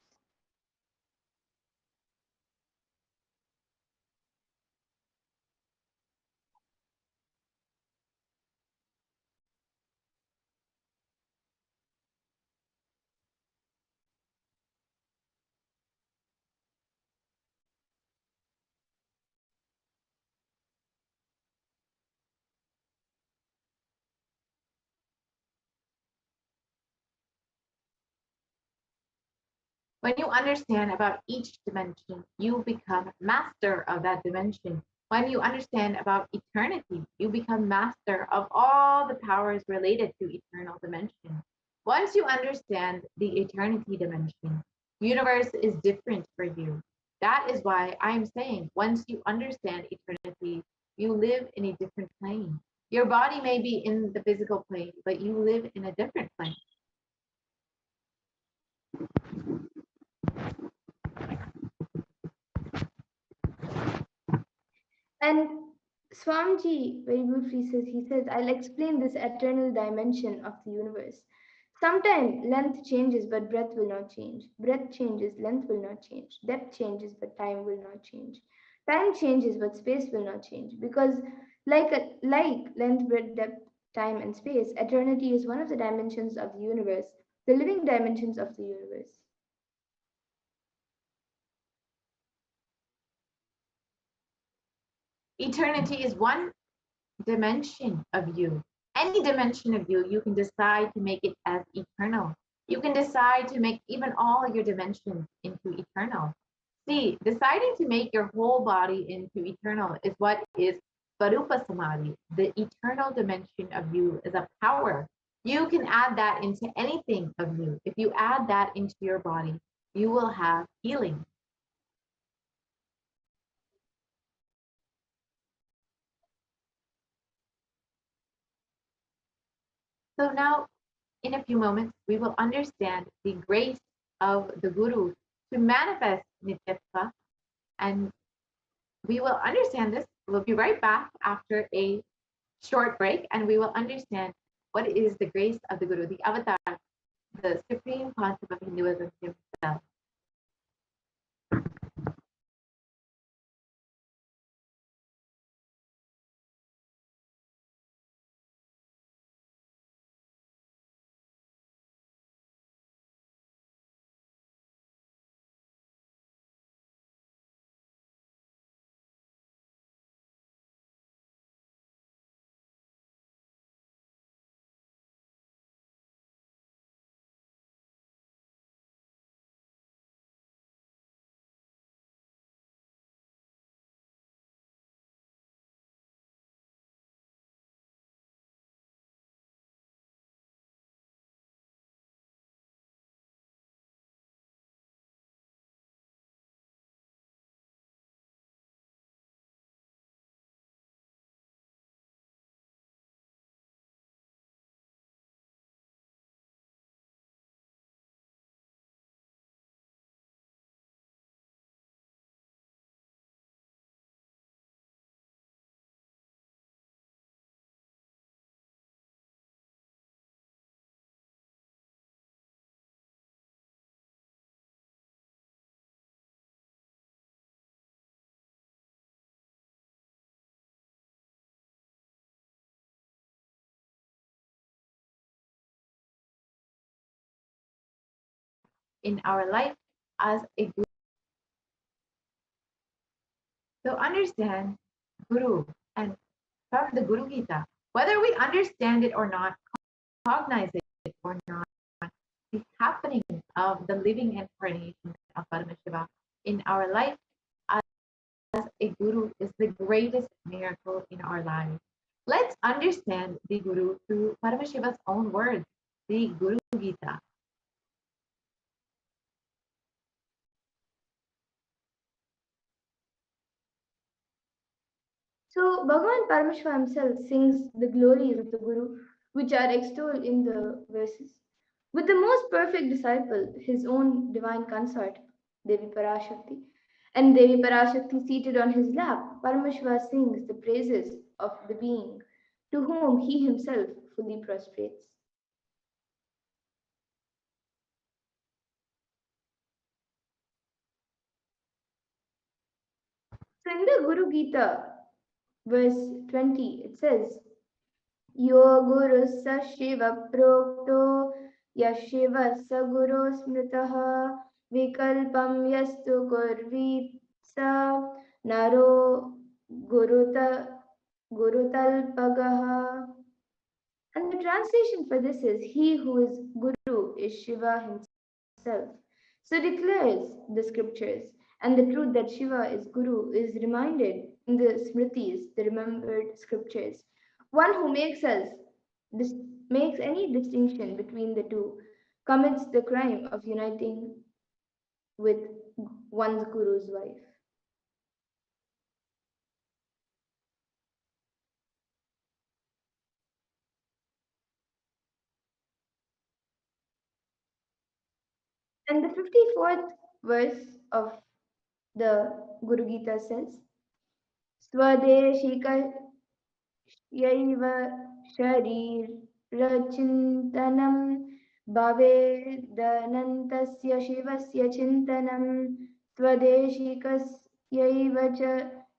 Speaker 1: When you understand about each dimension, you become master of that dimension. When you understand about eternity, you become master of all the powers related to eternal dimension. Once you understand the eternity dimension, universe is different for you. That is why I'm saying once you understand eternity, you live in a different plane. Your body may be in the physical plane, but you live in a different plane.
Speaker 2: And Swamiji very beautifully says, he says, I'll explain this eternal dimension of the universe. Sometimes length changes, but breadth will not change. Breadth changes, length will not change. Depth changes, but time will not change. Time changes, but space will not change. Because like length, breadth, depth, time, and space, eternity is one of the dimensions of the universe, the living dimensions of the universe.
Speaker 1: Eternity is one dimension of you. Any dimension of you, you can decide to make it as eternal. You can decide to make even all your dimensions into eternal. See, deciding to make your whole body into eternal is what is Varupa Samadhi. The eternal dimension of you is a power. You can add that into anything of you. If you add that into your body, you will have healing. So now, in a few moments, we will understand the grace of the Guru to manifest Nityatva, and we will understand this. We'll be right back after a short break, and we will understand what is the grace of the Guru, the Avatar, the supreme concept of Hinduism himself. In our life, as a guru. So understand Guru, and from the Guru Gita, whether we understand it or not, cognize it or not, the happening of the living incarnation of Paramashiva in our life as a Guru is the greatest miracle in our lives. Let's understand the Guru through Paramashiva's own words, the Guru Gita.
Speaker 2: So Bhagavan Parameshwar himself sings the glories of the Guru, which are extolled in the verses. With the most perfect disciple, his own divine consort, Devi Parashakti, and Devi Parashakti seated on his lap, Parameshwar sings the praises of the being to whom he himself fully prostrates. So in the Guru Gita, verse 20, it says, Yo Guru Sa Shiva Prokto Yashiva Sa Guru Smritaha Vikalpam Yastu Kurvitsa Naro Gurutalpagaha. And the translation for this is, he who is Guru is Shiva himself. So declares the scriptures, and the truth that Shiva is Guru is reminded in the Smritis, the remembered scriptures. One who makes any distinction between the two commits the crime of uniting with one's Guru's wife. And the 54th verse of the Guru Gita says, Swadeshika Yaiva Sharirachintanam Bhavedanantasya Shivasya Chintanam Swadeshikasyaiva cha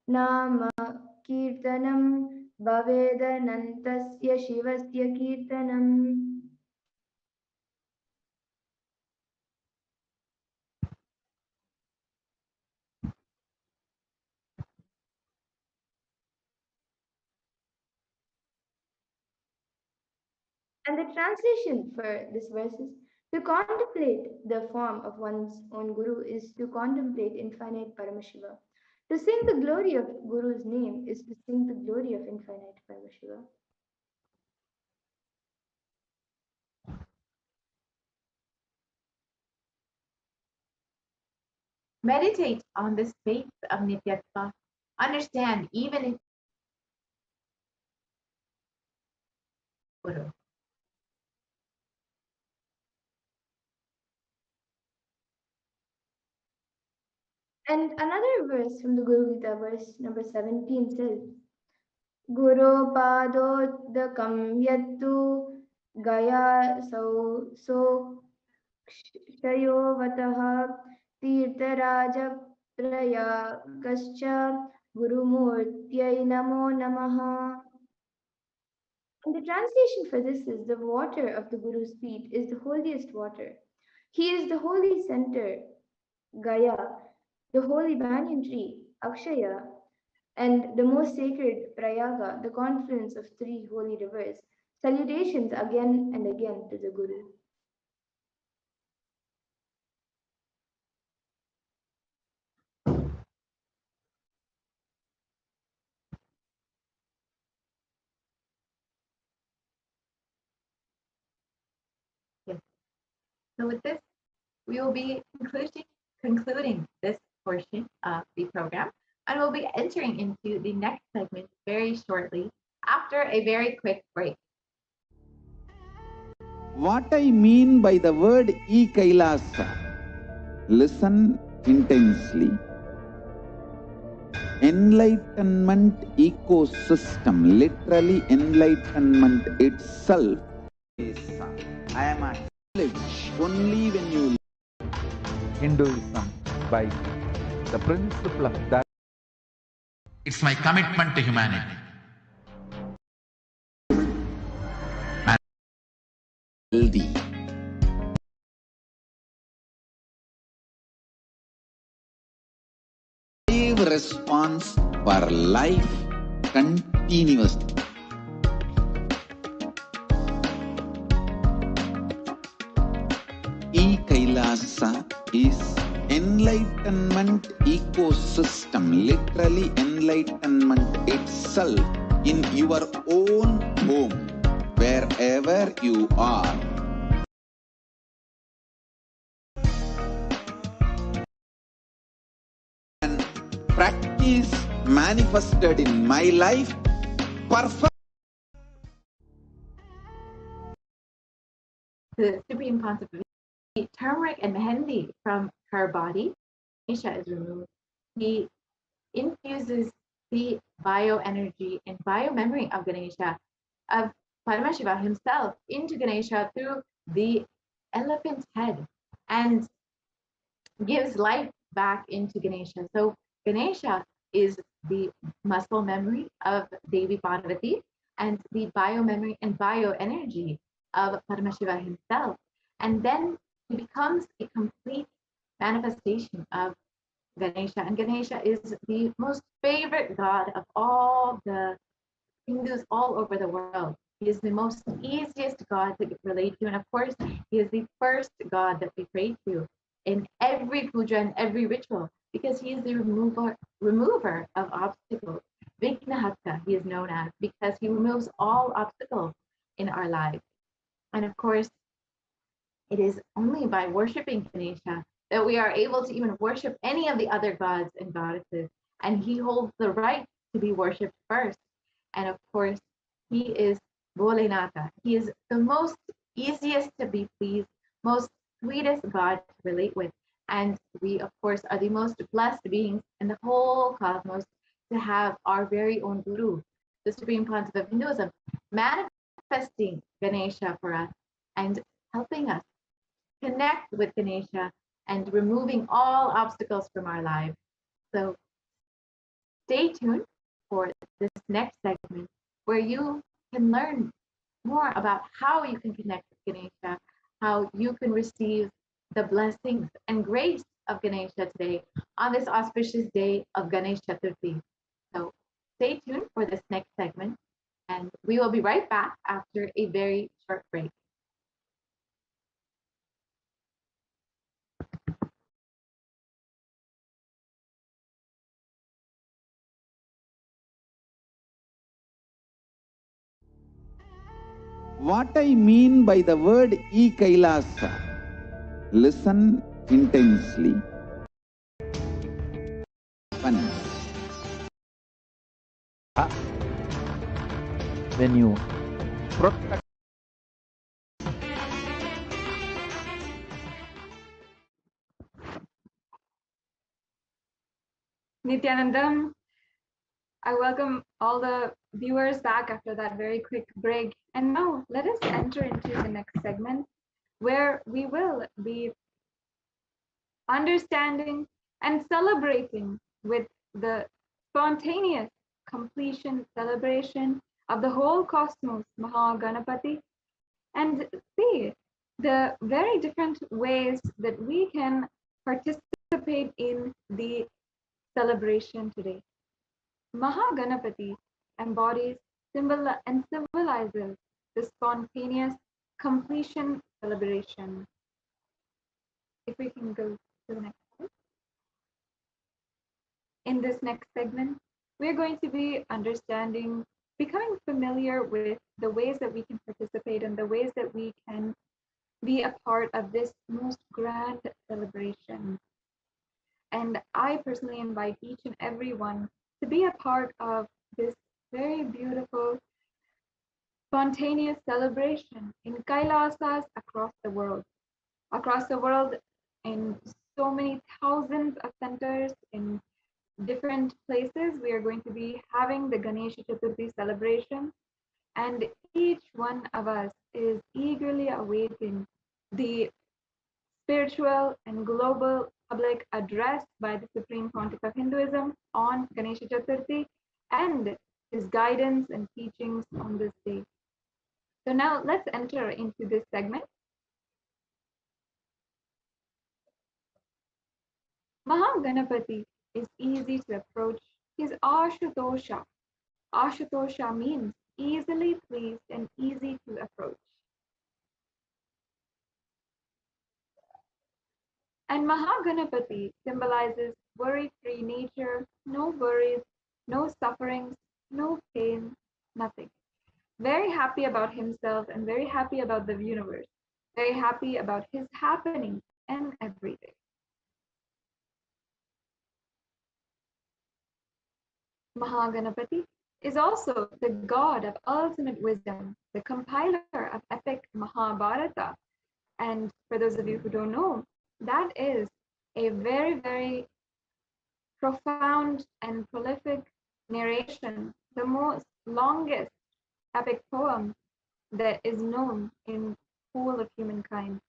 Speaker 2: Nama Kirtanam Bhavedanantasya Shivasya Kirtanam. And the translation for this verse is, to contemplate the form of one's own Guru is to contemplate infinite Paramashiva. To sing the glory of Guru's name is to sing the glory of infinite Paramashiva.
Speaker 1: Meditate on this faith of Nityatva. Understand, even if Guru.
Speaker 2: And another verse from the Guru Gita, verse number 17 says, Guru Padodakam Yattu Gaya so Shayovataha Tirtharaja Prayakascha Gurumurtyai Namo Namaha. And the translation for this is, the water of the Guru's feet is the holiest water. He is the holy center, Gaya, the holy banyan tree, Akshaya, and the most sacred Prayaga, the confluence of three holy rivers. Salutations again and again to the Guru.
Speaker 1: Yes. So with this, we will be concluding this portion of the program, and we'll be entering into the next segment very shortly after a very quick break.
Speaker 5: What I mean by the word Kailasa, listen intensely. Enlightenment ecosystem, literally enlightenment itself. I am a knowledge only when you
Speaker 6: Hinduism by the principle of that.
Speaker 7: It's my commitment to humanity.
Speaker 5: healthy. response for life continuously. Kailasa is enlightenment ecosystem, literally enlightenment itself in your own home, wherever you are. And practice manifested in my life perfect.
Speaker 1: The Supreme Pontiff, turmeric and mehendi from her body, Ganesha is removed. He infuses the bioenergy and biomemory of Ganesha, of Paramashiva himself, into Ganesha through the elephant's head and gives life back into Ganesha. So Ganesha is the muscle memory of Devi Parvati and the biomemory and bioenergy of Paramashiva himself. And then he becomes a complete manifestation of Ganesha. And Ganesha is the most favorite god of all the Hindus all over the world. He is the most easiest god to relate to. And of course, he is the first god that we pray to in every puja and every ritual, because he is the remover of obstacles. Vignahatta, he is known as, because he removes all obstacles in our lives. And of course, it is only by worshiping Ganesha that we are able to even worship any of the other gods and goddesses. And he holds the right to be worshipped first. And of course, he is Volenatha. He is the most easiest to be pleased, most sweetest God to relate with. And we, of course, are the most blessed beings in the whole cosmos to have our very own Guru, the Supreme Pontiff of Hinduism, manifesting Ganesha for us and helping us connect with Ganesha and removing all obstacles from our lives. So stay tuned for this next segment where you can learn more about how you can connect with Ganesha, how you can receive the blessings and grace of Ganesha today on this auspicious day of Ganesh Chaturthi. So stay tuned for this next segment, and we will be right back after a very short break.
Speaker 5: What I mean by the word Kailasa, listen intensely. One.
Speaker 6: When you protect
Speaker 2: Nithyananda, I welcome all the viewers back after that very quick break. And now let us enter into the next segment where we will be understanding and celebrating with the spontaneous completion celebration of the whole cosmos, Mahaganapati, and see the very different ways that we can participate in the celebration today. Mahaganapati embodies and symbolizes the spontaneous completion celebration. If we can go to the next slide. In this next segment, we're going to be understanding, becoming familiar with the ways that we can participate and the ways that we can be a part of this most grand celebration. And I personally invite each and every one to be a part of this very beautiful, spontaneous celebration in Kailasas across the world. Across the world, in so many thousands of centers in different places, we are going to be having the Ganesh Chaturthi celebration. And each one of us is eagerly awaiting the spiritual and global public address by the Supreme Pontiff of Hinduism on Ganesh Chaturthi and his guidance and teachings on this day. So now let's enter into this segment. Mahaganapati
Speaker 1: is easy to approach. He's Ashutosha. Ashutosha means easily pleased and easy to approach. And Mahaganapati symbolizes worry-free nature, no worries, no sufferings, no pain, nothing. Very happy about himself and very happy about the universe, very happy about his happenings and everything. Mahaganapati is also the god of ultimate wisdom, the compiler of epic Mahabharata. And for those of you who don't know, that is a very, very profound and prolific narration, the most longest epic poem that is known in whole of humankind.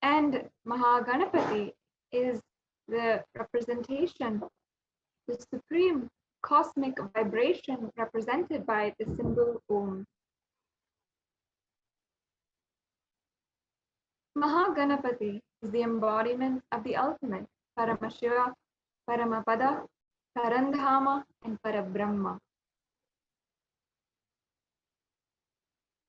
Speaker 1: And Mahaganapati is the representation, the supreme cosmic vibration represented by the symbol Om. Mahaganapati is the embodiment of the ultimate, Paramashiva, Paramapada, Parandhama, and Parabrahma.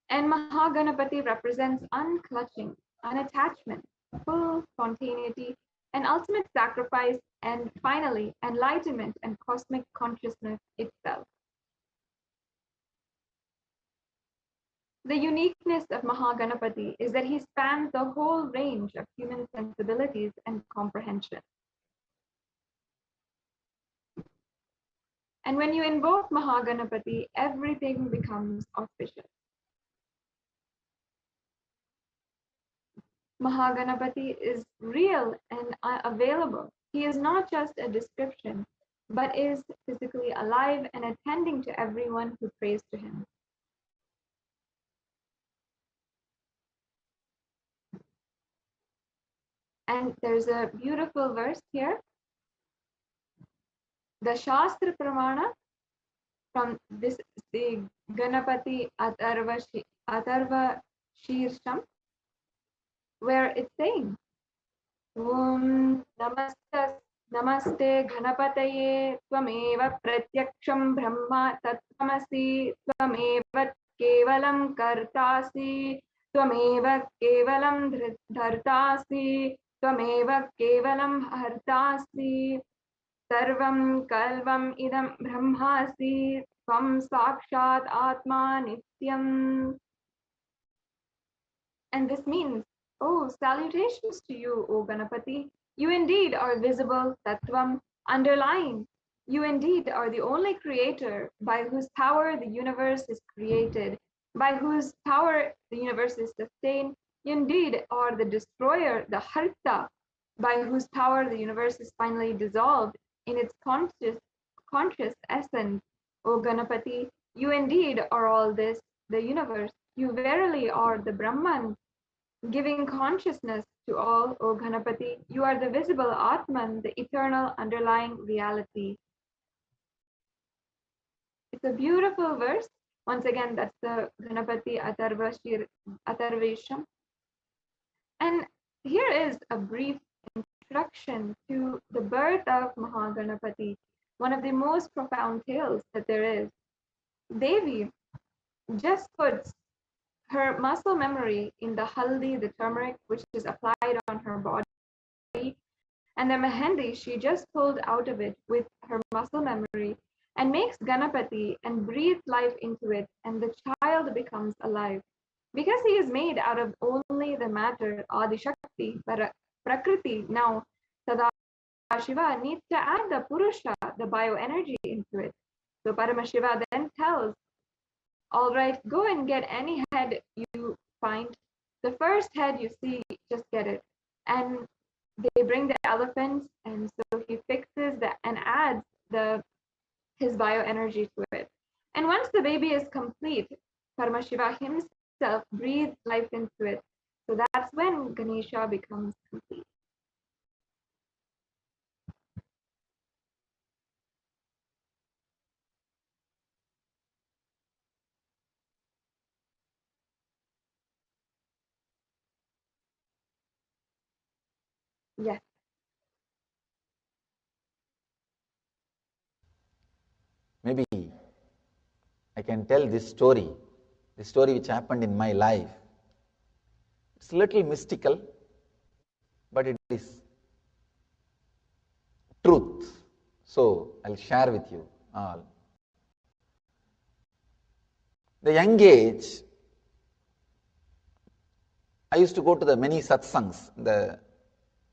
Speaker 1: And Mahaganapati represents unclutching, unattachment, full spontaneity, and ultimate sacrifice, and finally, enlightenment and cosmic consciousness itself. The uniqueness of Mahaganapati is that he spans the whole range of human sensibilities and comprehension. And when you invoke Mahaganapati, everything becomes auspicious. Mahaganapati is real and available. He is not just a description, but is physically alive and attending to everyone who prays to him. And there's a beautiful verse here. The Shastra Pramana from this, the Ganapati Atharva Shirsham, where it's saying, Om Namaste Ganapataye Tvameva Pratyaksham Brahma Tattvamasi Tvameva Kevalam Kartasi Tvameva Kevalam Dhartasi Tvameva Kevalam Hartasi Sarvam Kalvam Idam Brahmasi Tvam Sakshat Atma Nityam. And this means, oh, salutations to you, O Ganapati. You indeed are visible, Tattvam, underlying. You indeed are the only creator by whose power the universe is created, by whose power the universe is sustained. You indeed are the destroyer, the Harta, by whose power the universe is finally dissolved in its conscious essence. O Ganapati, you indeed are all this, the universe. You verily are the Brahman, giving consciousness to all, O Ganapati. You are the visible Atman, the eternal underlying reality. It's a beautiful verse. Once again, that's the Ganapati Atharvesham. And here is a brief introduction to the birth of Mahaganapati, one of the most profound tales that there is. Devi just puts her muscle memory in the haldi, the turmeric, which is applied on her body, and the mehendi she just pulled out of it with her muscle memory and makes Ganapati and breathes life into it, and the child becomes alive. Because he is made out of only the matter, Adi Shakti, Prakriti, now Sadashiva needs to add the Purusha, the bioenergy, into it. So Paramashiva then tells, all right, go and get any head you find. The first head you see, just get it. And they bring the elephants, and so he fixes that and adds his bioenergy to it. And once the baby is complete, Paramashiva himself breathes life into it. So that's when Ganesha becomes complete. Yes.
Speaker 9: can tell this story which happened in my life. It's a little mystical, but it is truth. So I'll share with you all. The young age, I used to go to the many Satsangs.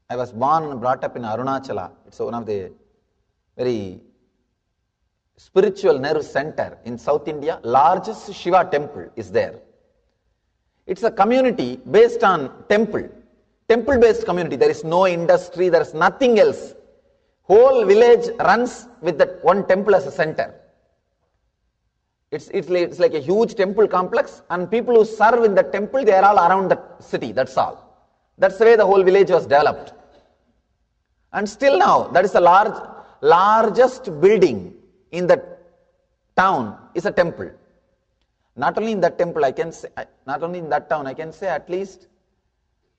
Speaker 9: I was born and brought up in Arunachala. It's one of the very spiritual nerve center in South India. Largest Shiva temple is there. It's a community based on temple-based community. There is no industry, there is nothing else. Whole village runs with that one temple as a center. It's like a huge temple complex, and people who serve in the temple, they are all around the city, that's all. That's the way the whole village was developed. And still now, that is the largest building in the town is a temple. Not only in that temple, I can say, not only in that town, I can say at least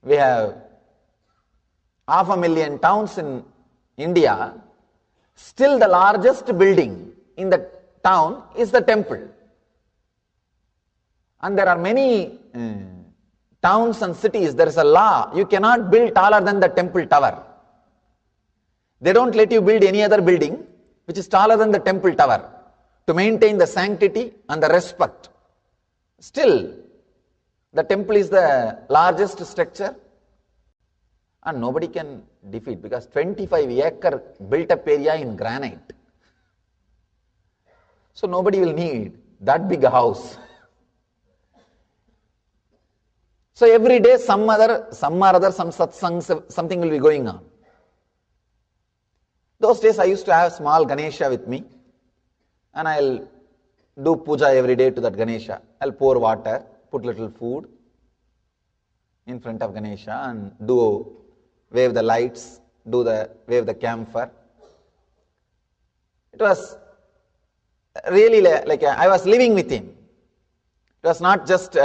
Speaker 9: we have 500,000 towns in India. Still the largest building in the town is the temple. And there are many towns and cities, there is a law, you cannot build taller than the temple tower. They don't let you build any other building which is taller than the temple tower to maintain the sanctity and the respect. Still, the temple is the largest structure and nobody can defeat, because 25-acre built-up area in granite. So nobody will need that big a house. So every day some satsangs, something will be going on. Those days I used to have small Ganesha with me, and I'll do puja every day to that Ganesha. I'll pour water, put little food in front of Ganesha and wave the lights, wave the camphor. It was really like I was living with him. It was not just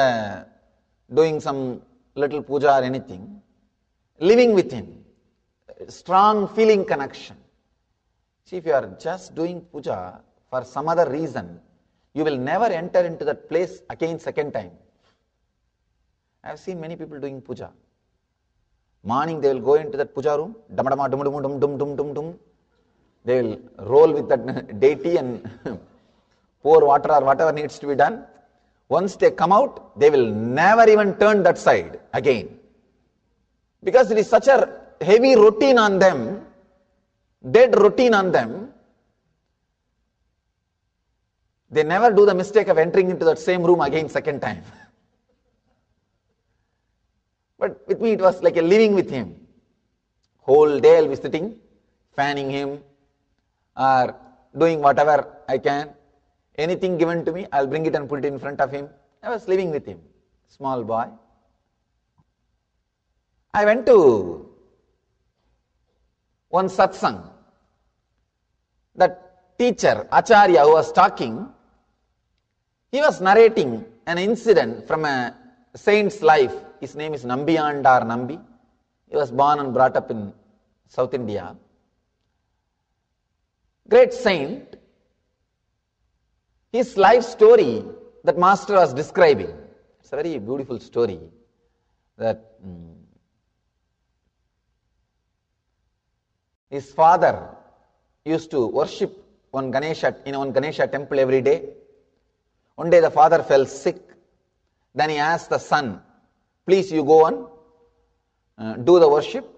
Speaker 9: doing some little puja or anything. Living with him. Strong feeling connection. See, if you are just doing puja for some other reason, you will never enter into that place again second time. I have seen many people doing puja. Morning they will go into that puja room, dum dum dum dum dum dum dum dum dum. They will roll with that deity and pour water or whatever needs to be done. Once they come out, they will never even turn that side again. Because it is such a heavy routine on them, dead routine on them, they never do the mistake of entering into that same room again second time. But with me it was like a living with him. Whole day I'll be sitting, fanning him or doing whatever I can. Anything given to me, I'll bring it and put it in front of him. I was living with him, small boy. I went to one satsang. That teacher, Acharya, who was talking, he was narrating an incident from a saint's life. His name is Nambiyandar Nambi. He was born and brought up in South India. Great saint. His life story that master was describing. It's a very beautiful story. That his father used to worship one Ganesha in one Ganesha temple every day. One day the father fell sick. Then he asked the son, please you go on, do the worship.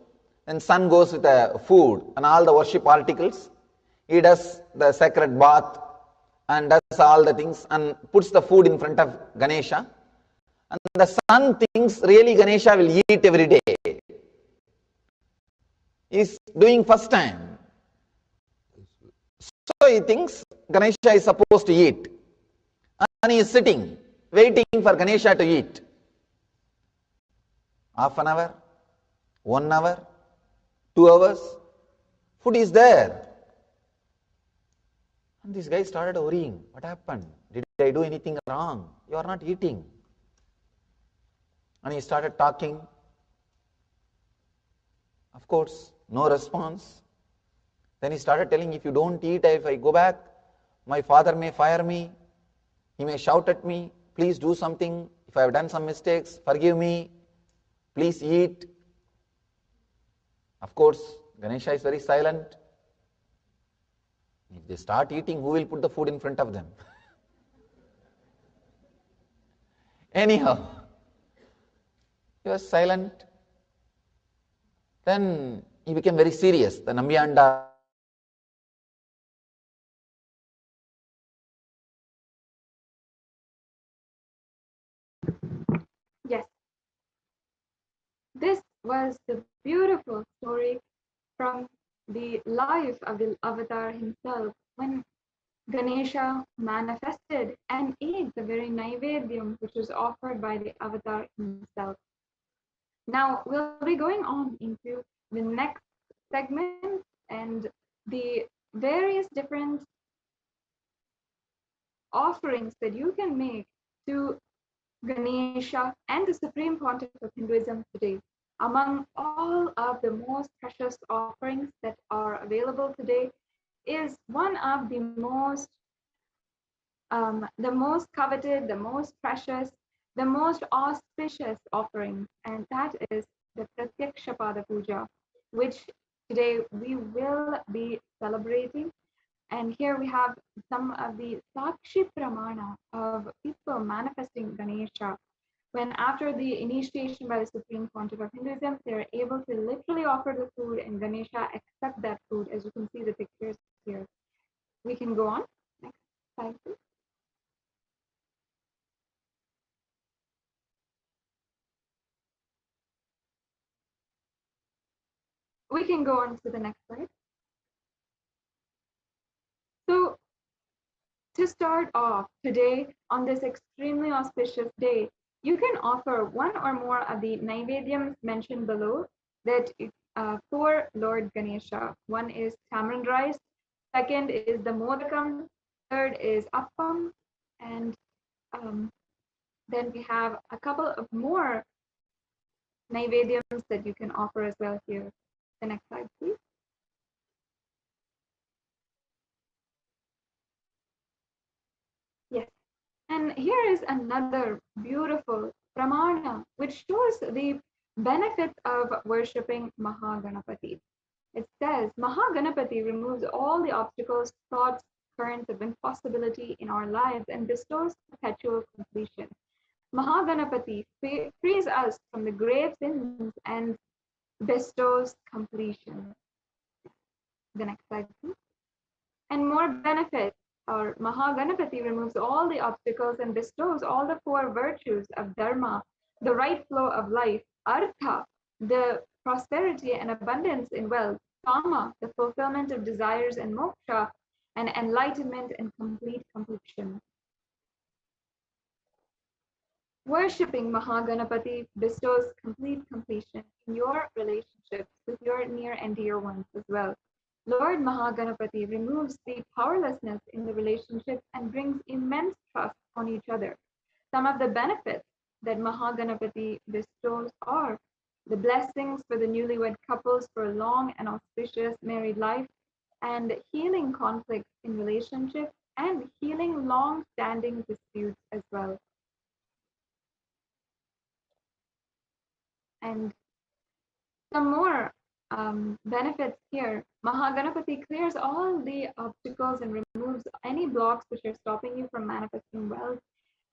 Speaker 9: Then son goes with the food and all the worship articles. He does the sacred bath and does all the things and puts the food in front of Ganesha. And the son thinks really Ganesha will eat every day. He is doing first time. So he thinks Ganesha is supposed to eat. And he is sitting, waiting for Ganesha to eat. Half an hour, 1 hour, 2 hours, food is there. And this guy started worrying. What happened? Did I do anything wrong? You are not eating. And he started talking. Of course, no response. Then he started telling, if you don't eat, if I go back, my father may fire me. He may shout at me, please do something. If I have done some mistakes, forgive me. Please eat. Of course, Ganesha is very silent. If they start eating, who will put the food in front of them? Anyhow, he was silent. Then he became very serious. The Nambyanda
Speaker 1: Yes, this was the beautiful story from the life of the avatar himself when Ganesha manifested and ate the very Naivedyam which was offered by the avatar himself. Now we'll be going on into the next segment and the various different offerings that you can make to Ganesha and the Supreme Pontiff of Hinduism today. Among all of the most precious offerings that are available today is one of the most coveted, the most precious, the most auspicious offerings, and that is the Pratyaksha Paadapuja, which today we will be celebrating. And here we have some of the Sakshi Pramana of people manifesting Ganesha. When after the initiation by the Supreme Pontiff of Hinduism, they are able to literally offer the food and Ganesha accept that food, as you can see the pictures here. We can go on. Next slide, please. We can go on to the next slide. So to start off today on this extremely auspicious day, you can offer one or more of the Naivedyams mentioned below that for Lord Ganesha. One is tamarind rice, second is the modakam, third is appam, and then we have a couple of more Naivedyams that you can offer as well here. The next slide, please. Yes. And here is another beautiful pramana which shows the benefit of worshipping Mahaganapati. It says Mahaganapati removes all the obstacles, thoughts, currents of impossibility in our lives and bestows perpetual completion. Mahaganapati frees us from the grave sins and bestows completion. The next slide, please. And more benefits. Our Mahaganapati removes all the obstacles and bestows all the four virtues of Dharma, the right flow of life, Artha, the prosperity and abundance in wealth, Kama, the fulfillment of desires, and Moksha, and enlightenment and complete completion. Worshipping Mahaganapati bestows complete completion in your relationships with your near and dear ones as well. Lord Mahaganapati removes the powerlessness in the relationship and brings immense trust on each other. Some of the benefits that Mahaganapati bestows are the blessings for the newlywed couples for a long and auspicious married life, and healing conflicts in relationships and healing long-standing disputes as well. And some more benefits here. Mahaganapati clears all the obstacles and removes any blocks which are stopping you from manifesting wealth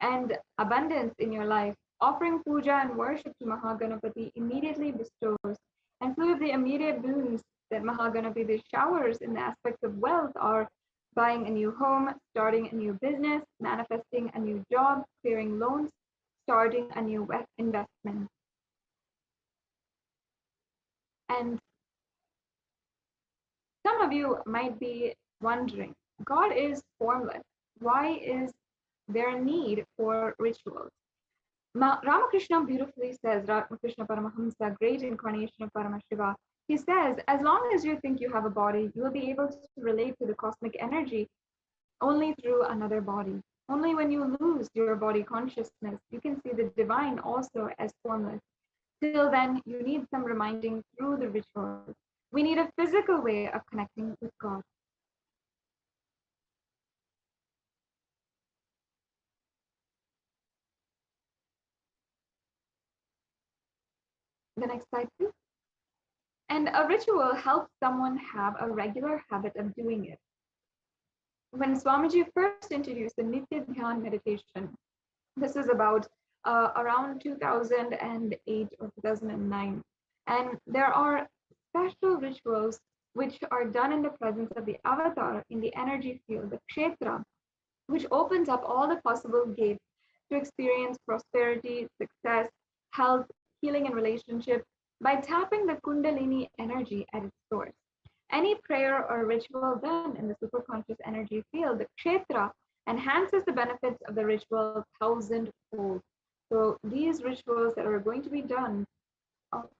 Speaker 1: and abundance in your life. Offering puja and worship to Mahaganapati immediately bestows. And few of the immediate boons that Mahaganapati showers in the aspects of wealth are buying a new home, starting a new business, manifesting a new job, clearing loans, starting a new investment. And some of you might be wondering, God is formless. Why is there a need for rituals? Ramakrishna beautifully says, Ramakrishna Paramahamsa, great incarnation of Paramashiva, he says, as long as you think you have a body, you will be able to relate to the cosmic energy only through another body. Only when you lose your body consciousness, you can see the divine also as formless. Till then, you need some reminding through the rituals. We need a physical way of connecting with God. The next slide, please. And a ritual helps someone have a regular habit of doing it. When Swamiji first introduced the Nitya Dhyan meditation, this is about around 2008 or 2009. And there are special rituals which are done in the presence of the avatar in the energy field, the kshetra, which opens up all the possible gates to experience prosperity, success, health, healing, and relationship by tapping the Kundalini energy at its source. Any prayer or ritual done in the superconscious energy field, the kshetra, enhances the benefits of the ritual thousandfold. So these rituals that are going to be done,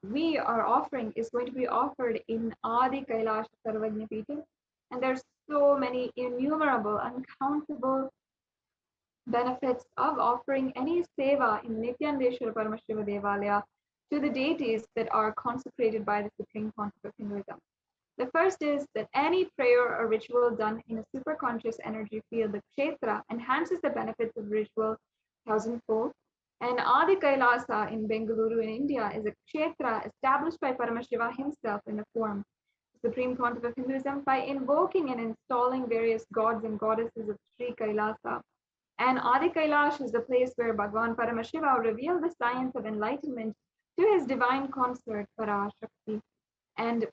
Speaker 1: we are offering, is going to be offered in Adi Kailasa Sarvajna Pita, and there's so many innumerable, uncountable benefits of offering any seva in Nithyanandeshwara Paramashiva Devalaya to the deities that are consecrated by the Supreme Pontiff of Hinduism. The first is that any prayer or ritual done in a superconscious energy field, the kshetra, enhances the benefits of ritual thousandfold. And Adi Kailasa in Bengaluru in India is a kshetra established by Paramashiva himself in the form of Supreme Pontiff of Hinduism by invoking and installing various gods and goddesses of Sri Kailasa. And Adi Kailash is the place where Bhagavan Paramashiva revealed the science of enlightenment to his divine consort Parashakti. And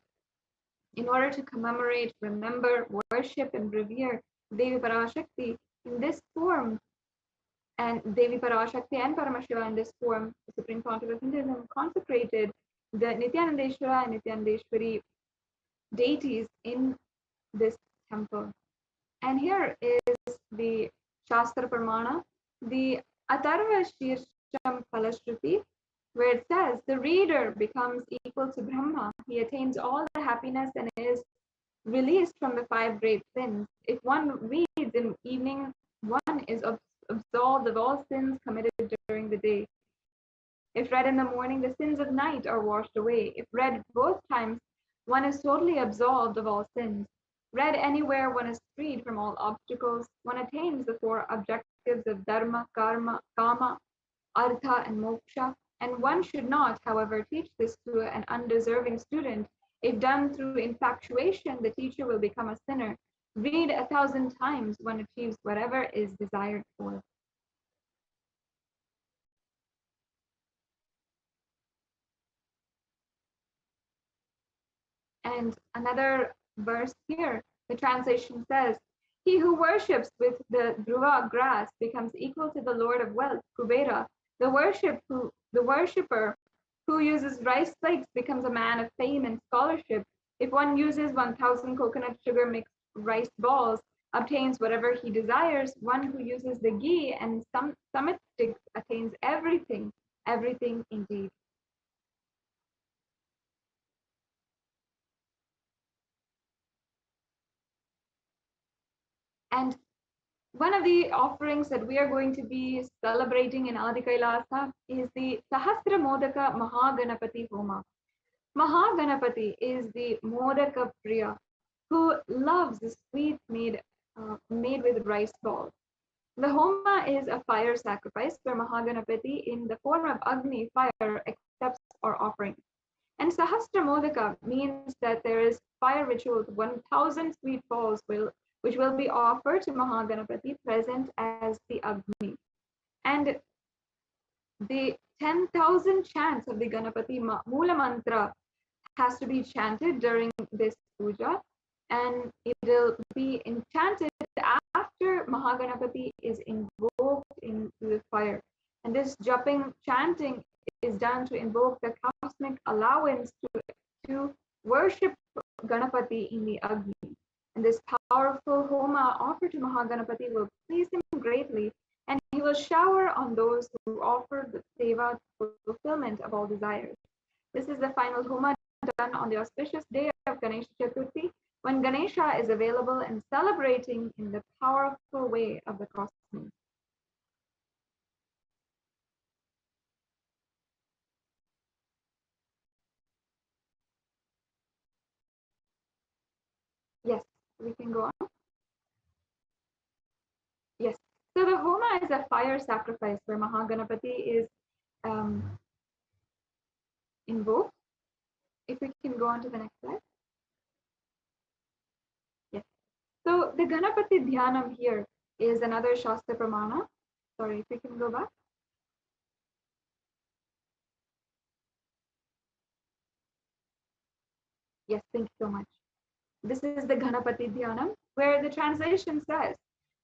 Speaker 1: in order to commemorate, remember, worship, and revere Devi Parashakti in this form, and Devi Parashakti and Paramashiva in this form, the Supreme Pontiff of Hinduism consecrated the Nithyanandeshwara and Nithyanandeshwari deities in this temple. And here is the Shastra Pramana, the Atharva Shirsham Falashruti, where it says the reader becomes equal to Brahma. He attains all the happiness and is released from the 5 great sins. If one reads in evening, one is absolved of all sins committed during the day. If read in the morning, the sins of night are washed away. If read both times, one is totally absolved of all sins. Read anywhere, one is freed from all obstacles. One attains the 4 objectives of dharma, karma, kama, artha, and moksha. And one should not, however, teach this to an undeserving student. If done through infatuation, the teacher will become a sinner. Read 1,000 times, one achieves whatever is desired for. And another verse here, the translation says, he who worships with the dhruva grass becomes equal to the Lord of wealth, Kubera. The worshipper who uses rice flakes becomes a man of fame and scholarship. If one uses 1,000 coconut sugar mixed rice balls, obtains whatever he desires. One who uses the ghee and some summit sticks attains everything, everything indeed. And one of the offerings that we are going to be celebrating in Adi Kailasa is the Sahasra Modaka Mahaganapati Homa. Mahaganapati is the Modaka Priya who loves the sweet made with rice balls. The Homa is a fire sacrifice where Mahaganapati in the form of Agni, fire, accepts our offerings. And Sahasra Modaka means that there is fire ritual with 1,000 sweet balls which will be offered to Mahaganapati present as the Agni. And the 10,000 chants of the Ganapati Mula Mantra has to be chanted during this puja, and it will be enchanted after Mahaganapati is invoked into the fire. And this jumping chanting is done to invoke the cosmic allowance to worship Ganapati in the Agni. And this powerful Homa offered to Mahaganapati will please him greatly, and he will shower on those who offer the seva fulfillment of all desires. This is the final Homa done on the auspicious day of Ganesh Chaturthi, when Ganesha is available and celebrating in the powerful way of the cosmos. Yes, we can go on. Yes, so the Homa is a fire sacrifice where Mahaganapati is invoked. If we can go on to the next slide. Yes. So the Ganapati Dhyanam here is another Shastra Pramana. Sorry, if we can go back. Yes, thank you so much. This is the Ganapati Dhyanam, where the translation says,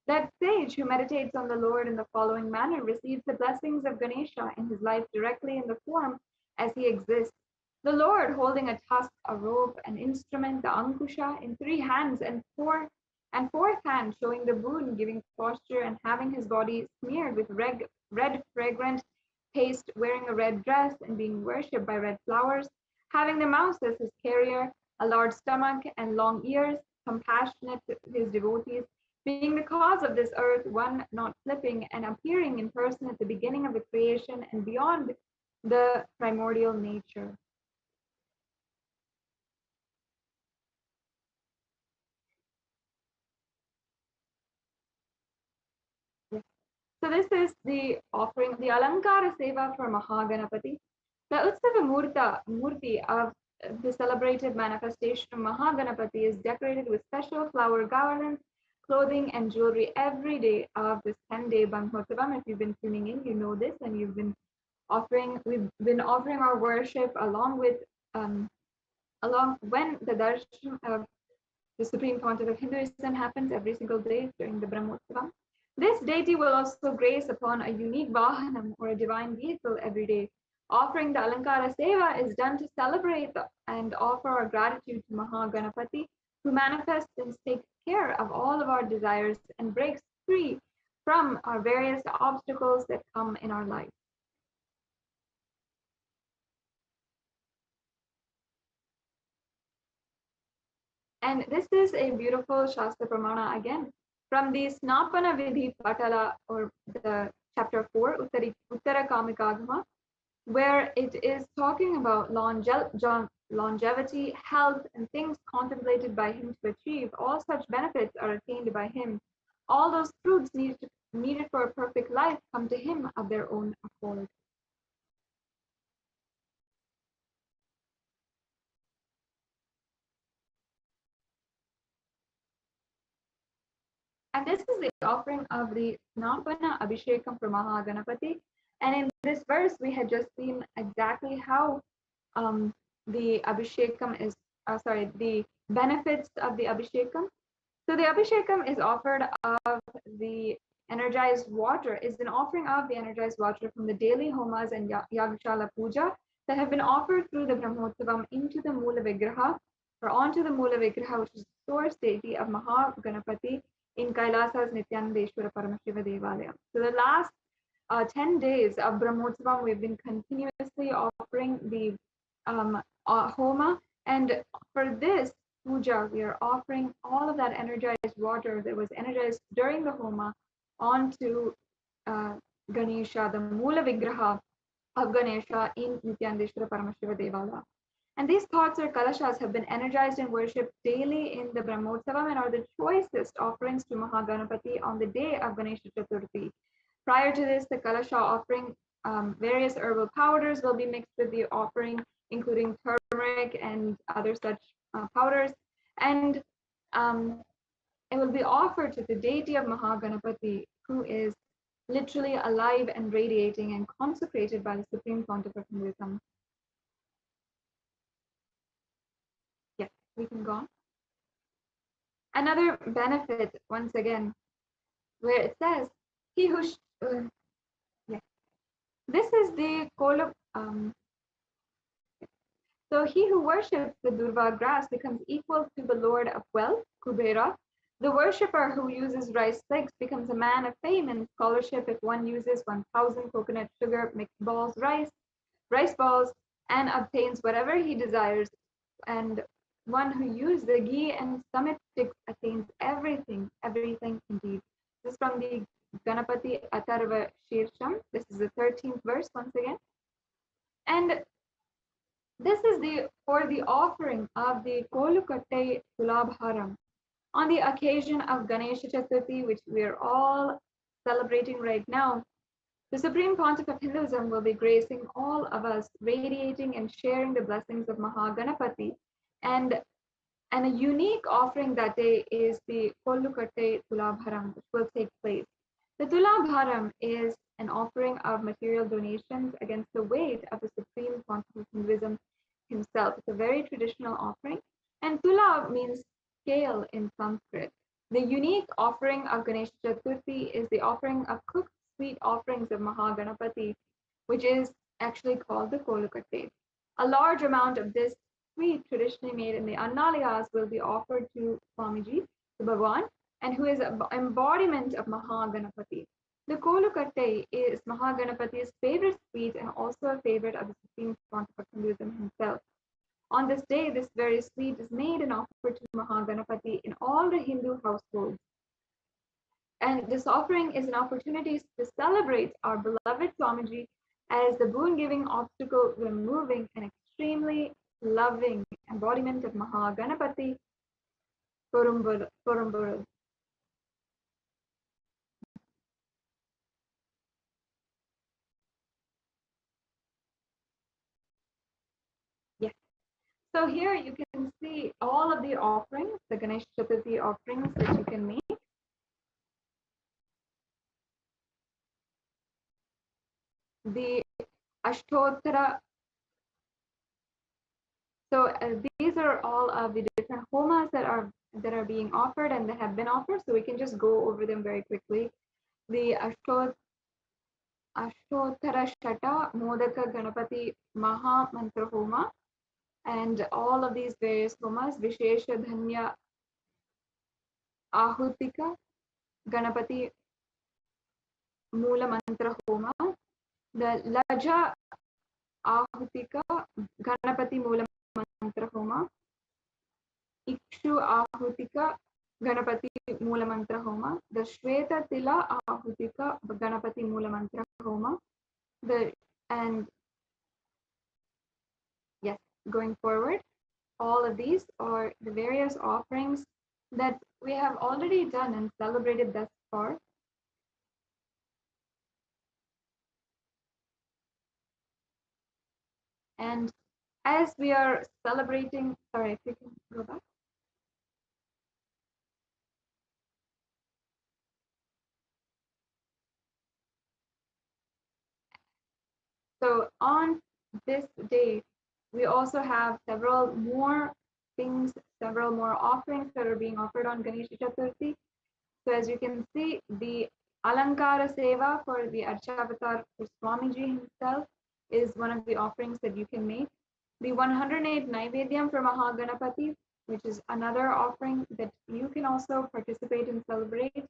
Speaker 1: that sage who meditates on the Lord in the following manner receives the blessings of Ganesha in his life directly in the form as he exists. The Lord holding a tusk, a rope, an instrument, the Ankusha in 3 hands and fourth hand showing the boon, giving posture and having his body smeared with red fragrant paste, wearing a red dress and being worshipped by red flowers, having the mouse as his carrier, a large stomach and long ears, compassionate to his devotees, being the cause of this earth, one not slipping and appearing in person at the beginning of the creation and beyond the primordial nature. Yes. So this is the offering, the Alankara Seva for Mahaganapati. The Utsava Murti of the celebrated manifestation of Mahaganapati is decorated with special flower garlands, clothing, and jewelry every day of this 10-day Brahmotsavam. If you've been tuning in, you know this, and we've been offering our worship along when the Darshan of the Supreme Pontiff of Hinduism happens every single day during the Brahmotsavam. This deity will also grace upon a unique Vahanam or a divine vehicle every day. Offering the Alankara Seva is done to celebrate and offer our gratitude to Mahaganapati, who manifests and takes care of all of our desires and breaks free from our various obstacles that come in our life. And this is a beautiful Shastra Pramana again from the Snapana Vidhi Patala, or the chapter 4, Uttara Kamikagama, where it is talking about longevity, health, and things contemplated by him to achieve. All such benefits are attained by him. All those fruits needed for a perfect life come to him of their own accord. And this is the offering of the Snapana Abhishekam for Mahaganapati. And in this verse, we had just seen exactly how the Abhishekam is, the benefits of the Abhishekam. So the Abhishekam is offered of the energized water, is an offering of the energized water from the daily homas and Yagashala Puja that have been offered through the Brahmotsavam into the Mula Vigraha, or onto the Mula Vigraha, which is the source deity of Mahaganapati in Kailasa's Nithyananda Paramashiva Devalaya. So the last 10 days of Brahmotsavam, we've been continuously offering the Homa, and for this puja, we are offering all of that energized water that was energized during the Homa onto Ganesha, the Mula Vigraha of Ganesha in Nithyananda Paramashiva Devalaya. And these pots or kalashas have been energized and worshipped daily in the Brahmotsavam and are the choicest offerings to Mahaganapati on the day of Ganesha Chaturthi. Prior to this, the kalasha offering, various herbal powders will be mixed with the offering, including turmeric and other such powders. And it will be offered to the deity of Mahaganapati, who is literally alive and radiating and consecrated by the Supreme Pontiff of Hinduism. Yes, we can go on. Another benefit, once again, where it says, he who, yes, this is the Koluk. So he who worships the Durva grass becomes equal to the Lord of wealth, Kubera. The worshipper who uses rice flakes becomes a man of fame and scholarship if one uses 1,000 coconut sugar mixed balls, rice balls, and obtains whatever he desires. And one who uses the ghee and summit sticks attains everything indeed. This is from the Ganapati Atharva Shirsham. This is the 13th verse once again. And this is for the offering of the Kolukatte Tulabharam on the occasion of Ganesha Chaturthi, which we are all celebrating right now. The Supreme Pontiff of Hinduism will be gracing all of us, radiating and sharing the blessings of Mahaganapati. And a unique offering that day is the Kollukatte Tulabharam, which will take place. The Tulabharam is an offering of material donations against the weight of the Supreme Pontiff of Hinduism himself. It's a very traditional offering. And Tula means scale in Sanskrit. The unique offering of Ganesh Chaturthi is the offering of cooked sweet offerings of Mahaganapati, which is actually called the Kolukatte. A large amount of this sweet traditionally made in the Annalayas will be offered to Swamiji, to Bhagwan, and who is an embodiment of Mahaganapati. The Kolukatte is Mahaganapati's favorite sweet and also a favorite of the Supreme Pontiff of Hinduism himself. On this day, this very sweet is made and offered to Mahaganapati in all the Hindu households. And this offering is an opportunity to celebrate our beloved Swamiji as the boon-giving, obstacle removing, and extremely loving embodiment of Mahaganapati Porumbural. Yes. So here you can see all of the offerings, the Ganesh Chaturthi offerings that you can make. The Ashtottara. So these are all of the different homas that are being offered and that have been offered. So we can just go over them very quickly. The Ashtottara Shata Modaka Ganapati Maha Mantra Homa, and all of these various homas, Vishesha Dhanya Ahutika Ganapati Mula Mantra Homa, the Laja Ahutika Ganapati Mula Mantra Homa, Ikshu Ahutika Ganapati Mula Mantra Homa, the Shweta Tila Ahutika Ganapati Mula Mantra Homa, and yes, going forward, all of these are the various offerings that we have already done and celebrated thus far. And as we are celebrating, sorry, if you can go back. So on this day, we also have several more things, several more offerings that are being offered on Ganesh Chaturthi. So as you can see, the Alankara Seva for the Archavatar for Swamiji himself is one of the offerings that you can make. The 108 Naivedyam for Mahaganapati, which is another offering that you can also participate and celebrate.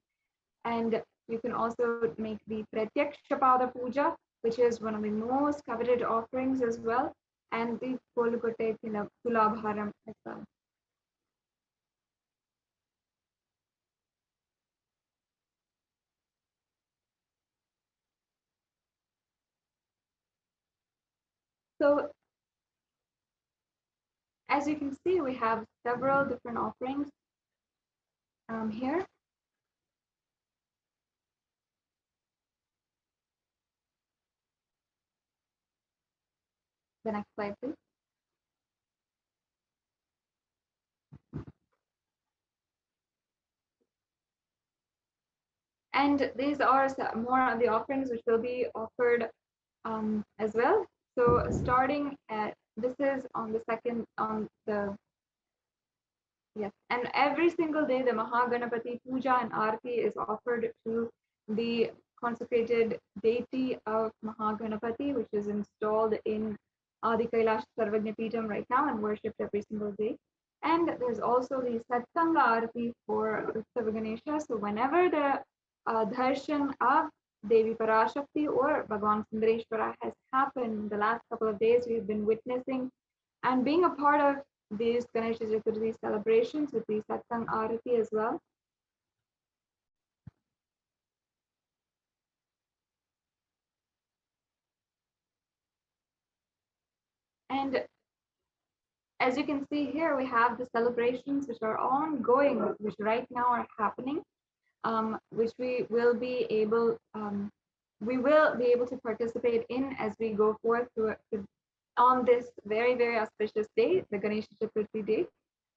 Speaker 1: And you can also make the Pratyaksha Paadapuja, which is one of the most coveted offerings as well, and the Kolukatte Tulabharam as well. So as you can see, we have several different offerings here. The next slide, please. And these are more of the offerings which will be offered as well. So starting at, this is on the second, yes, and every single day the Mahaganapati Puja and Aarti is offered to the consecrated deity of Mahaganapati, which is installed in Adi Kailasa Sarvagna Peetham right now and worshipped every single day. And there's also the Satsang Aarti for Uttava Ganesha. So whenever the Darshan of Devi Parashakti or Bhagwan Sundareshwara has happened the last couple of days, we have been witnessing and being a part of these Ganesh Chaturthi celebrations with the Satsang Aarati as well. And as you can see here, we have the celebrations which are ongoing, which right now are happening, which we will be able we will be able to participate in as we go forth on this very, very auspicious day, the Ganesh Chaturthi day.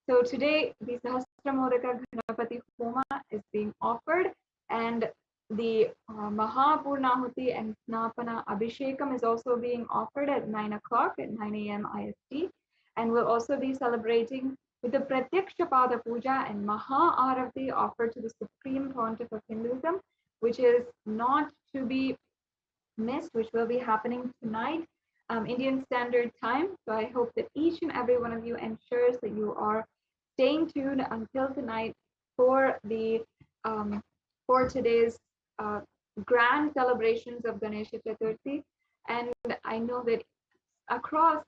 Speaker 1: So today, the Sahasramodaka Ganapati Homa is being offered, and the Mahapurnahuti and Snapana Abhishekam is also being offered at 9 o'clock at 9 a.m. IST. And we'll also be celebrating with the Pratyaksha Paadapuja and Maha Arati offered to the Supreme Pontiff of Hinduism, which is not to be missed, which will be happening tonight, Indian Standard Time. So I hope that each and every one of you ensures that you are staying tuned until tonight for the for today's grand celebrations of Ganesha Chaturthi. And I know that across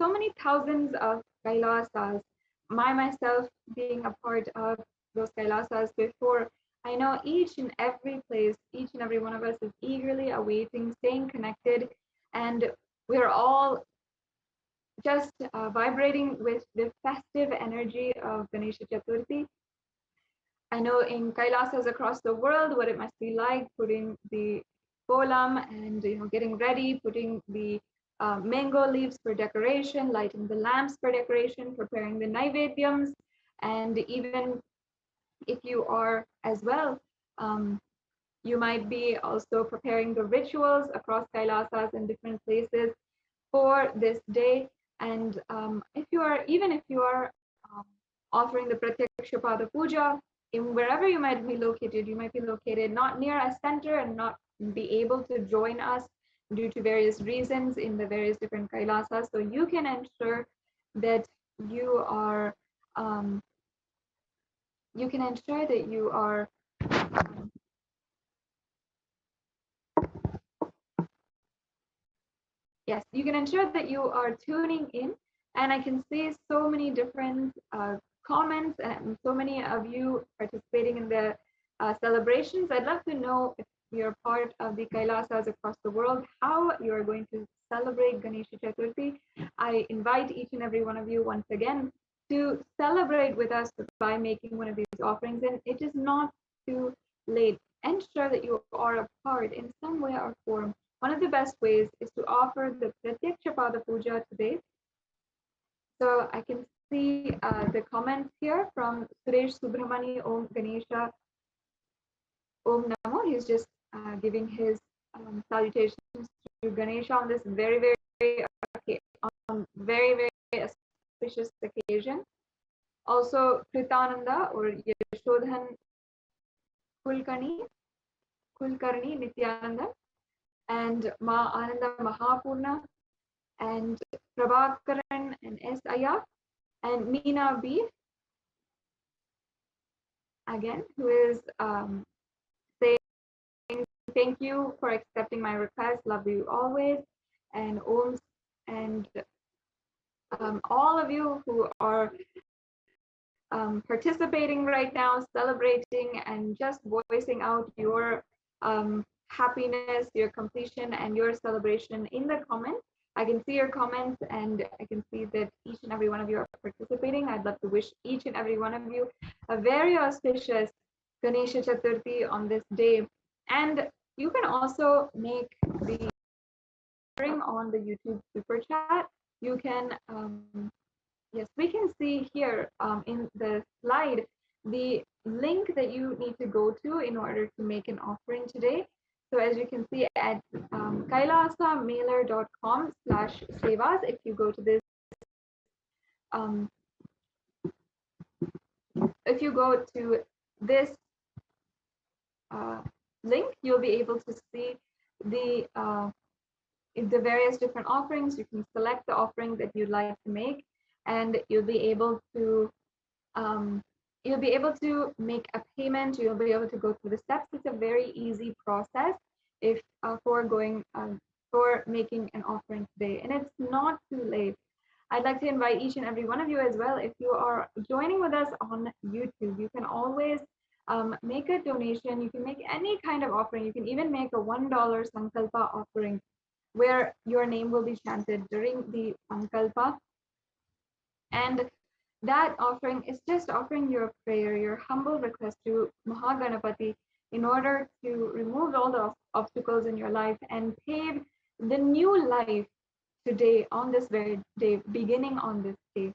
Speaker 1: so many thousands of Kailasas, myself being a part of those Kailasas before, I know each and every place, each and every one of us is eagerly awaiting, staying connected, and we're all just vibrating with the festive energy of Ganesha Chaturthi. I know in Kailasas across the world what it must be like putting the kolam and getting ready, putting the mango leaves for decoration, lighting the lamps for decoration, preparing the naivedyams, and even if you are as well, you might be also preparing the rituals across Kailasas and different places for this day. And if you are offering the Pratyaksha Paadapuja, in wherever you might be located not near a center and not be able to join us due to various reasons in the various different Kailasas. So you can ensure that you are yes, you can ensure that you are tuning in. And I can see so many different comments and so many of you participating in the celebrations. I'd love to know if you're part of the Kailasas across the world, how you're going to celebrate Ganesha Chaturthi. I invite each and every one of you once again to celebrate with us by making one of these offerings. And it is not too late. Ensure that you are a part in some way or form. One of the best ways is to offer the Pratyaksha Paadapuja today. So I can see the comments here from Suresh Subramani, Om Ganesha, Om Namo. He's just giving his salutations to Ganesha on this very, very auspicious occasion. Also, Kritananda or Yashodhan Kulkarni Nithyananda, and Ma Ananda Mahapurna, and Prabhakaran and S. Aya, and Meena B. again, who is saying thank you for accepting my request, love you always, and Om, and all of you who are participating right now, celebrating, and just voicing out your happiness, your completion, and your celebration in the comments. I can see your comments, and I can see that each and every one of you are participating. I'd love to wish each and every one of you a very auspicious Ganesha Chaturthi on this day. And you can also make the offering on the YouTube super chat. You can yes, we can see here in the slide the link that you need to go to in order to make an offering today. So as you can see at kailasamailer.com/sevas, if you go to this, if you go to this link, you'll be able to see the various different offerings. You can select the offering that you'd like to make, and you'll be able to make a payment. You'll be able to go through the steps. It's a very easy process if for making an offering today, and it's not too late. I'd like to invite each and every one of you as well. If you are joining with us on YouTube, you can always make a donation. You can make any kind of offering. You can even make a $1 Sankalpa offering, where your name will be chanted during the Sankalpa. And that offering is just offering your prayer, your humble request to Mahaganapati, in order to remove all the obstacles in your life and pave the new life today, on this very day, beginning on this day.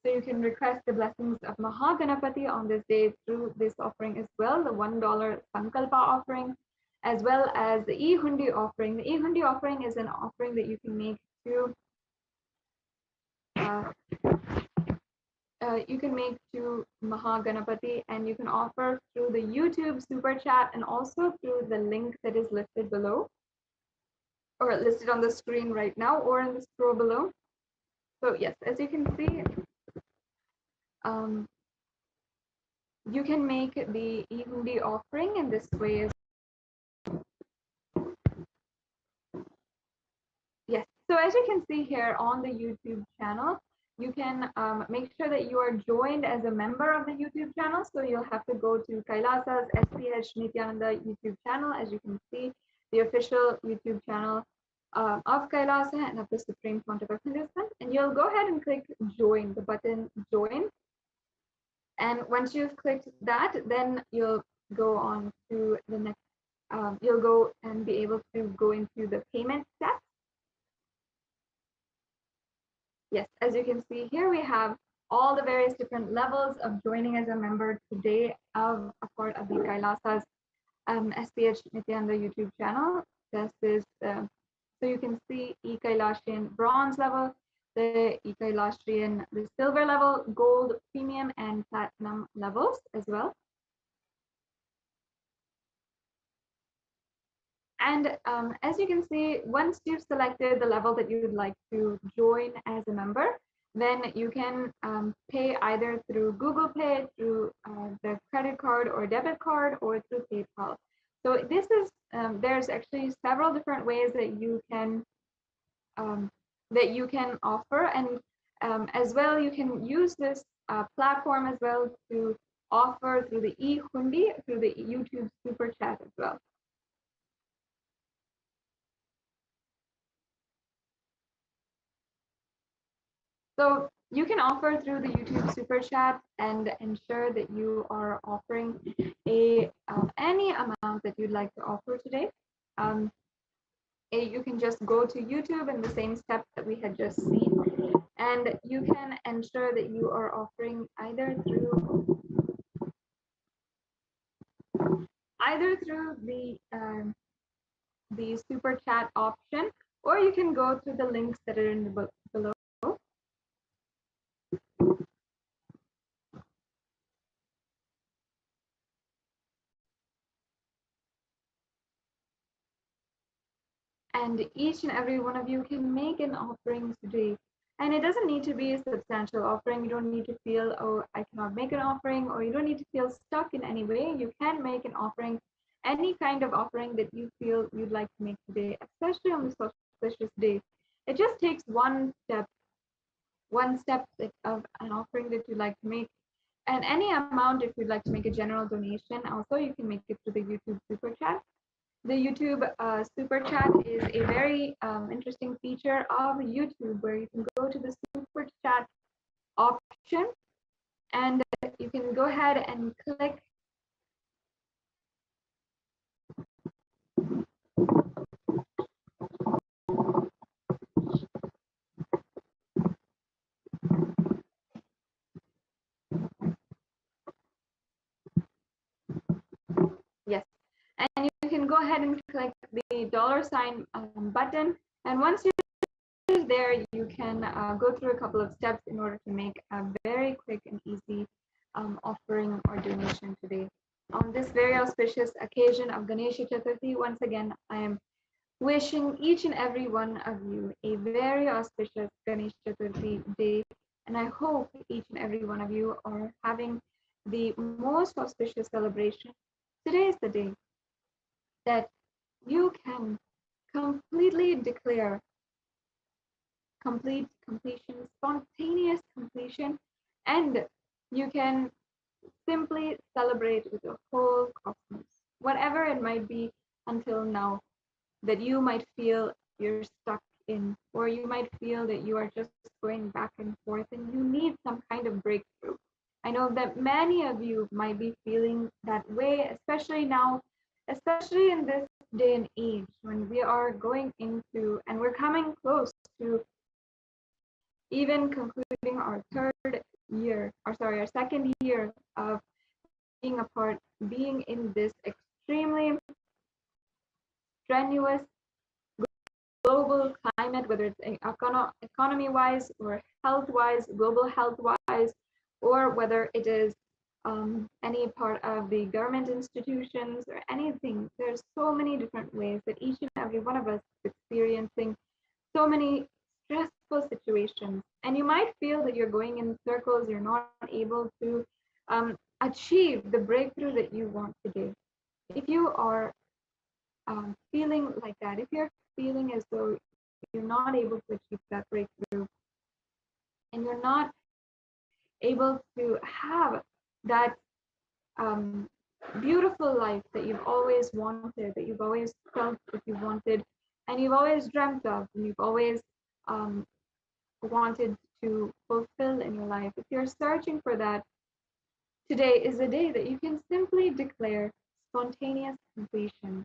Speaker 1: So you can request the blessings of Mahaganapati on this day through this offering as well, the $1 Sankalpa offering, as well as the E-Hundi offering. The E-Hundi offering is an offering that you can make to Mahaganapati, and you can offer through the YouTube super chat and also through the link that is listed below, or listed on the screen right now, or in the scroll below. So yes, as you can see, you can make the E-Hundi offering in this way as yes. So as you can see here on the YouTube channel, you can make sure that you are joined as a member of the YouTube channel. So you'll have to go to Kailasa's SPH Nithyananda YouTube channel, as you can see, the official YouTube channel of Kailasa and of the Supreme Pontiff Hindustan. And you'll go ahead and click join, the button join. And once you've clicked that, then you'll go on to the next, you'll go and be able to go into the payment step. Yes, as you can see here, we have all the various different levels of joining as a member today of a part of the Kailasa's SPH Nithyananda YouTube channel. This is, so you can see E-Kailashian bronze level, the E-Kailashian, the silver level, gold, premium, and platinum levels as well. And as you can see, once you've selected the level that you would like to join as a member, then you can pay either through Google Pay, through the credit card or debit card, or through PayPal. So this is, there's actually several different ways that you can offer, and as well, you can use this platform as well to offer through the E-Hundi, through the YouTube Super Chat as well. So you can offer through the YouTube Super Chat and ensure that you are offering any amount that you'd like to offer today. You can just go to YouTube in the same steps that we had just seen, and you can ensure that you are offering either through the Super Chat option, or you can go to the links that are in the below. And each and every one of you can make an offering today. And it doesn't need to be a substantial offering. You don't need to feel, oh, I cannot make an offering, or you don't need to feel stuck in any way. You can make an offering, any kind of offering that you feel you'd like to make today, especially on this auspicious day. It just takes one step of an offering that you'd like to make. And any amount, if you'd like to make a general donation, also you can make it to the YouTube Super Chat. The YouTube Super Chat is a very interesting feature of YouTube, where you can go to the Super Chat option and you can go ahead and click yes, and you can go ahead and click the $sign button, and once you're there, you can go through a couple of steps in order to make a very quick and easy offering or donation today. On this very auspicious occasion of Ganesh Chaturthi, once again, I am wishing each and every one of you a very auspicious Ganesh Chaturthi day, and I hope each and every one of you are having the most auspicious celebration. Today is the day that you can completely declare completion, spontaneous completion, and you can simply celebrate with the whole cosmos, whatever it might be until now that you might feel you're stuck in, or you might feel that you are just going back and forth and you need some kind of breakthrough. I know that many of you might be feeling that way, especially now, especially in this day and age when we are going into and we're coming close to even concluding our our second year of being apart, being in this extremely strenuous global climate, whether it's economy-wise or health-wise, global health-wise, or whether it is any part of the government institutions or anything. There's so many different ways that each and every one of us is experiencing so many stressful situations. And you might feel that you're going in circles, you're not able to achieve the breakthrough that you want today. If you are feeling like that, if you're feeling as though you're not able to achieve that breakthrough and you're not able to have that beautiful life that you've always wanted, that you've always felt that you wanted, and you've always dreamt of, and you've always wanted to fulfill in your life, if you're searching for that, today is a day that you can simply declare spontaneous completion.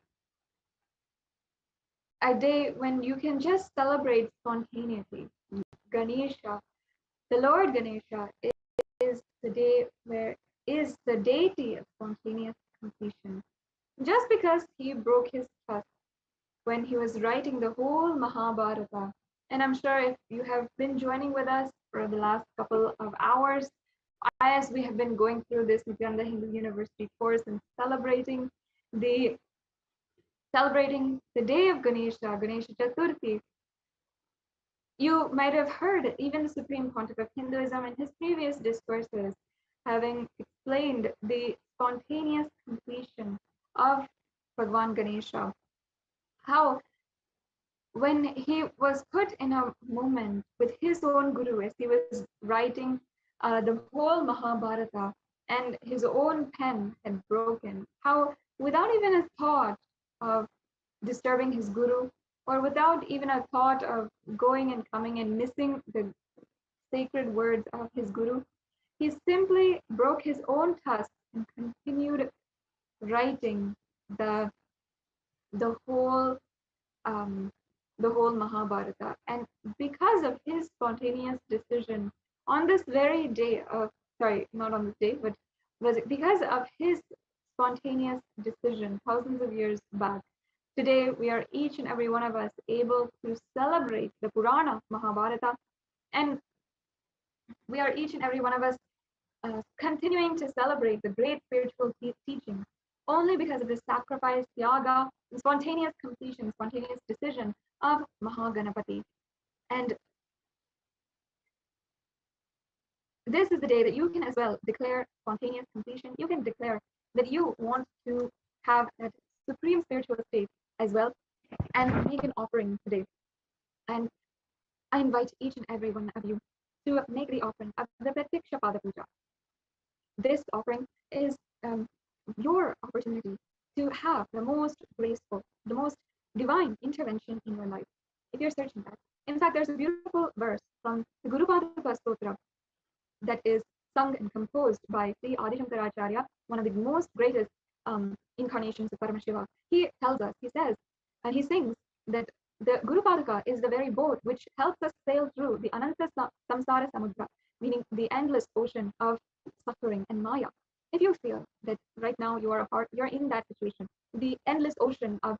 Speaker 1: A day when you can just celebrate spontaneity. Ganesha, the Lord Ganesha is the day where is the deity of spontaneous completion. Just because he broke his trust when he was writing the whole Mahabharata, and I'm sure if you have been joining with us for the last couple of hours, as we have been going through this Nithyananda Hindu University course and celebrating the day of Ganesha, Ganesha Chaturthi, you might have heard that even the Supreme Pontiff of Hinduism in his previous discourses having explained the spontaneous completion of Bhagwan Ganesha, how when he was put in a moment with his own guru as he was writing the whole Mahabharata and his own pen had broken, how without even a thought of disturbing his guru or without even a thought of going and coming and missing the sacred words of his guru, he simply broke his own tusk and continued writing the whole Mahabharata. And because of his spontaneous decision on this very day of, sorry, not on this day, but was it because of his spontaneous decision thousands of years back, today we are each and every one of us able to celebrate the Purana Mahabharata, and we are each and every one of us continuing to celebrate the great spiritual teachings only because of the sacrifice, yaga, and spontaneous completion, spontaneous decision of Mahaganapati. And this is the day that you can as well declare spontaneous completion. You can declare that you want to have that supreme spiritual state as well and make an offering today. And I invite each and every one of you to make the offering of the Pratyaksha Paadapuja. This offering is your opportunity to have the most graceful, the most divine intervention in your life, if you're searching that. In fact, there's a beautiful verse from the Guru Paduka Stotra that is sung and composed by Sri Adi Shankaracharya, one of the most greatest incarnations of Paramashiva. He tells us, he says, and he sings that the Guru Paduka is the very boat which helps us sail through the Ananta Samsara Samudra, meaning the endless ocean of suffering and Maya. If you feel that right now you're in that situation, the endless ocean of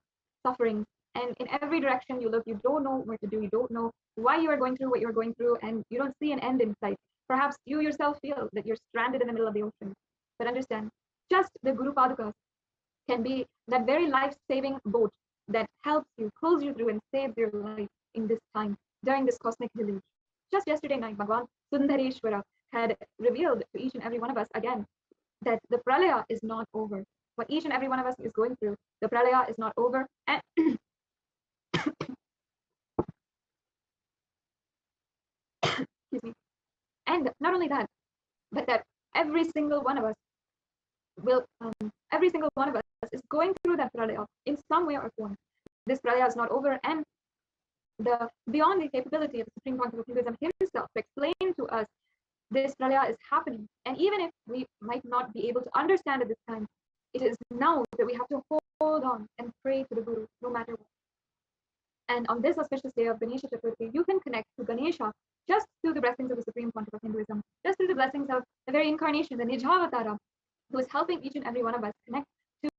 Speaker 1: suffering, and in every direction you look, you don't know what to do, you don't know why you are going through what you're going through, and you don't see an end in sight. Perhaps you yourself feel that you're stranded in the middle of the ocean. But understand, just the Guru Padukas can be that very life-saving boat that helps you, pulls you through, and saves your life in this time, during this cosmic deluge. Just yesterday night, Bhagwan Sundareshwara had revealed to each and every one of us again that the pralaya is not over. What each and every one of us is going through, the pralaya is not over. And excuse me. And not only that, but that every single one of us is going through that pralaya in some way or form. This pralaya is not over, and beyond the capability of the Supreme Pontiff of Hinduism himself to explain to us this pralaya is happening. And even if we might not be able to understand at this time, it is now that we have to hold on and pray to the Guru, no matter what. And on this auspicious day of Ganesha Chaturthi, you can connect to Ganesha just through the blessings of the Supreme Pontiff of Hinduism, just through the blessings of the very incarnation, the Nijavatara, who is helping each and every one of us connect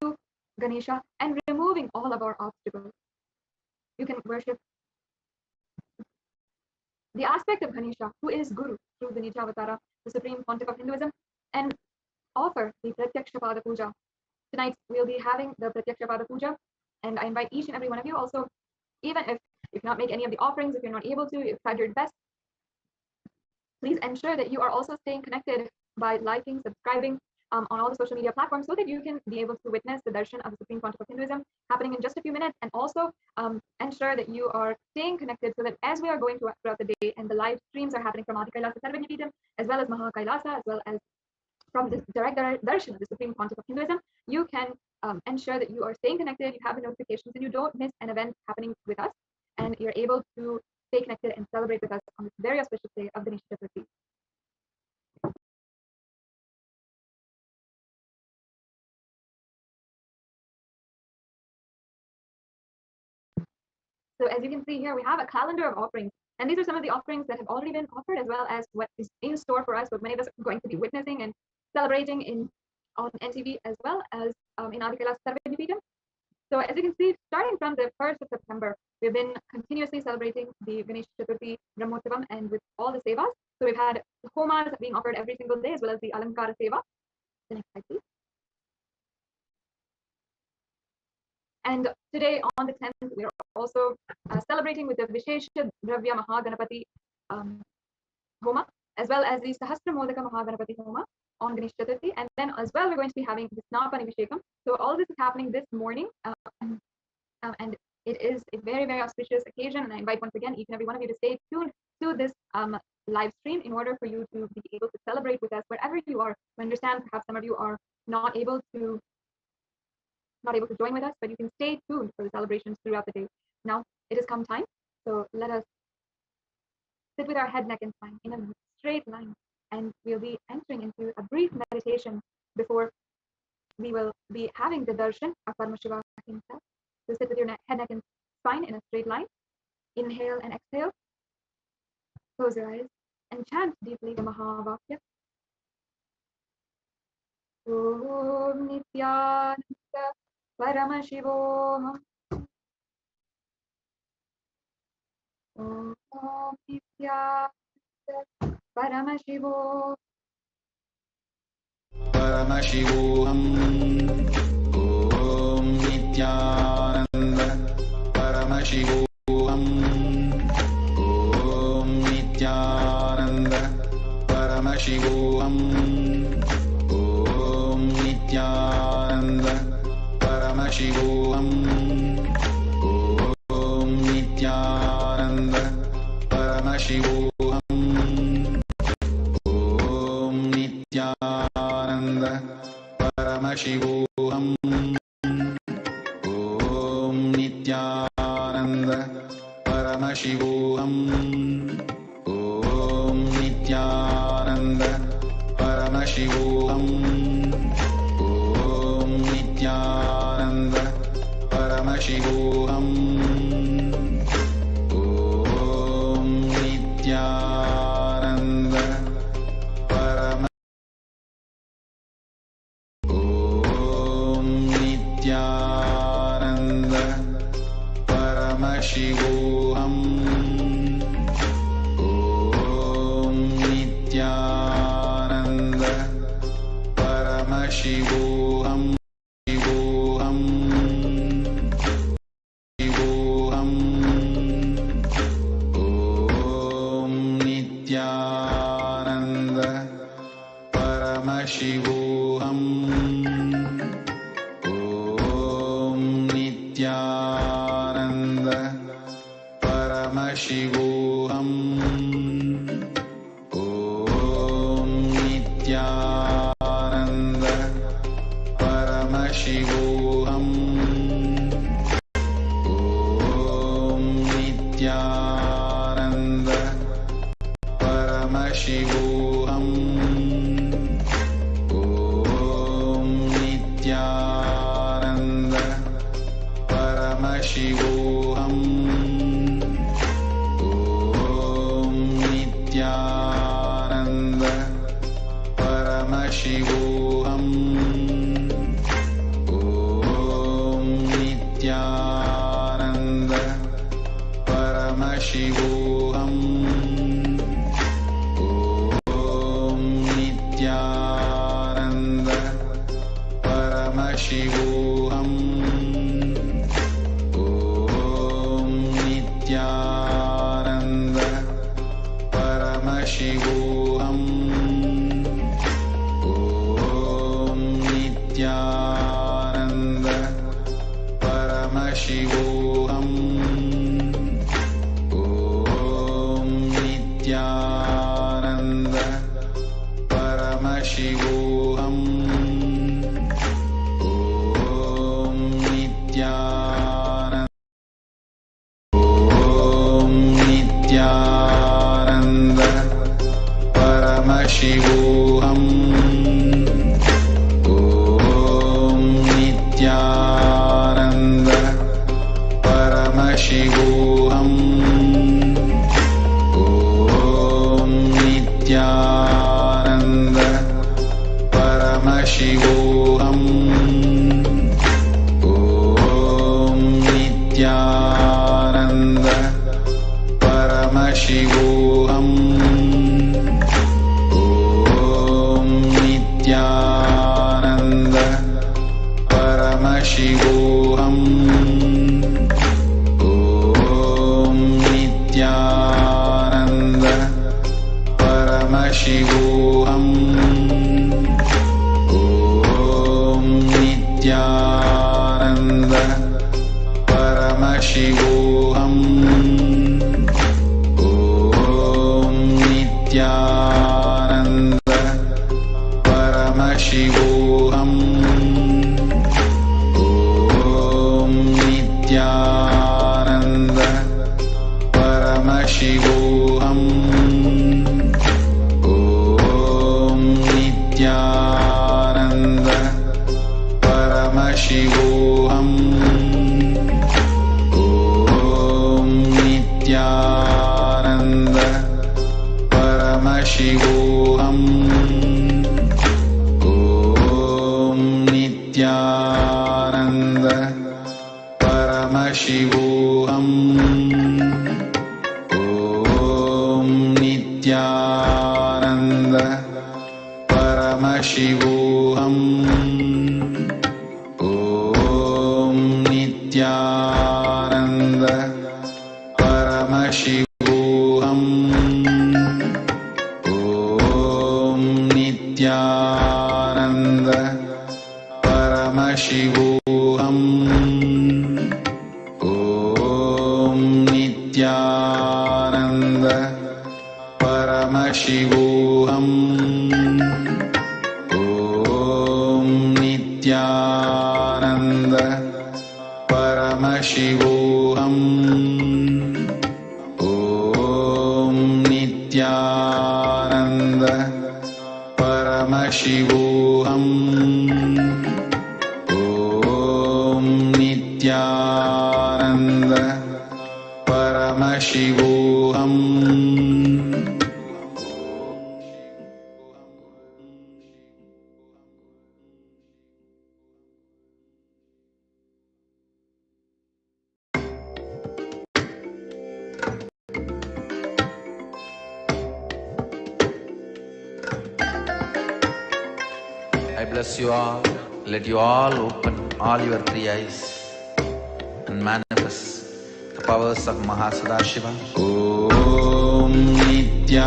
Speaker 1: to Ganesha and removing all of our obstacles. You can worship the aspect of Ganesha, who is Guru, through the Nijavatara, the Supreme Pontiff of Hinduism, and offer the Pratyaksha Paadapuja. Tonight, we'll be having the Pratyaksha Paadapuja, and I invite each and every one of you also, even if you cannot make any of the offerings, if you're not able to, you've tried your best, please ensure that you are also staying connected by liking, subscribing on all the social media platforms, so that you can be able to witness the darshan of the Supreme Pontiff of Hinduism happening in just a few minutes, and also ensure that you are staying connected, so that as we are going throughout the day, and the live streams are happening from Adi Kailasa Sarvajnapeetham, as well as Maha Kailasa, as well as from the direct darshan of the Supreme Pontiff of Hinduism, you can ensure that you are staying connected, you have the notifications, and you don't miss an event happening with us, and you're able to stay connected and celebrate with us on this very auspicious day of Ganesh Chaturthi. So as you can see here, we have a calendar of offerings, and these are some of the offerings that have already been offered, as well as what is in store for us, what many of us are going to be witnessing and celebrating on NTV, as well as in Adi Kailasa Sarvajnapeetham. So as you can see, starting from the 1st of September, we've been continuously celebrating the Ganesh Chaturthi Brahmotsavam, and with all the sevas. So we've had homas being offered every single day, as well as the Alankara Seva. The next slide, please. And today, on the 10th, we are also celebrating with the Vishesha Dravya Mahaganapati Homa, as well as the Sahasra Modaka Mahaganapati Homa on Ganesh Chaturthi. And then as well, we're going to be having the Snapana Vishekam. So all this is happening this morning, and it is a very, very auspicious occasion. And I invite once again each and every one of you to stay tuned to this live stream, in order for you to be able to celebrate with us wherever you are. I understand perhaps some of you are not able to join with us, but you can stay tuned for the celebrations throughout the day. Now it has come time, so let us sit with our head, neck, and spine in a straight line, and we'll be entering into a brief meditation before we will be having the darshan of Paramashiva himself. So sit with your head, neck, and spine in a straight line. Inhale and exhale. Close your eyes and chant deeply the Mahavakya. Om Nithyananda Paramashivoham. Om Nithyananda Paramashivoham.
Speaker 5: Paramashivoham. Om Nithyananda Paramashivoham. Om Nithyananda Paramashivoham. Om Nithyananda Paramashivoham. Om Nithyananda Paramashivoham. Om Nithyananda Paramashivoham. Om Nithyananda Paramashivoham. Om Nithyananda Paramashivoham. Om Nithyananda Paramashivoham. Om Nithyananda Param. Om Nithyananda Paramashivoham. Om Nithyananda Paramashivoham. Shivoham. Shivoham. Om Nithyananda Paramashivoham. Om Nithyananda Paramashivoham. Om Nithyananda Paramashivoham. Om Nithyananda Paramashivoham. Shivoham. Om Nithyananda Paramashivoham. Om Nithyananda Paramashivoham. Om Nithyananda Paramashivoham. Om Nithyananda Paramashivoham. Om Nithyananda Paramashivoham. Om Nithyananda. Om Nithyananda Paramashivoham. Om Nithyananda Paramashivoham. Om Nithyananda Paramashivoham. Om Nithyananda Paramashivoham. Om Nithyananda Paramashivoham. Om Nithyananda Paramashivoham. Om Nithyananda Paramashivoham. Om Nithyananda Paramashivoham. Om Nithyananda Paramashivoham. Om Nithyananda Paramashivoham. Om Nithyananda Paramashivoham. Om Nithyananda Paramashivoham. Om Nithyananda Paramashivoham. Om Nithyananda Paramashivoham. Om Nithyananda Paramashivoham. Om Nithyananda Paramashivoham. Om Nithyananda Paramashivoham. Om Nithyananda Paramashivoham. Om Nithyananda Paramashivoham.
Speaker 7: I bless you all. Let you all open all your three eyes and manifest the powers of Mahasadashiva.
Speaker 5: Om Nithyananda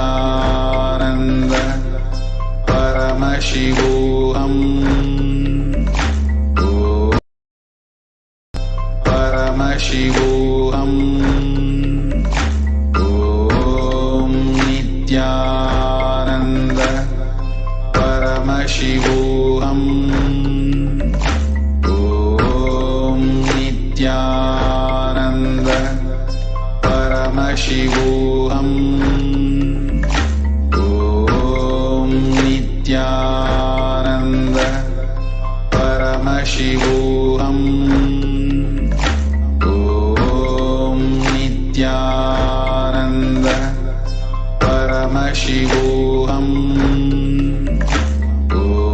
Speaker 5: Paramashivoham. Om Paramashivoham. Om Nithyananda Paramashivoham. Om Nithyananda Paramashivoham. Om Nithyananda Paramashivoham. Om Nithyananda Paramashivoham. Om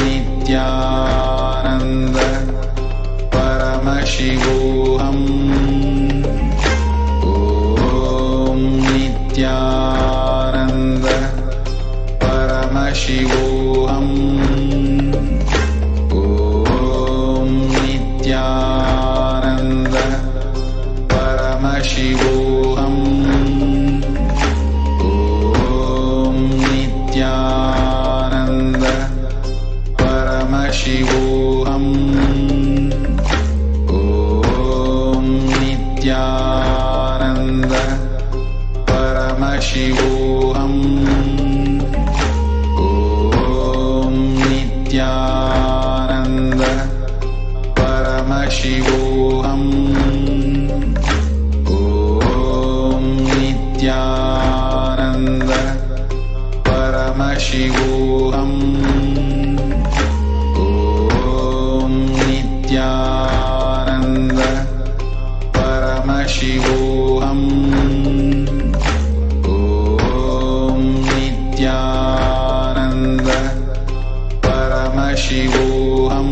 Speaker 5: Nithyananda Paramashivoham. Om Nithyananda Paramashivoham. Om Nithyananda Paramashivoham. Om Nithyananda Paramashivoham.